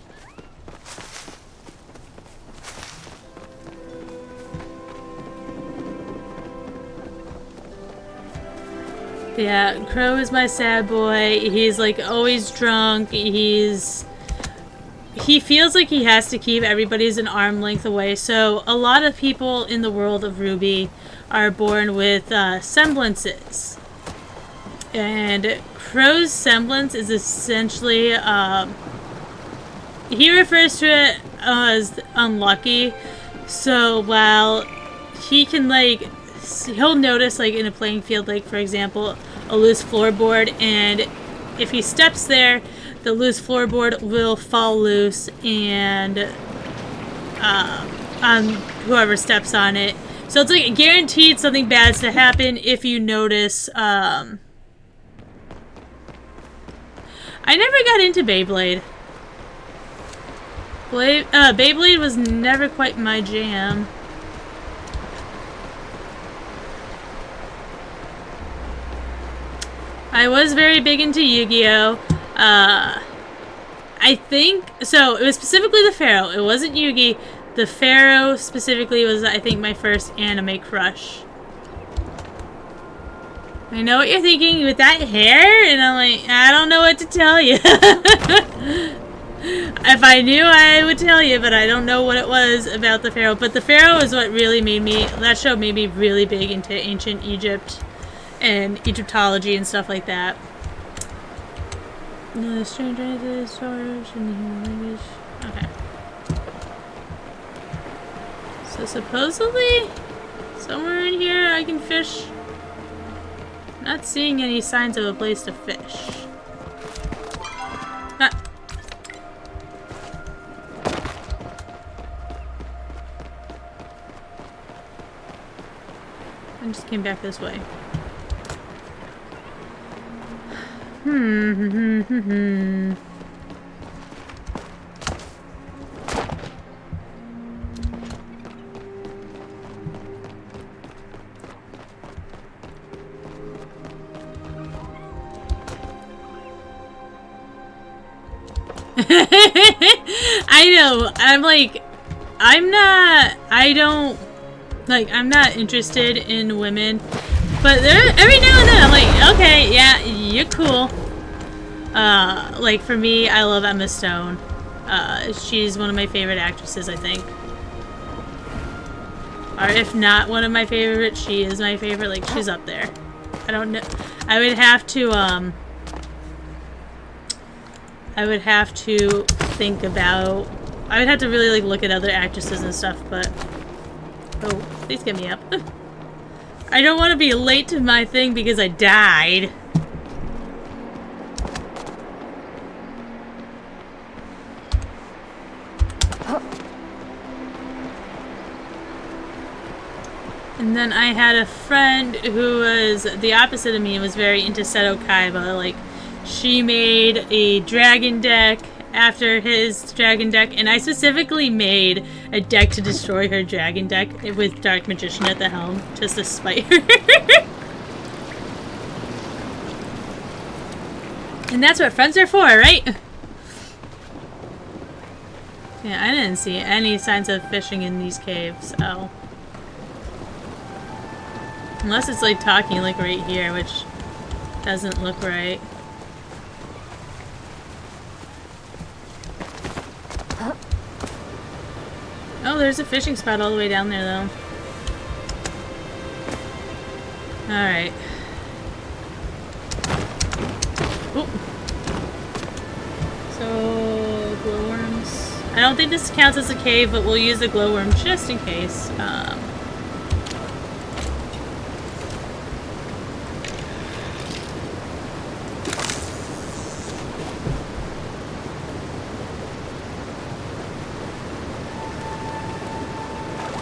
Yeah, Crow is my sad boy. He's like always drunk. He feels like he has to keep everybody's an arm length away. So a lot of people in the world of RWBY are born with semblances. And Crow's semblance is essentially, he refers to it as unlucky. So while he can he'll notice in a playing field, for example, a loose floorboard, and if he steps there, the loose floorboard will fall loose, and on whoever steps on it. So it's guaranteed something bad's to happen if you notice. I never got into Beyblade. Beyblade was never quite my jam. I was very big into Yu-Gi-Oh! I think, so it was specifically the Pharaoh. It wasn't Yugi. The Pharaoh specifically was, I think, my first anime crush. I know what you're thinking with that hair, and I'm like, I don't know what to tell you. If I knew, I would tell you, but I don't know what it was about the Pharaoh. But the Pharaoh is what really made me, that show made me really big into ancient Egypt and Egyptology and stuff like that. The stranger, the stars, and the human language. Okay. So supposedly, somewhere in here I can fish. Not seeing any signs of a place to fish. Ah. I just came back this way. I know. I'm not interested in women. But every now and then I'm like, okay, yeah, you're cool. Like for me, I love Emma Stone. She's one of my favorite actresses, I think. Or if not one of my favorites, she is my favorite. Like, she's up there. I don't know. I would have to think about... I would have to really, like, look at other actresses and stuff, but... Oh, please get me up. I don't want to be late to my thing because I died. And then I had a friend who was the opposite of me and was very into Seto Kaiba. Like, she made a dragon deck after his dragon deck, and I specifically made a deck to destroy her dragon deck with Dark Magician at the helm, just to spite her. And that's what friends are for, right? Yeah, I didn't see any signs of fishing in these caves, so... Unless it's like talking like right here, which doesn't look right. Oh, there's a fishing spot all the way down there though. Alright. Oop. So, glowworms. I don't think this counts as a cave, but we'll use the glowworm just in case.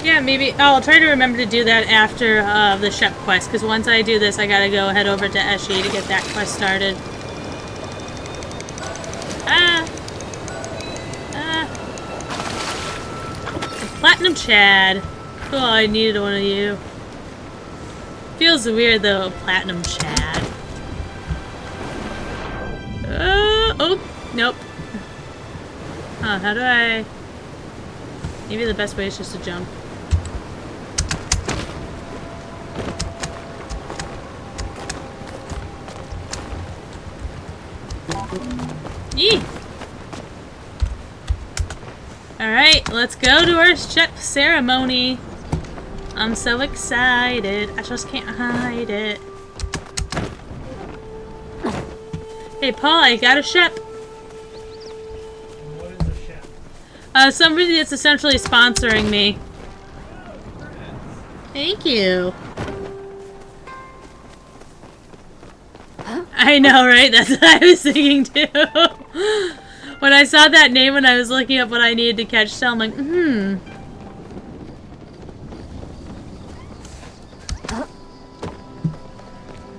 Yeah, maybe I'll try to remember to do that after the Shep quest, because once I do this, I gotta go head over to Eshi to get that quest started. Platinum Chad. Cool, I needed one of you. Feels weird though, Platinum Chad. Oh, nope. Huh, how do I... Maybe the best way is just to jump. Yee! Alright, let's go to our Shep ceremony. I'm so excited. I just can't hide it. Hey, Paul, I got a Shep. What is a Shep? Somebody that's essentially sponsoring me. Thank you. I know, right? That's what I was thinking too. When I saw that name when I was looking up what I needed to catch, so I'm like,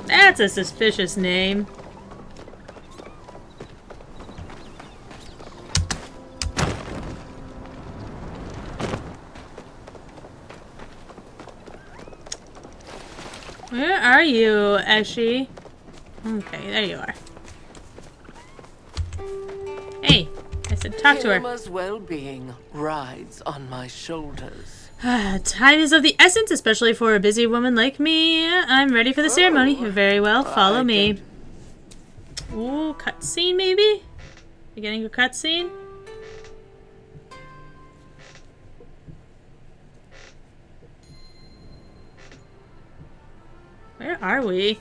That's a suspicious name. Where are you, Eshi? Okay, there you are. Hey, I said talk to her. Irma's well-being rides on my shoulders. Time is of the essence, especially for a busy woman like me. I'm ready for the ceremony. Very well, follow me. Ooh, cutscene maybe? You getting a cutscene? Where are we?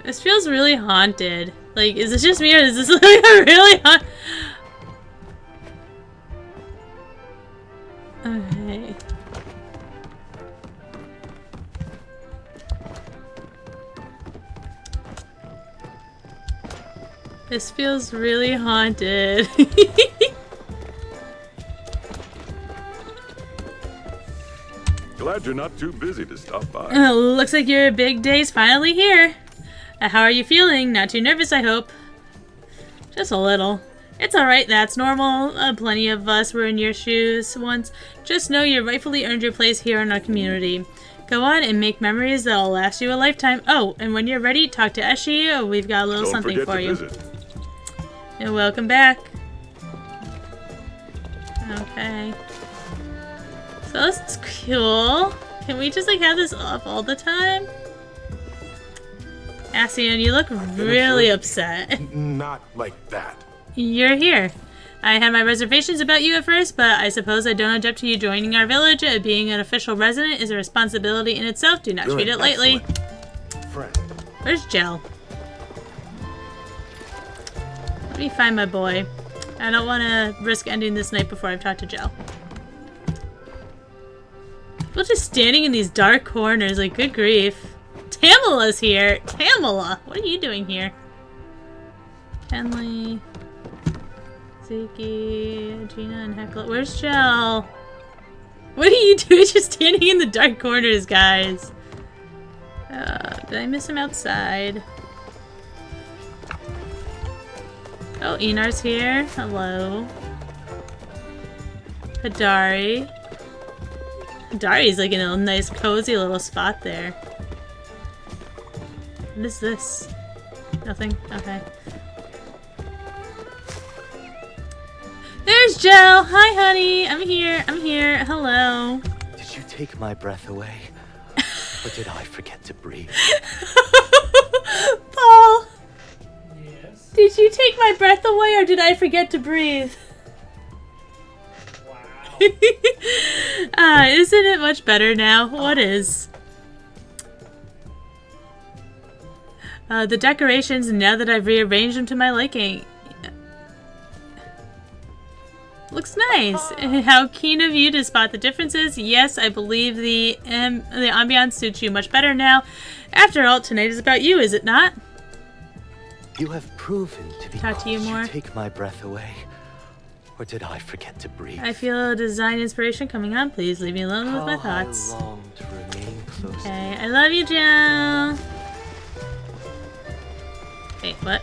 This feels really haunted. Like, is this just me or is this like a really haunted? Okay. This feels really haunted. Glad you're not too busy to stop by. Looks like your big day's finally here. How are you feeling? Not too nervous, I hope. Just a little. It's alright, that's normal. Plenty of us were in your shoes once. Just know you rightfully earned your place here in our community. Go on and make memories that'll last you a lifetime. Oh, and when you're ready, talk to Eshi. We've got a little something for you. Visit. And welcome back. Okay. So this is cool. Can we just like have this off all the time? Ascian, you look really upset. Not like that. You're here. I had my reservations about you at first, but I suppose I don't object to you joining our village. Being an official resident is a responsibility in itself. Do not treat it lightly. Friend. Where's Jell? Let me find my boy. I don't want to risk ending this night before I've talked to Jell. People just standing in these dark corners, like, good grief. Tamila's here! Tamila! What are you doing here? Kenley, Zuki, Gina, and Heckler. Where's Jell? What are you doing just standing in the dark corners, guys? Did I miss him outside? Oh, Enar's here. Hello. Hadari. Hadari's like in a nice cozy little spot there. What is this? Nothing? Okay. There's Jell! Hi, honey! I'm here. I'm here. Hello. Did you take my breath away? Or did I forget to breathe? Paul! Yes? Did you take my breath away or did I forget to breathe? Wow. Isn't it much better now? What is? The decorations, now that I've rearranged them to my liking. Looks nice. How keen of you to spot the differences. Yes, I believe the ambiance suits you much better now. After all, tonight is about you, is it not? You have proven to be. Talk to you more. Did you take my breath away? Or did I forget to breathe? I feel a design inspiration coming on. Please leave me alone with my thoughts. I long to remain close. Okay, I love you, Jill. Wait, what?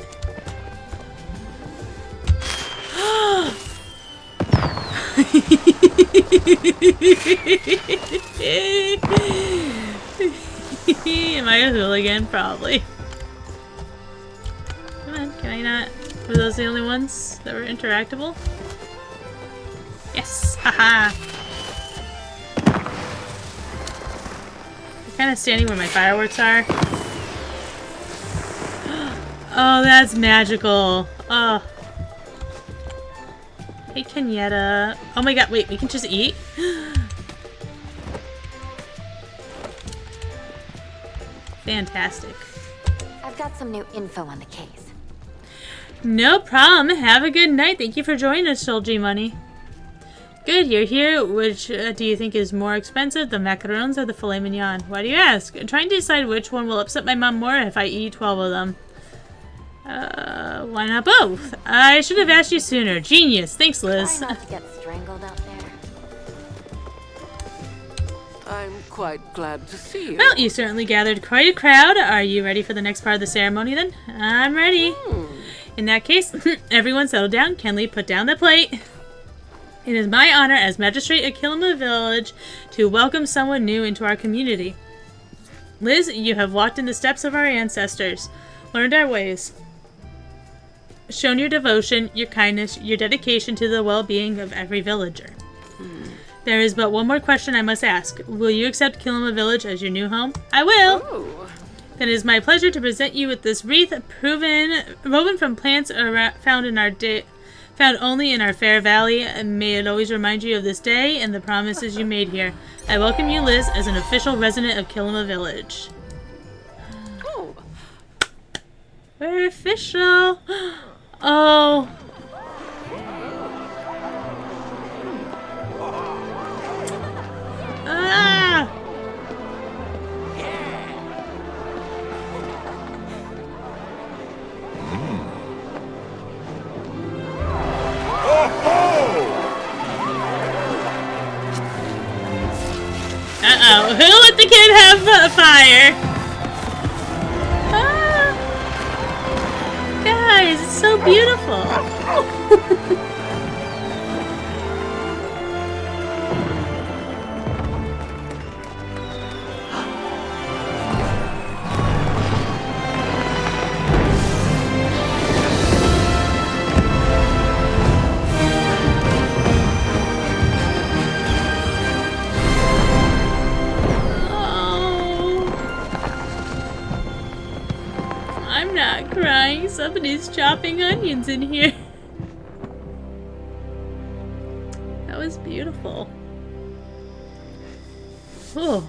Am I a hooligan? Probably. Come on, can I not? Were those the only ones that were interactable? Yes! Haha! I'm kind of standing where my fireworks are. Oh, that's magical. Oh. Hey, Kenyatta. Oh my god, wait, we can just eat? Fantastic. I've got some new info on the case. No problem. Have a good night. Thank you for joining us, Solji Money. Good, you're here. Which do you think is more expensive, the macarons or the filet mignon? Why do you ask? I'm trying to decide which one will upset my mom more if I eat 12 of them. Why not both? I should have asked you sooner. Genius. Thanks, Liz. Try not to get strangled out there. I'm quite glad to see you. Well, you certainly gathered quite a crowd. Are you ready for the next part of the ceremony then? I'm ready. In that case, everyone settle down. Kenley, put down the plate. It is my honor as magistrate of Kilima Village to welcome someone new into our community. Liz, you have walked in the steps of our ancestors, learned our ways, shown your devotion, your kindness, your dedication to the well-being of every villager. There is but one more question I must ask. Will you accept Kilima Village as your new home? I will! Oh. Then it is my pleasure to present you with this wreath woven from plants found only in our fair valley, and may it always remind you of this day and the promises you made here. I welcome you, Liz, as an official resident of Kilima Village. Oh. We're official. Oh. Ah. Uh-oh. Who let the kid have fire? Ah. Guys, it's so beautiful. I'm not crying. Somebody's chopping onions in here. That was beautiful. Oh.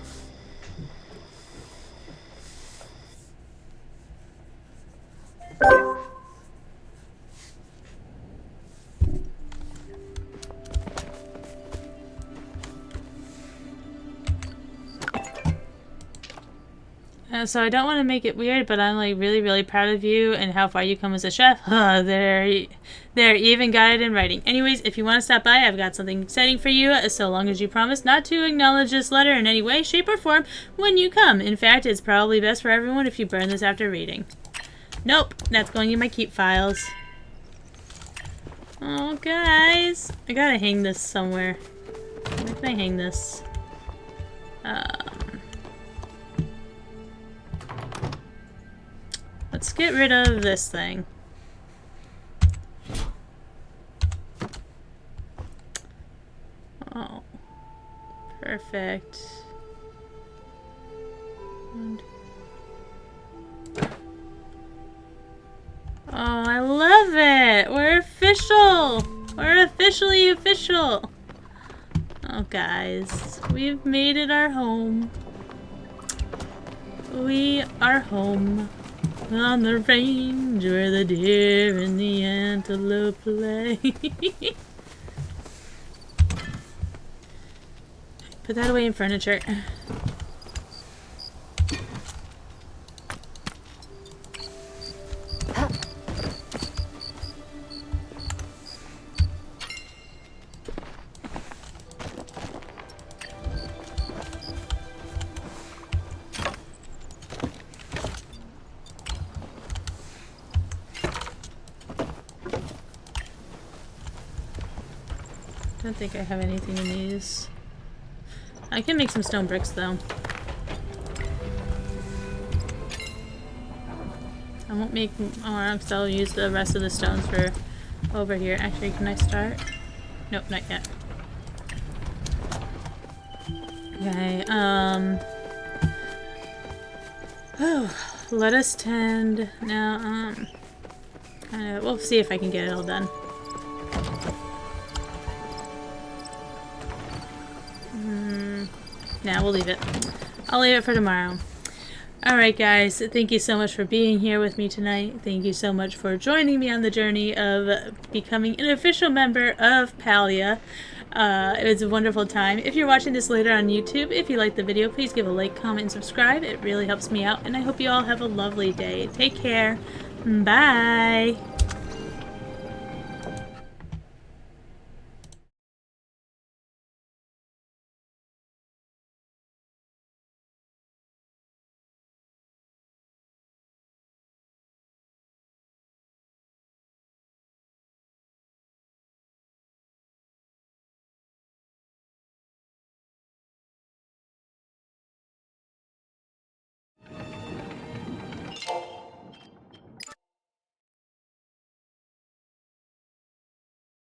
So I don't want to make it weird, but I'm like really proud of you and how far you come as a chef. They're even got it in writing. Anyways, if you want to stop by, I've got something exciting for you, so long as you promise not to acknowledge this letter in any way, shape, or form when you come. In fact, it's probably best for everyone if you burn this after reading. Nope, that's going in my keep files. Oh, guys. I gotta hang this somewhere. Where can I hang this? Let's get rid of this thing. Oh, perfect. Oh, I love it! We're official! We're officially official! Oh, guys, we've made it our home. We are home. On the range where the deer and the antelope play. Put that away in furniture. I don't think I have anything in these. I can make some stone bricks though. I won't make more because I'll use the rest of the stones for over here. Actually, can I start? Nope, not yet. Okay, oh, let us tend now. We'll see if I can get it all done. Nah, we'll leave it. I'll leave it for tomorrow. Alright guys, thank you so much for being here with me tonight. Thank you so much for joining me on the journey of becoming an official member of Palia. It was a wonderful time. If you're watching this later on YouTube, if you liked the video, please give a like, comment, and subscribe. It really helps me out, and I hope you all have a lovely day. Take care. Bye!